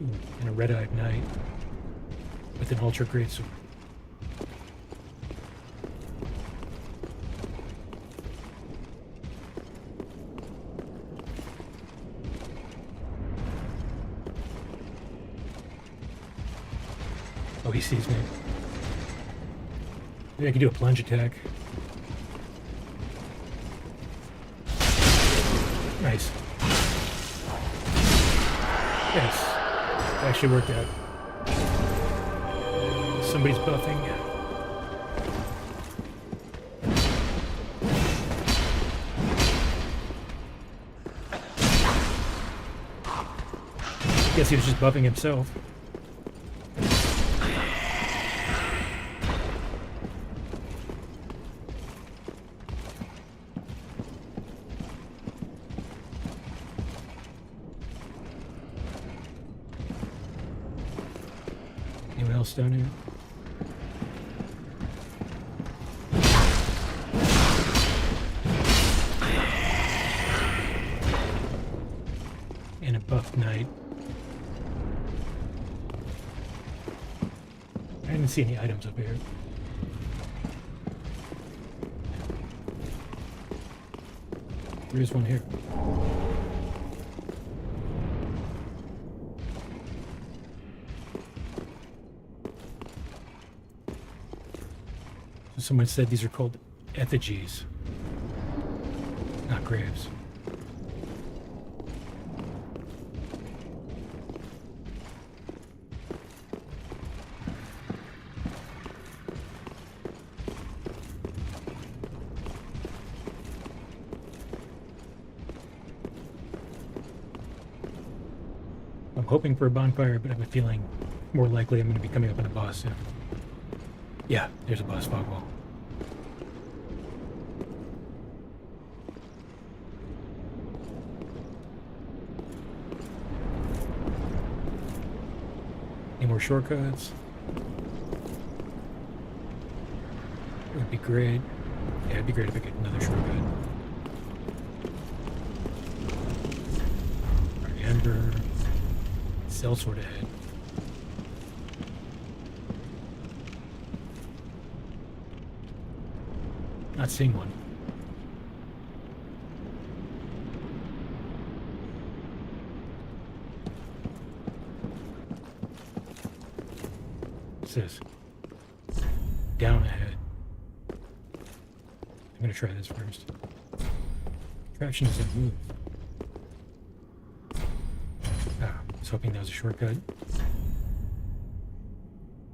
Ooh, and a red-eyed knight with an ultra great sword. Oh, he sees me. Maybe I can do a plunge attack. Nice. Yes. It actually worked out. Somebody's buffing. Guess he was just buffing himself. Anyone else down here? And a buff knight. I didn't see any items up here. There is one here. So someone said these are called effigies, not graves. I'm hoping for a bonfire, but I have a feeling more likely I'm going to be coming up on a boss soon. Yeah, there's a boss fog wall. Any more shortcuts? It would be great. Yeah, it'd be great if I get another shortcut. Ember. Cell sort of head. Not seeing one. What's this? Down ahead. I'm gonna try this first. Traction doesn't move. Ah, I was hoping that was a shortcut.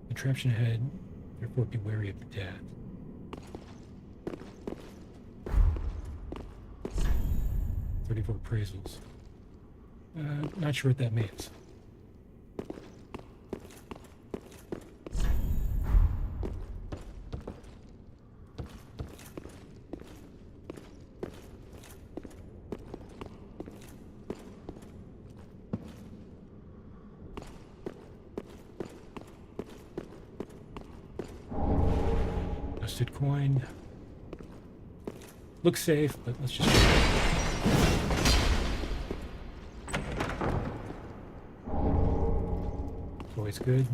Contraption ahead, therefore be wary of death. For appraisals. Not sure what that means. Dusted coin. Looks safe, but let's just check it. Always good.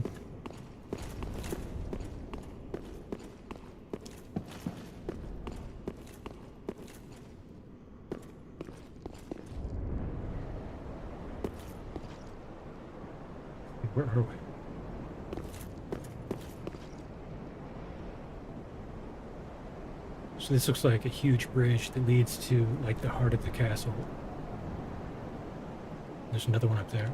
Where are we? So this looks like a huge bridge that leads to like the heart of the castle. There's another one up there.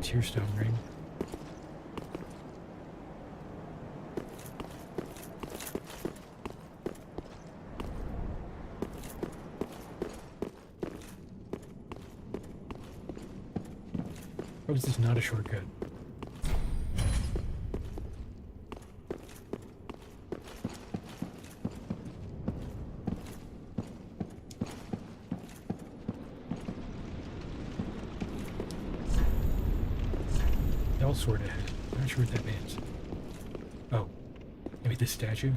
Tearstone ring. How is this not a shortcut? Sword ahead. I'm not sure what that means. Oh, maybe this statue?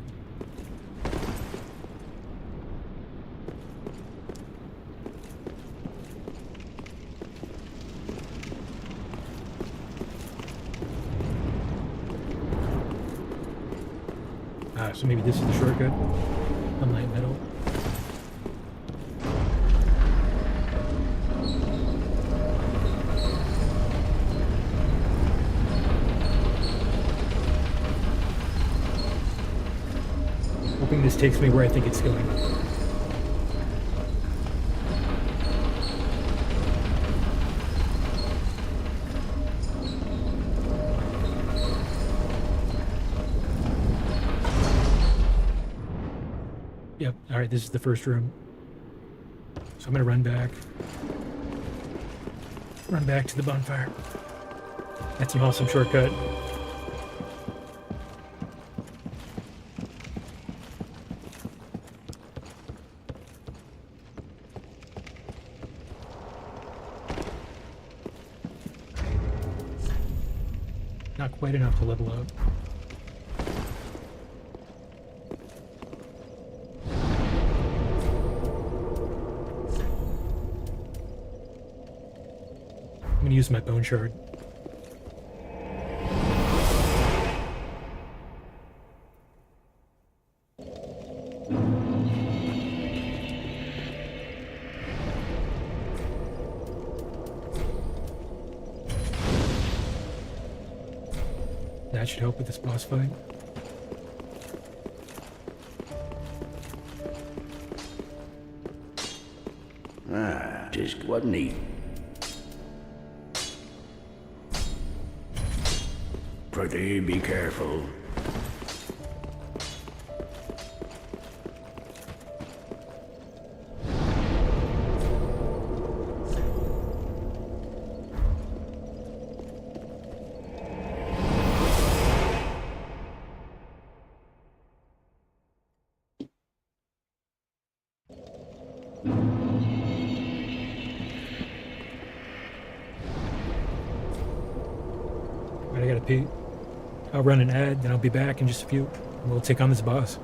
Ah, so maybe this is the shortcut? Unlight metal. hoping this takes me where I think it's going. Yep, alright, this is the first room. So I'm gonna run back. Run back to the bonfire. That's an awesome shortcut. Not quite enough to level up. I'm gonna use my bone shard. That should help with this boss fight. Just what need. Pretty be careful. Right, I gotta pee. I'll run an ad, then I'll be back in just a few. And we'll take on this boss.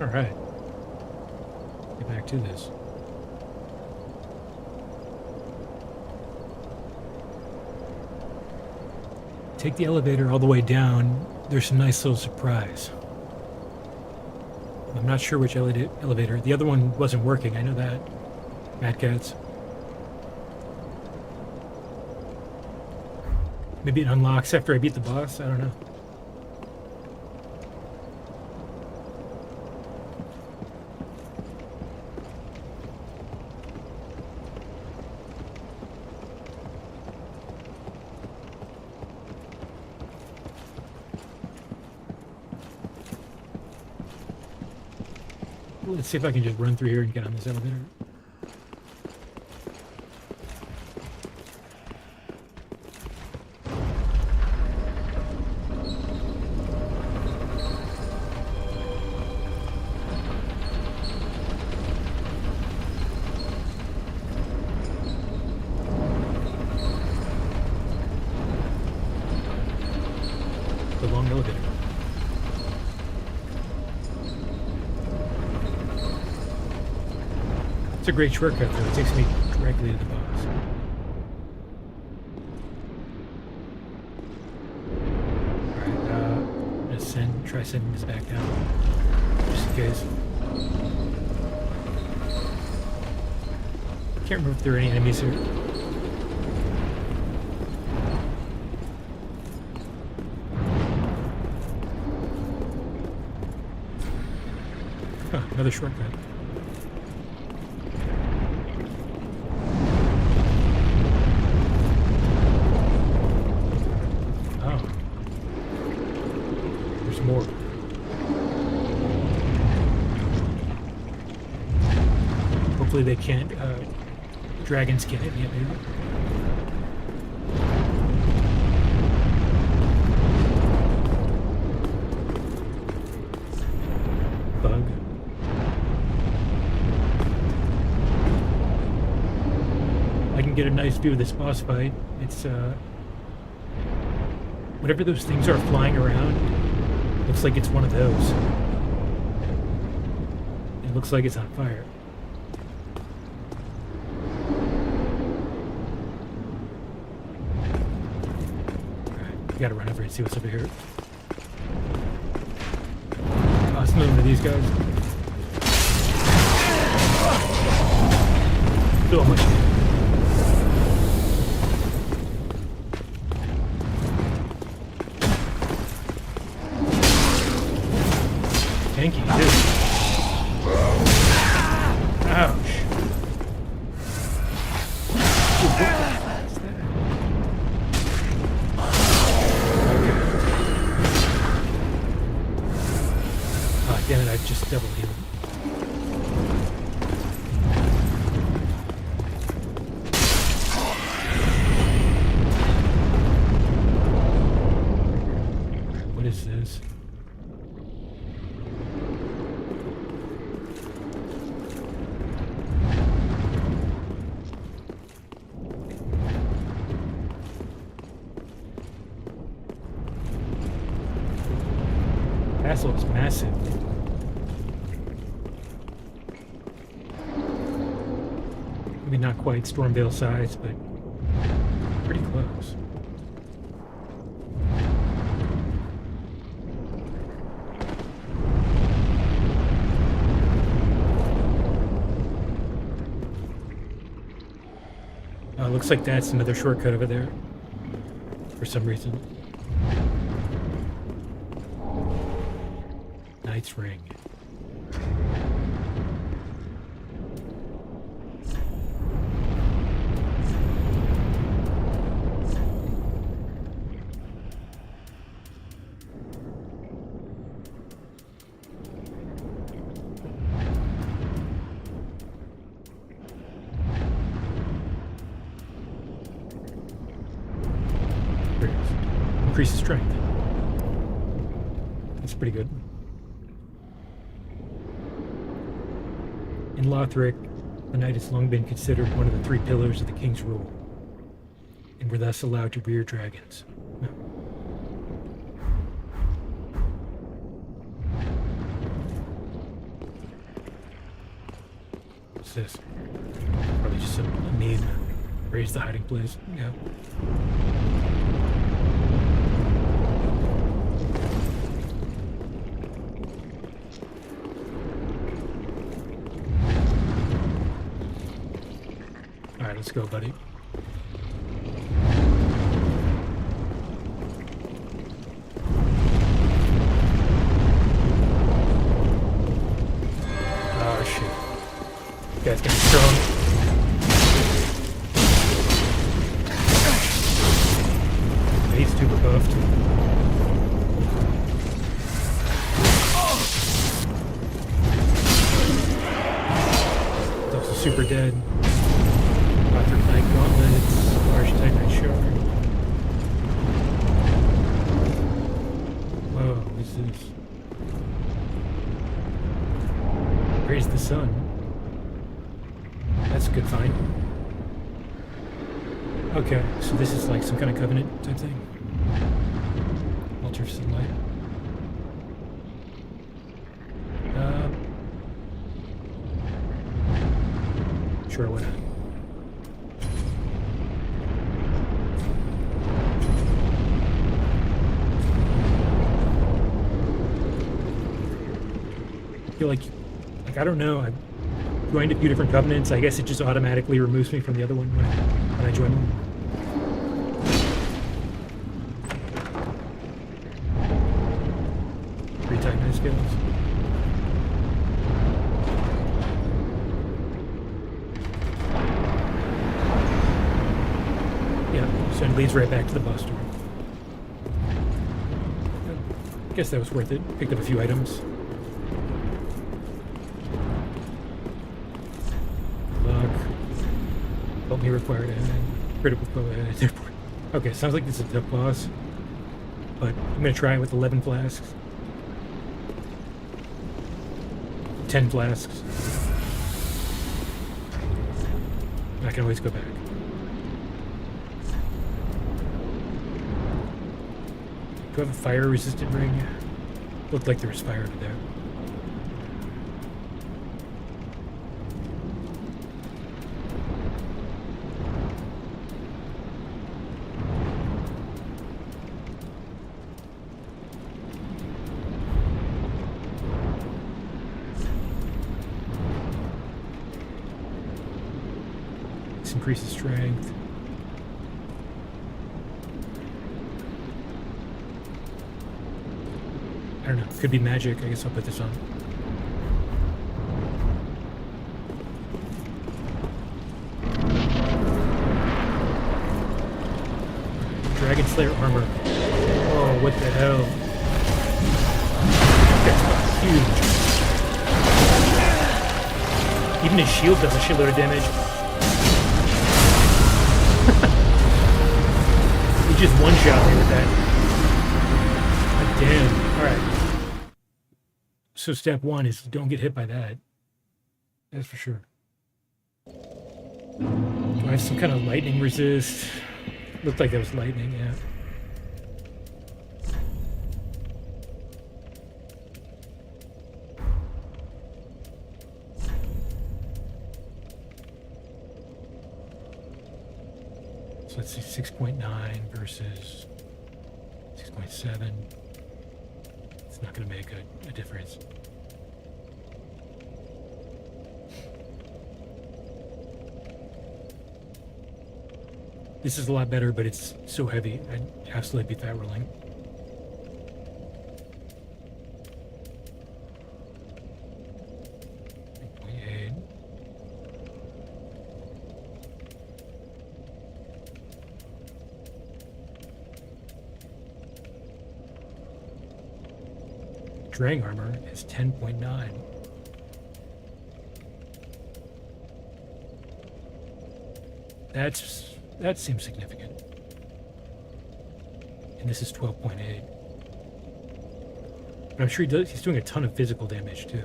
Alright. Get back to this. Take the elevator all the way down. There's a nice little surprise. I'm not sure which elevator. The other one wasn't working, I know that. Mad Cats. Maybe it unlocks after I beat the boss, I don't know. Let's see if I can just run through here and get on this elevator. The long elevator. It's a great shortcut though, it takes me directly to the boss. Alright, let's try sending this back down. Just in case. Can't remember if there are any enemies here. Huh, another shortcut. More. Hopefully they can't dragon skin it yet, maybe. Bug. I can get a nice view of this boss fight. It's whatever those things are flying around. Looks like it's one of those. It looks like it's on fire. Alright, we gotta run over and see what's over here. Oh, it's another one of these guys. So much damage. Tanky, too. Ouch. Dude, what the fuck is that? Okay. Oh, damn it, I just double healed. What is this? Castle is massive. Maybe not quite Stormvale size, but pretty close. Looks like that's another shortcut over there for some reason. Knight's Ring. Increases strength. That's pretty good. In LOTHRIC, the knight has long been considered one of the three pillars of the king's rule, and were thus allowed to rear dragons. What's this? Probably just a meme. Raise the hiding place. Yeah. Alright, let's go, buddy. Oh shit. Guy's getting strong. He's super buffed. He's also super dead. LOTHRIC gauntlets, large titanite shard. Whoa, what is this? Praise the sun. That's a good find. Okay, so this is like some kind of covenant type thing. Altar of sunlight. Sure, why not? I feel like I don't know. I joined a few different covenants. I guess it just automatically removes me from the other one when I join one. Titanite skills. Yeah, so it leads right back to the boss door. I guess that was worth it. Picked up a few items. Luck. Help me require to add. Critical flow ahead. Okay, sounds like this is a tough boss. But I'm gonna try it with 11 flasks. 10 flasks. I can always go back. Do I have a fire resistant ring? Looked like there was fire over there. Increases strength. I don't know. Could be magic. I guess I'll put this on. Dragon Slayer armor. Oh, what the hell? That's huge. Even his shield does a shitload of damage. He just one-shot me with that. God damn. Alright. So step one is don't get hit by that. That's for sure. Do I have some kind of lightning resist? Looked like that was lightning, yeah. So let's see, 6.9 versus 6.7. It's not going to make a difference. This is a lot better, but it's so heavy. I'd absolutely be fat rolling. Drang armor is 10.9. That seems significant. And this is 12.8. But I'm sure he's doing a ton of physical damage too.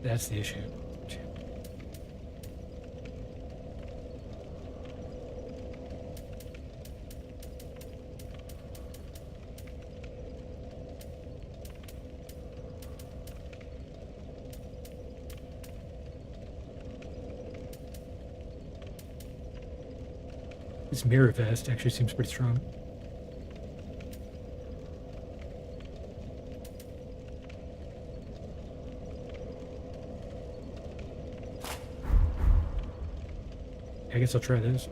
That's the issue. This mirror vest actually seems pretty strong. I guess I'll try this.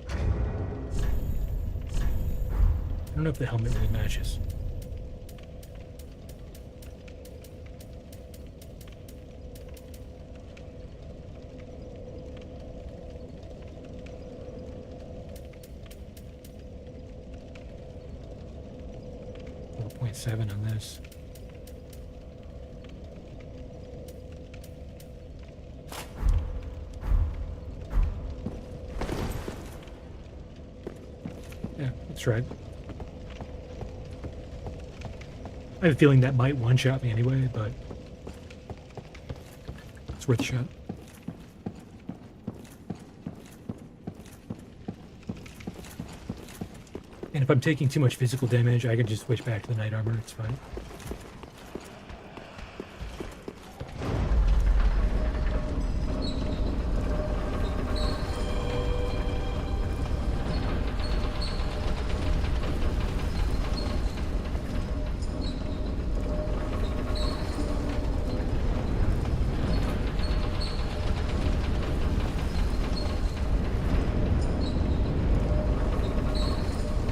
I don't know if the helmet really matches. .7 on this. Yeah, that's right. I have a feeling that might one-shot me anyway, but it's worth a shot. And if I'm taking too much physical damage, I can just switch back to the knight armor. It's fine.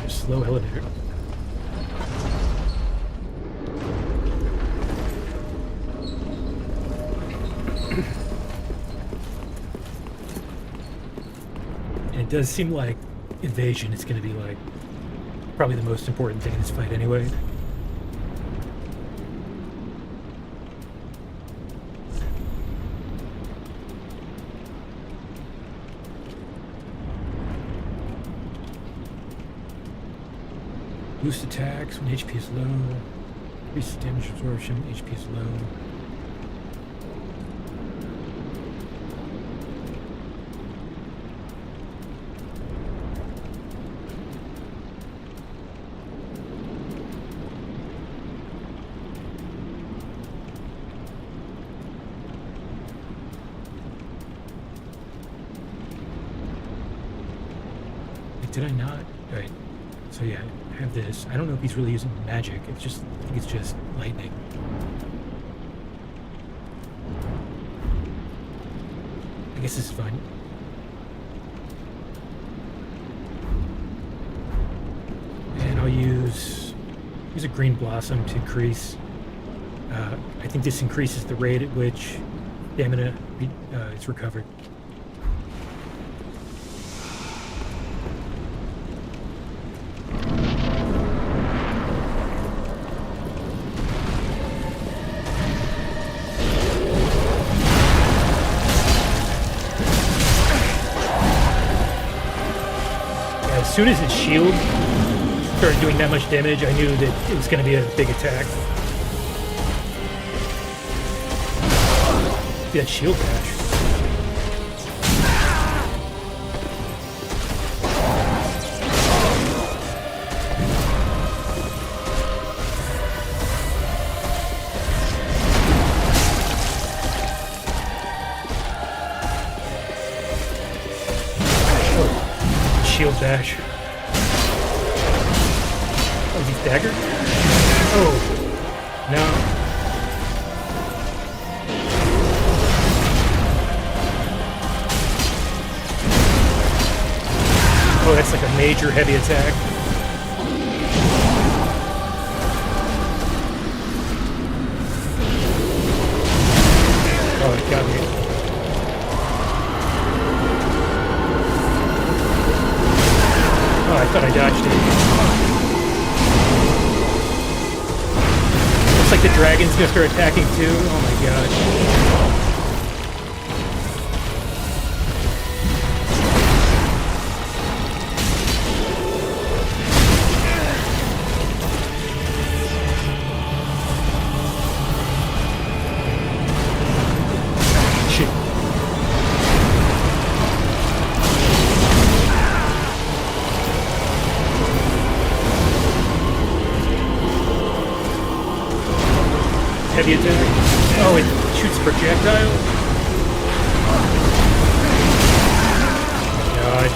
Slow elevator. And it does seem like evasion is going to be like probably the most important thing in this fight anyway. Boost attacks when HP is low. Increase damage absorption when HP is low. Wait, did I not? Right. So yeah. Have this. I don't know if he's really using magic. It's just, I think it's just lightning. I guess this is fine. And I'll use a green blossom to increase. I think this increases the rate at which stamina is recovered. As soon as his shield started doing that much damage, I knew that it was going to be a big attack. That shield dash. Shield dash. Oh, is he staggered? Oh, no. Oh, that's like a major heavy attack. Oh, it got me. Oh, I thought I dodged it. Looks like the dragon's gonna start attacking too. Oh my gosh. Shit. heavy attack. Oh, it shoots projectile? God.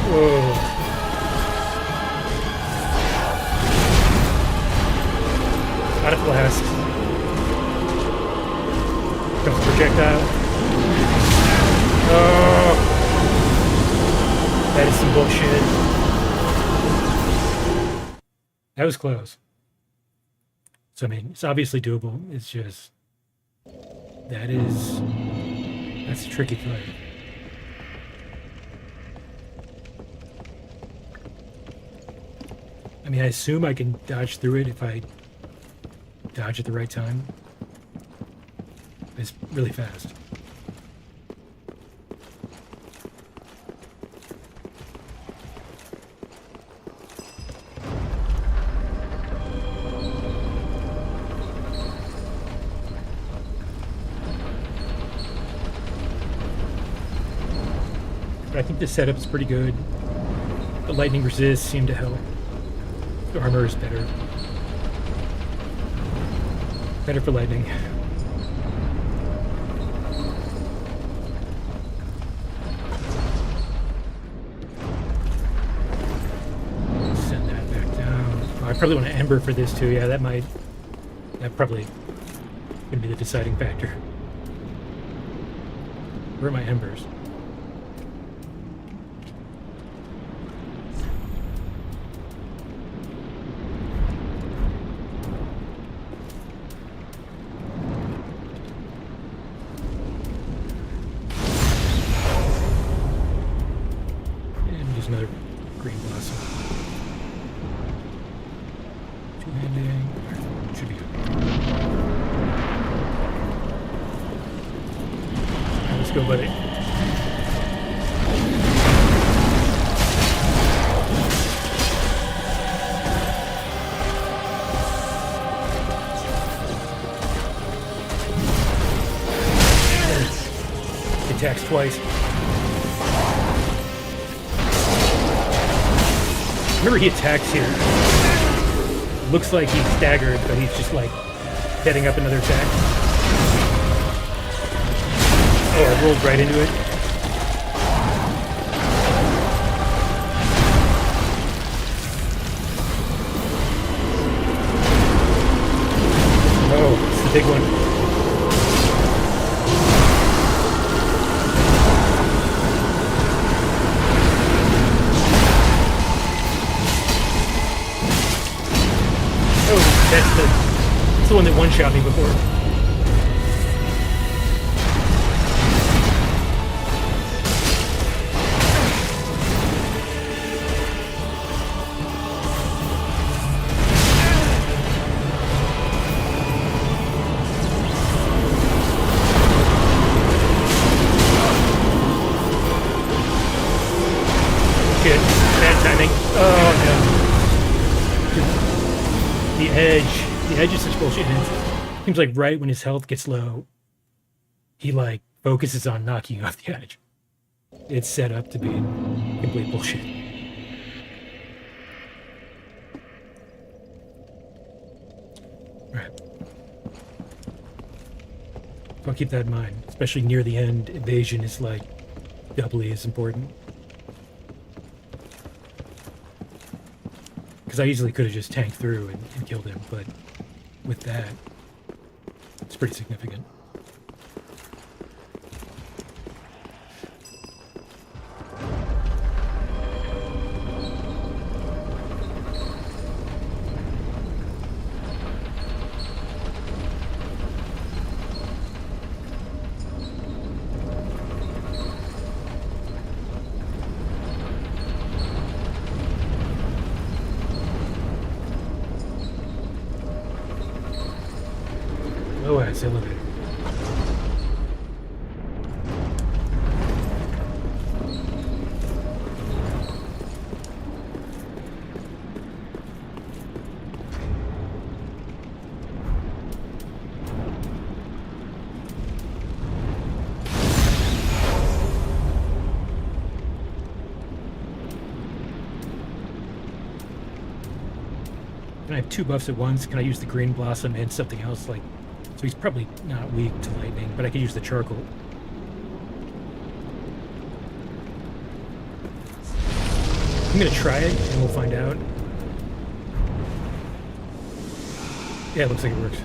Whoa. Out of blast. Comes projectile. Oh. That is some bullshit. That was close. So, I mean, it's obviously doable. It's just... That's a tricky fight. I mean, I assume I can dodge through it if I dodge at the right time. It's really fast. But I think the setup's pretty good. The lightning resist seemed to help. The armor is better. Better for lightning. Send that back down. Oh, I probably want to ember for this too. Yeah, that probably gonna be the deciding factor. Where are my embers? Another green blossom. Two-handing. Should be good. Right, let's go, buddy. He attacks twice. Remember, he attacks here. Looks like he's staggered, but he's just like heading up another attack. Oh, I rolled right into it. Oh, it's the big one. That's the one that one-shot me before. Shit, bad timing. Oh no. The edge is such bullshit. Seems like right when his health gets low, he like focuses on knocking you off the edge. It's set up to be complete bullshit. Right. So I'll keep that in mind, especially near the end. Evasion is like doubly as important. Because I easily could have just tanked through and killed him, but with that, it's pretty significant. Oh, it's elevator. have 2 buffs at once. Can I use the green blossom and something else? Like, so he's probably not weak to lightning, but I could use the charcoal. I'm gonna try it and we'll find out. Yeah, it looks like it works.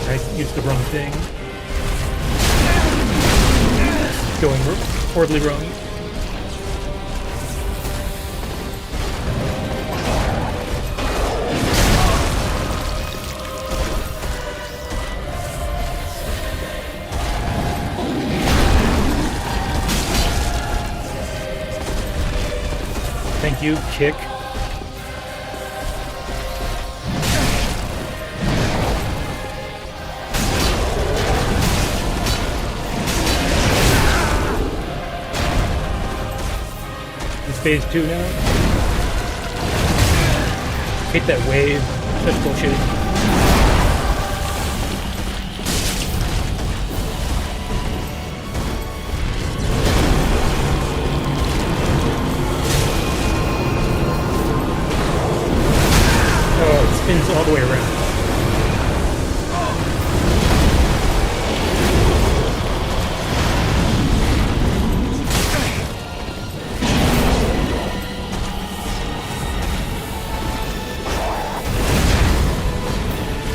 I used the wrong thing. Going horribly wrong. Thank you, kick. Phase 2 now. Hate that wave. Such bullshit. Oh, it spins all the way around.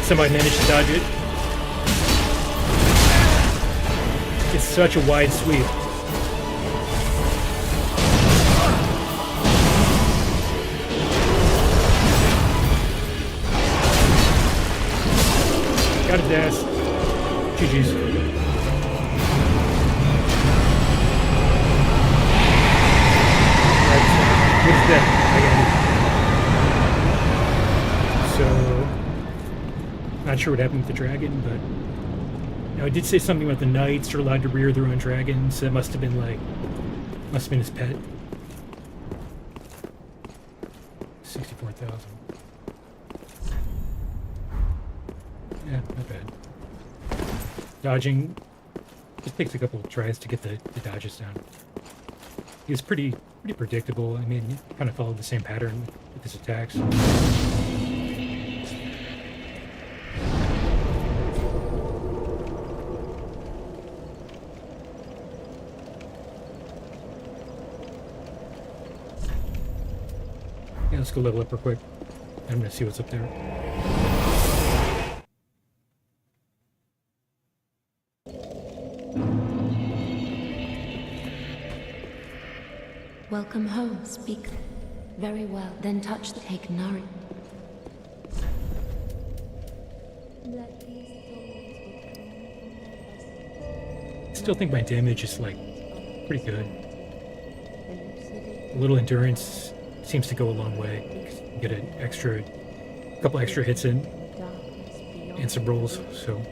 Somebody managed to dodge it. It's such a wide sweep. Got his ass. GG's. Right, what's that? I got it. So... Not sure what happened with the dragon, but now I did say something about the knights are allowed to rear their own dragons. So that must have been his pet. 64,000. Yeah, not bad. Dodging just takes a couple of tries to get the dodges down. He was pretty predictable. I mean, he kind of followed the same pattern with his attacks. Yeah, let's go level up real quick. I'm gonna see what's up there. Welcome home, speak. Very well, then touch the take Nari. Still think my damage is pretty good. A little endurance seems to go a long way. Get a couple extra hits in and some rolls, so I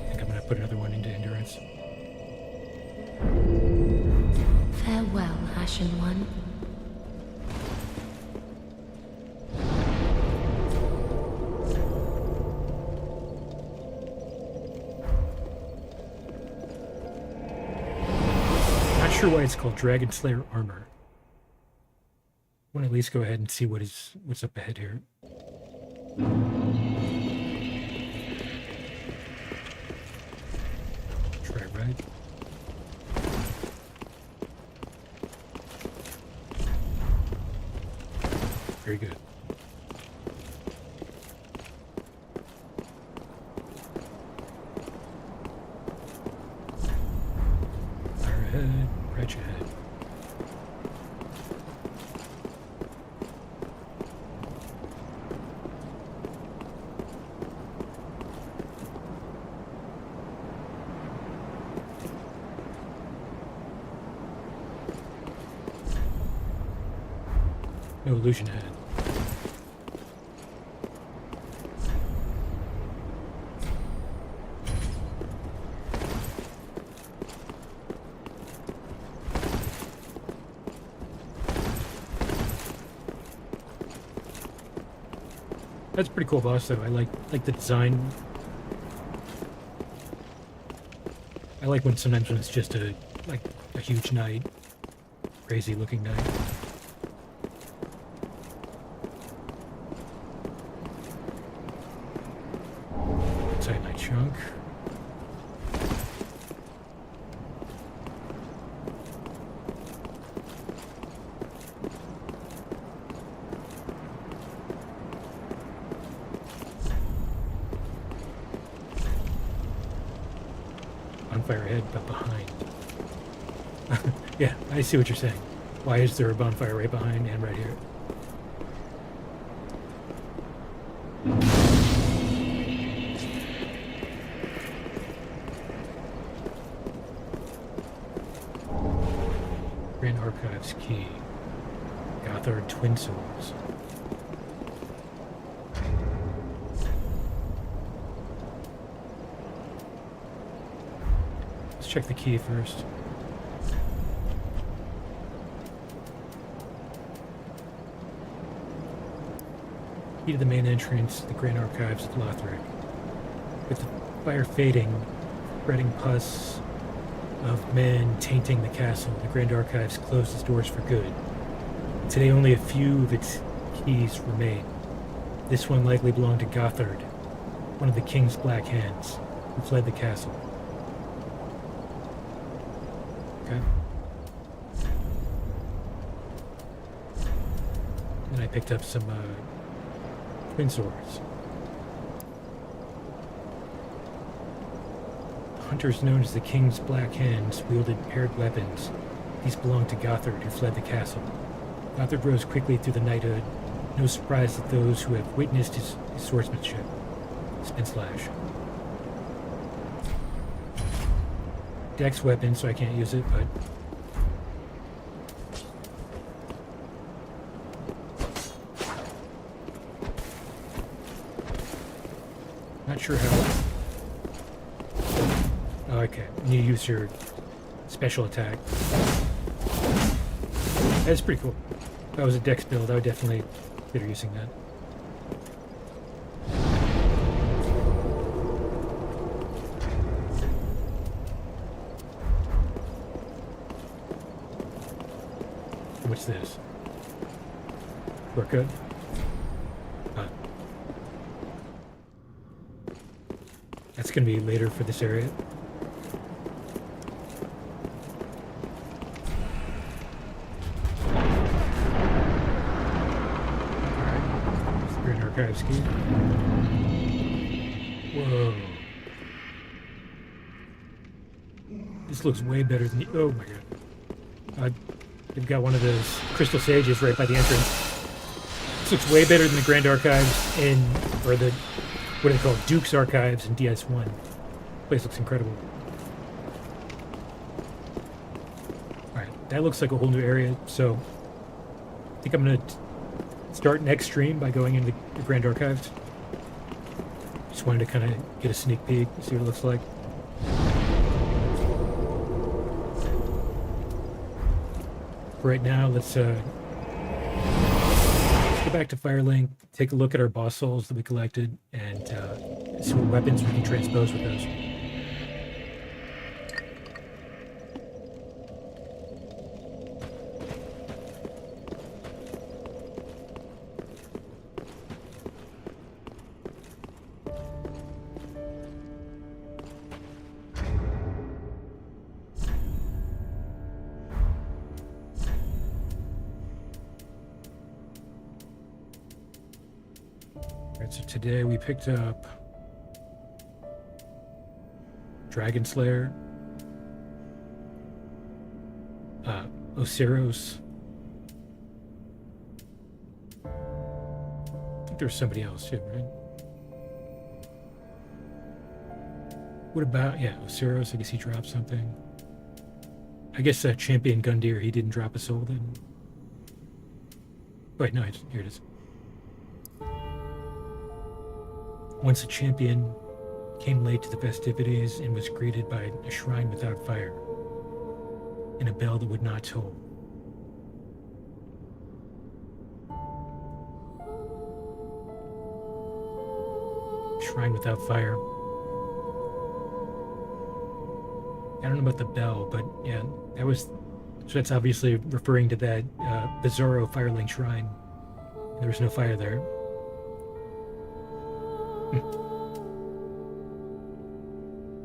think I'm gonna put another one into endurance. Farewell, Ashen One. Not sure why it's called Dragon Slayer armor. I want to at least go ahead and see what's up ahead here. Try right. Very good. Fire ahead, right ahead. No illusion ahead. That's a pretty cool boss, though. I like the design. I like when sometimes when it's just a huge knight, crazy looking knight. Inside my chunk. Bonfire ahead, but behind. Yeah, I see what you're saying. Why is there a bonfire right behind and right here? Grand Archives Key. Gothard Twin Swords. Let's check the key first. Key to the main entrance, the Grand Archives of Lothric. With the fire fading, spreading pus of men tainting the castle, the Grand Archives closed its doors for good. Today only a few of its keys remain. This one likely belonged to Gothard, one of the king's black hands, who fled the castle. Okay. And I picked up some twin swords. Hunters known as the King's Black Hands wielded paired weapons. These belonged to Gothard, who fled the castle. Gothard rose quickly through the knighthood. No surprise that those who have witnessed his swordsmanship. Spin slash. Dex weapon, so I can't use it, but not sure how. Oh, okay, you use your special attack. That's pretty cool. If I was a Dex build, I would definitely consider using that. What's this? Shortcut? That's gonna be later for this area. Archives key. Whoa. This looks way better than oh my god. They've got one of those crystal sages right by the entrance. This looks way better than the Grand Archives or the, what are they called? Duke's Archives in DS1. Place looks incredible. Alright, that looks like a whole new area, so I think I'm gonna start next stream by going into the Grand Archives. Just wanted to kind of get a sneak peek, see what it looks like. Right now, let's go back to Firelink, take a look at our boss souls that we collected, and see what weapons we can transpose with those. So today we picked up Dragon Slayer, Osiros. I think there's somebody else too, right? What about, yeah, Osiros, I guess he dropped something. I guess Champion Gundyr, he didn't drop a soul then. Wait, no, here it is. Once a champion came late to the festivities and was greeted by a shrine without fire and a bell that would not toll. Shrine without fire. I don't know about the bell, but yeah, that was... So that's obviously referring to that Bizarro Firelink Shrine. There was no fire there.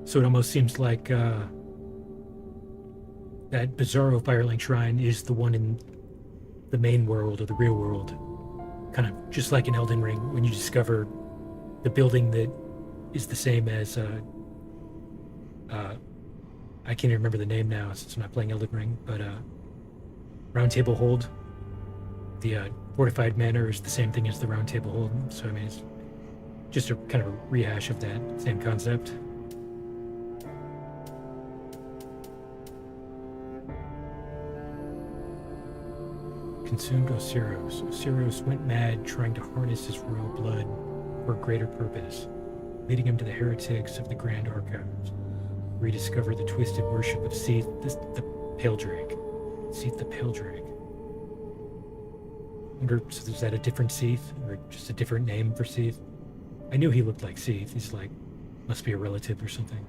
So it almost seems like that Bizarro Firelink Shrine is the one in the main world or the real world. Kind of just like in Elden Ring, when you discover the building that is the same as... I can't even remember the name now since I'm not playing Elden Ring, but Round Table Hold. The fortified manor is the same thing as the Round Table Hold, so I mean, it's just a kind of a rehash of that same concept. Consumed Osiris. Osiris went mad trying to harness his royal blood for a greater purpose, leading him to the heretics of the Grand Archives. Rediscover the twisted worship of Seath the Pale Drake. Seath the Pale Drake. Wonder, so is that a different Seath, or just a different name for Seath? I knew he looked like Seath. He's like, must be a relative or something.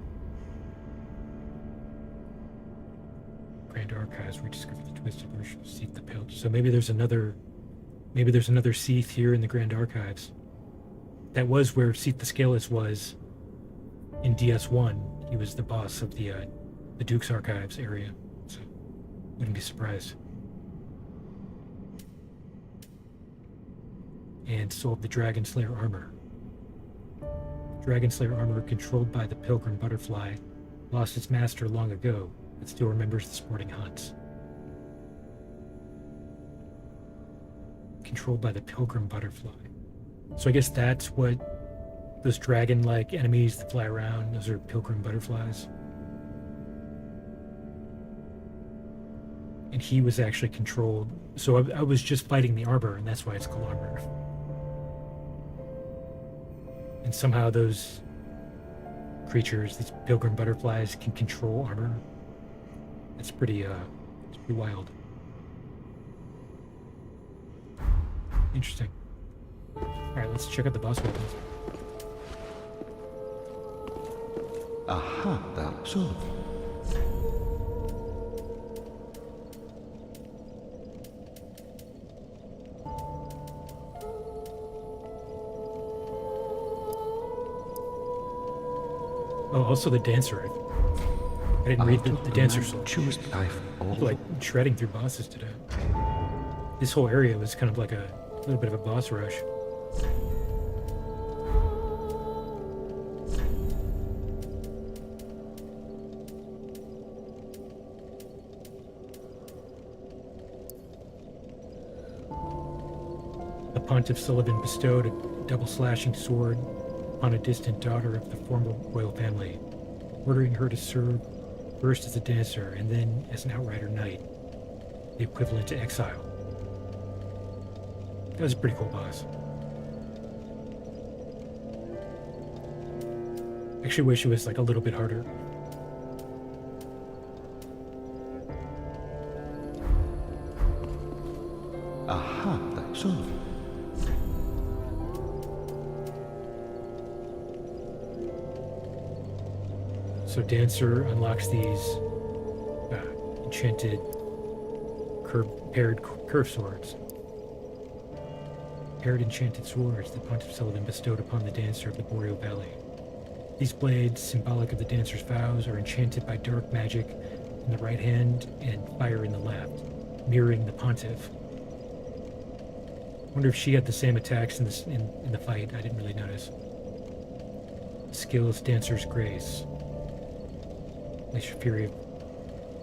Grand Archives, rediscover the twisted worship of Seath the Pale. So maybe there's another Seath here in the Grand Archives. That was where Seath the Scaleless was in DS1. He was the boss of the Duke's Archives area, so wouldn't be surprised. And Soul of the Dragon Slayer armor. Dragon Slayer armor, controlled by the Pilgrim Butterfly, lost its master long ago, but still remembers the sporting hunts. Controlled by the Pilgrim Butterfly. So I guess that's what those dragon-like enemies that fly around, those are Pilgrim Butterflies. And he was actually controlled. So I was just fighting the armor, and that's why it's called armor. And somehow those creatures, these Pilgrim Butterflies, can control armor. It's pretty wild. Interesting. Alright, let's check out the boss weapons. Aha, that's all. Oh, also the dancer. I didn't read the dancer soul. Choose life all. Like shredding through bosses today. This whole area was kind of like a little bit of a boss rush. The Pontiff Sullivan bestowed a double-slashing sword on a distant daughter of the former royal family, ordering her to serve first as a dancer and then as an outrider knight, the equivalent to exile. That was a pretty cool boss. Actually wish it was like a little bit harder. Aha, that's all. So Dancer unlocks these enchanted paired curve swords. Paired enchanted swords that Pontiff Sullivan bestowed upon the Dancer of the Boreal Valley. These blades, symbolic of the Dancer's vows, are enchanted by dark magic in the right hand and fire in the left, mirroring the Pontiff. Wonder if she had the same attacks in the fight. I didn't really notice. Skills, Dancer's Grace. Unleash your fury of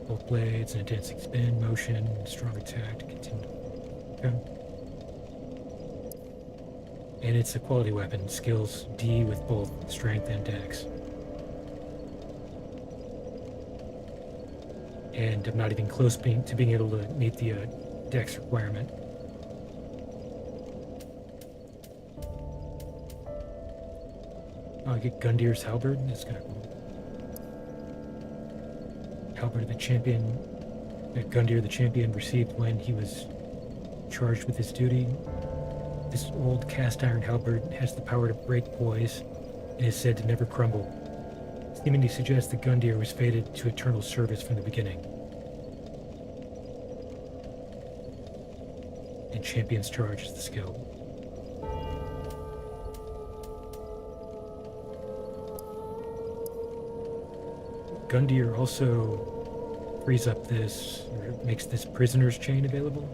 both blades and a dancing spin, motion, strong attack to continue. Okay. And it's a quality weapon. Skills D with both strength and dex. And I'm not even close to being able to meet the dex requirement. Oh, I get Gundir's Halberd? That's kind of cool. Halberd the champion, that Gundir the champion received when he was charged with his duty. This old cast iron halberd has the power to break poise and is said to never crumble, seeming to suggest that Gundyr was fated to eternal service from the beginning. And Champion's Charge is the skill. Gundyr also frees up this, or makes this prisoner's chain available.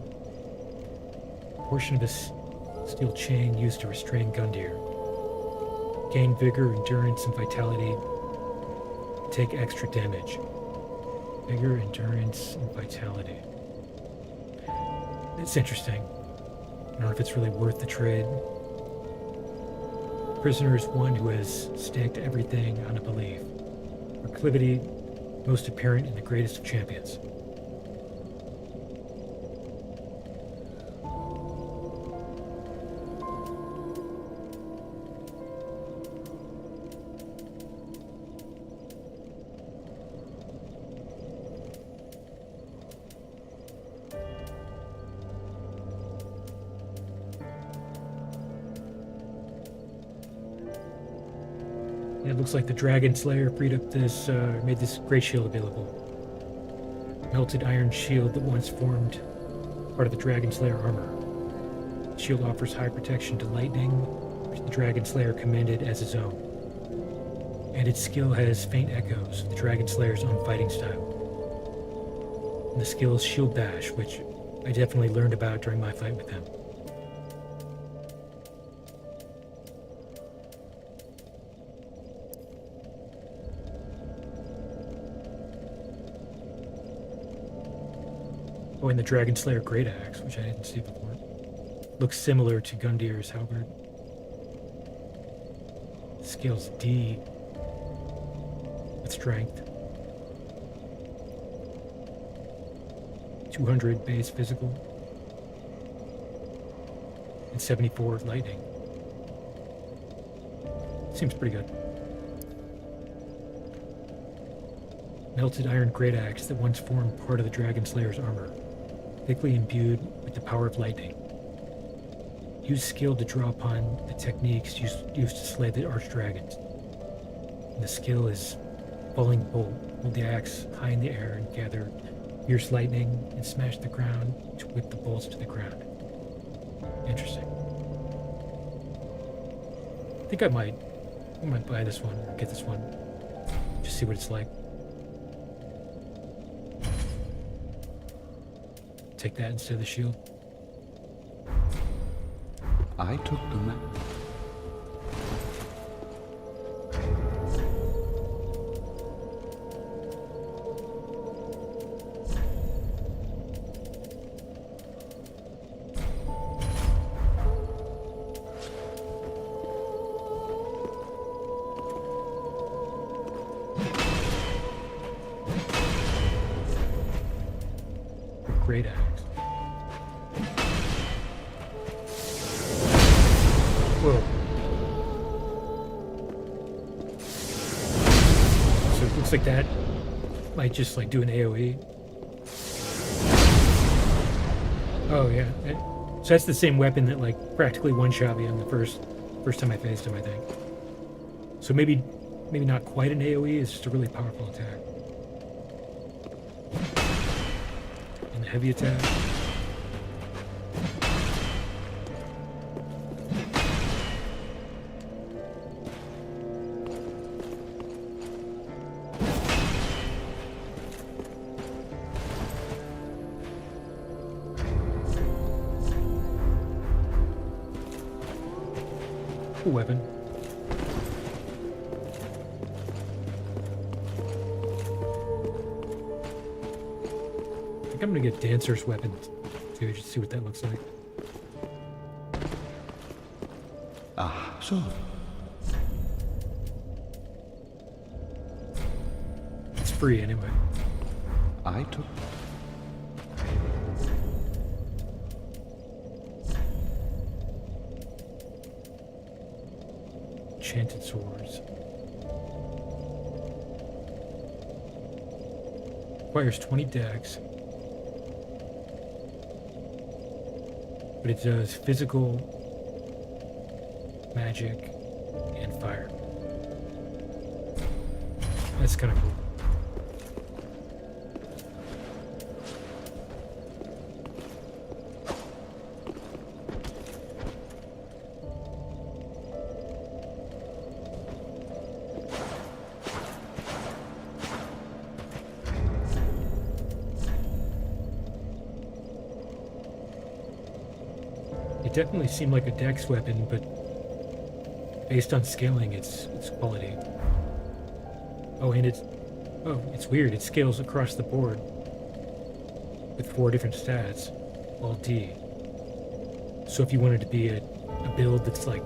A portion of this steel chain used to restrain Gundyr. Gain vigor, endurance, and vitality. Take extra damage. Vigor, endurance, and vitality. It's interesting. I don't know if it's really worth the trade. Prisoner is one who has staked everything on a belief. Proclivity most apparent in the greatest of champions. It looks like the Dragon Slayer freed up this, made this great shield available. Melted iron shield that once formed part of the Dragon Slayer armor. The shield offers high protection to lightning, which the Dragon Slayer commended as his own. And its skill has faint echoes of the Dragon Slayer's own fighting style. And the skill is Shield Bash, which I definitely learned about during my fight with him. Oh, and the Dragon Slayer Great Axe, which I didn't see before. Looks similar to Gundyr's halberd. Scales D with strength. 200 base physical. And 74 lightning. Seems pretty good. Melted iron great axe that once formed part of the Dragon Slayer's armor. Thickly imbued with the power of lightning. Use skill to draw upon the techniques used to slay the archdragons. And the skill is Falling Bolt. Hold the axe high in the air and gather fierce lightning and smash the ground to whip the bolts to the ground. Interesting. I think I might buy this one or get this one. Just see what it's like. Take that instead of the shield. I took the map. Great axe. Whoa. So it looks like that might just like do an AoE. Oh yeah. So that's the same weapon that like practically one-shot me on the first time I faced him, I think. So maybe not quite an AoE, it's just a really powerful attack. And the heavy attack. Cool weapon. I think I'm gonna get Dancer's weapon too, just see what that looks like. Ah, so. It's free anyway. I took. Enchanted swords. Requires 20 dex. But it does physical, magic, and fire. That's kind of cool. It definitely seemed like a dex weapon, but based on scaling, it's quality. Oh, and it's weird. It scales across the board with 4 different stats, all D. So if you wanted to be a build that's like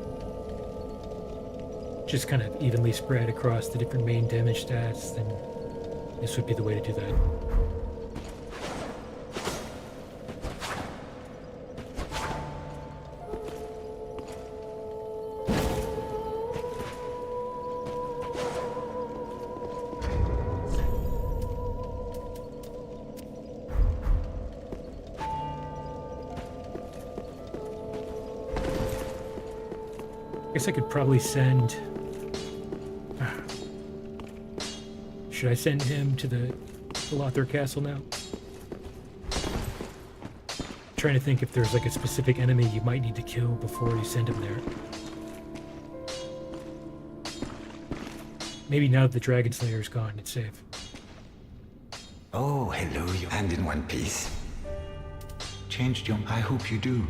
just kind of evenly spread across the different main damage stats, then this would be the way to do that. I guess I could probably send... Should I send him to the LOTHRIC castle now? I'm trying to think if there's like a specific enemy you might need to kill before you send him there. Maybe now that the Dragon Slayer is gone, it's safe. Oh, hello, you. And in one piece. Changed your... I hope you do.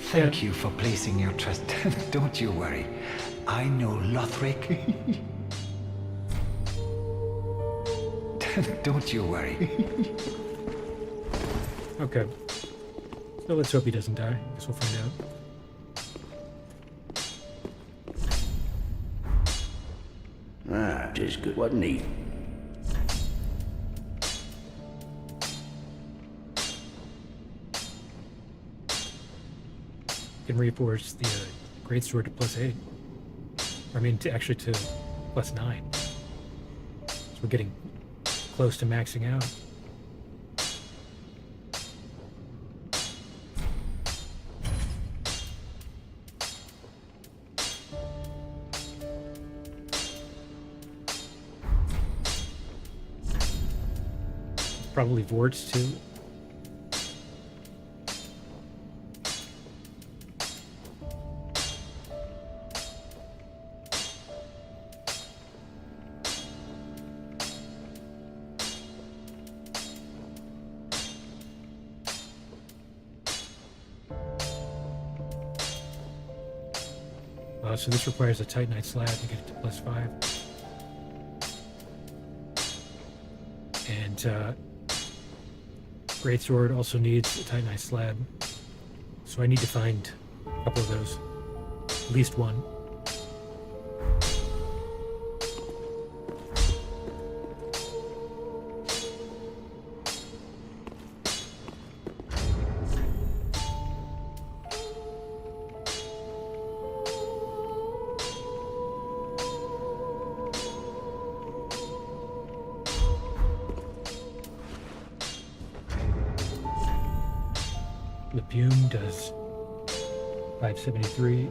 Thank you for placing your trust. Don't you worry. I know LOTHRIC. Don't you worry. Okay. So let's hope he doesn't die. Guess we'll find out. Ah, just good. What neat. Can reinforce the greatsword to +8. I mean, actually to +9. So we're getting close to maxing out. Probably Vorts too. So this requires a Titanite slab to get it to +5. And Greatsword also needs a Titanite slab. So I need to find a couple of those. At least one. Lipium does 573.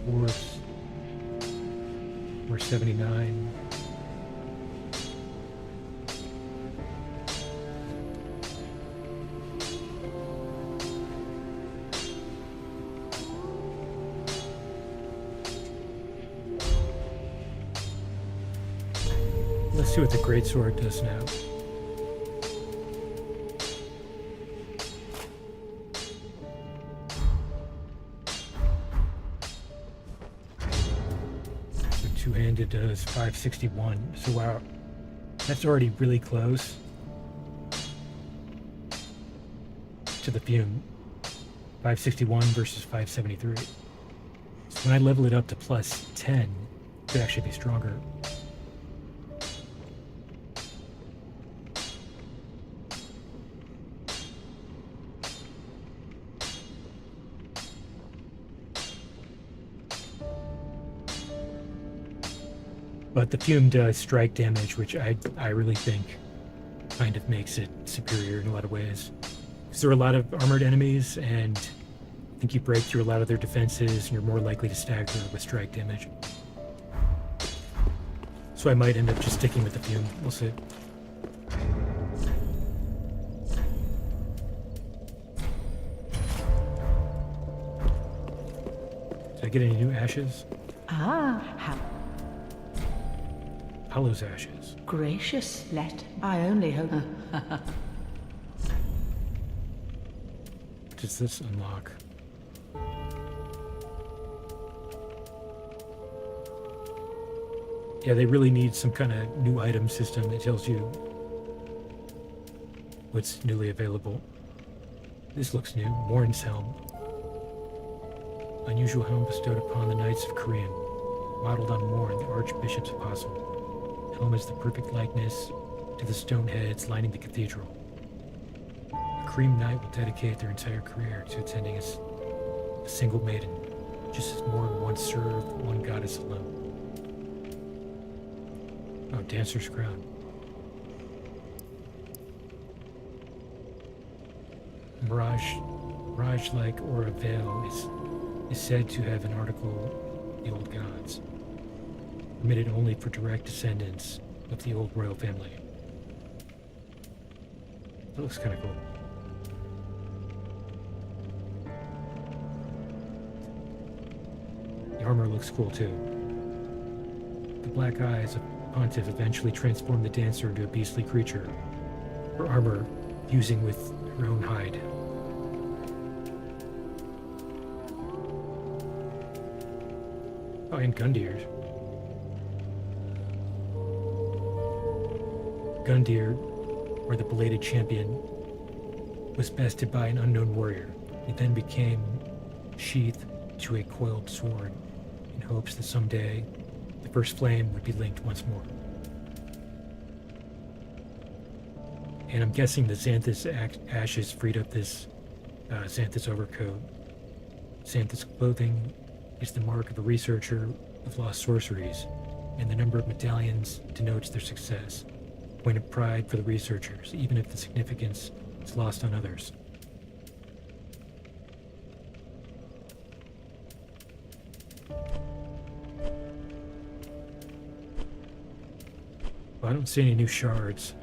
Wars. We're 79. Let's see what the greatsword does now. So Two-handed does 561. So wow, that's already really close to the fume. 561 versus 573. So when I level it up to plus 10, it could actually be stronger. But the fume does strike damage, which I really think kind of makes it superior in a lot of ways. Because there are a lot of armored enemies, and I think you break through a lot of their defenses, and you're more likely to stagger with strike damage. So I might end up just sticking with the fume. We'll see. Did I get any new ashes? Ah, how Hollow's ashes. gracious. Let I only hope. What does this unlock? Yeah, they really need some kind of new item system that tells you what's newly available. This looks new. Morn's Helm. Unusual helm bestowed upon the Knights of Korean. Modeled on Morn, the Archbishop's apostle. Helm is the perfect likeness to the stone heads lining the cathedral. A Korean knight will dedicate their entire career to attending as a single maiden, just as Morn once served one goddess alone. Oh, Dancer's Crown. Mirage-like aura veil is said to have an article of the old gods, permitted only for direct descendants of the old royal family. That looks kind of cool. The armor looks cool too. The black eyes of Pontiff eventually transform the dancer into a beastly creature, her armor fusing with her own hide. Oh, and Gundyr. Gundyr, or the belated champion, was bested by an unknown warrior. He then became sheathed to a coiled sword in hopes that someday the first flame would be linked once more. And I'm guessing the Xanthus ashes freed up this Xanthus overcoat. Xanthus clothing is the mark of a researcher of lost sorceries, and the number of medallions denotes their success. Point of pride for the researchers, even if the significance is lost on others. Well, I don't see any new shards.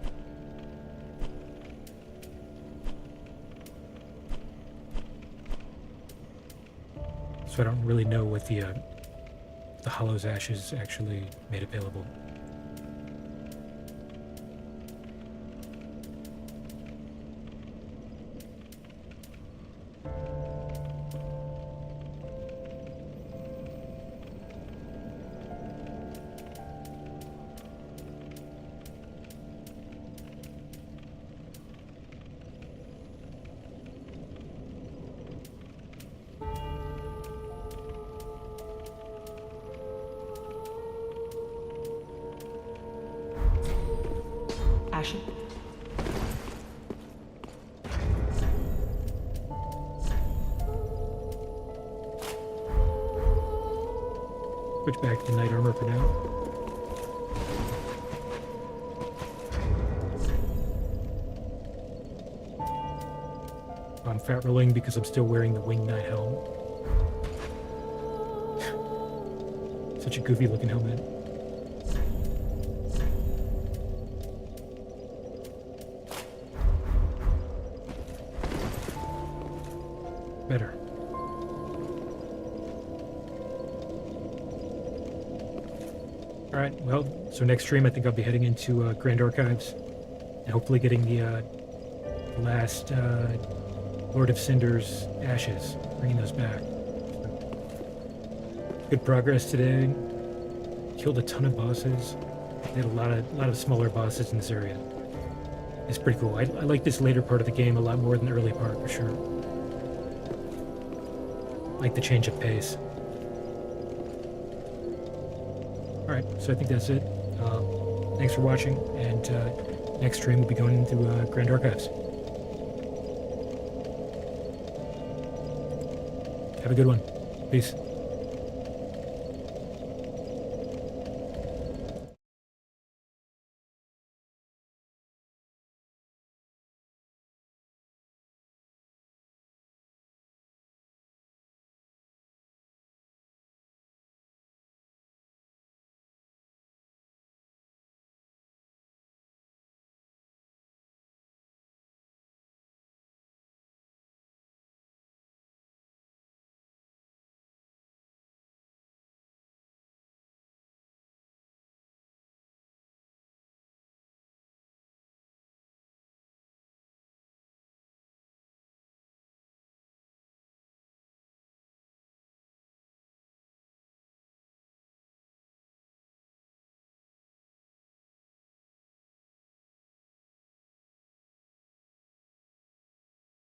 So I don't really know what the Hollow's ashes actually made available. Ashen. Switch back to knight armor for now. I'm fat rolling because I'm still wearing the winged knight helm. Such a goofy looking helmet. Better. Alright, well, so next stream I think I'll be heading into Grand Archives and hopefully getting the last Lord of Cinder's ashes, bringing those back. Good progress today. killed a ton of bosses. They had a lot of smaller bosses in this area. It's pretty cool. I like this later part of the game a lot more than the early part, for sure. I like the change of pace. Alright, so I think that's it. Thanks for watching, and next stream we'll be going into Grand Archives. Have a good one. Peace.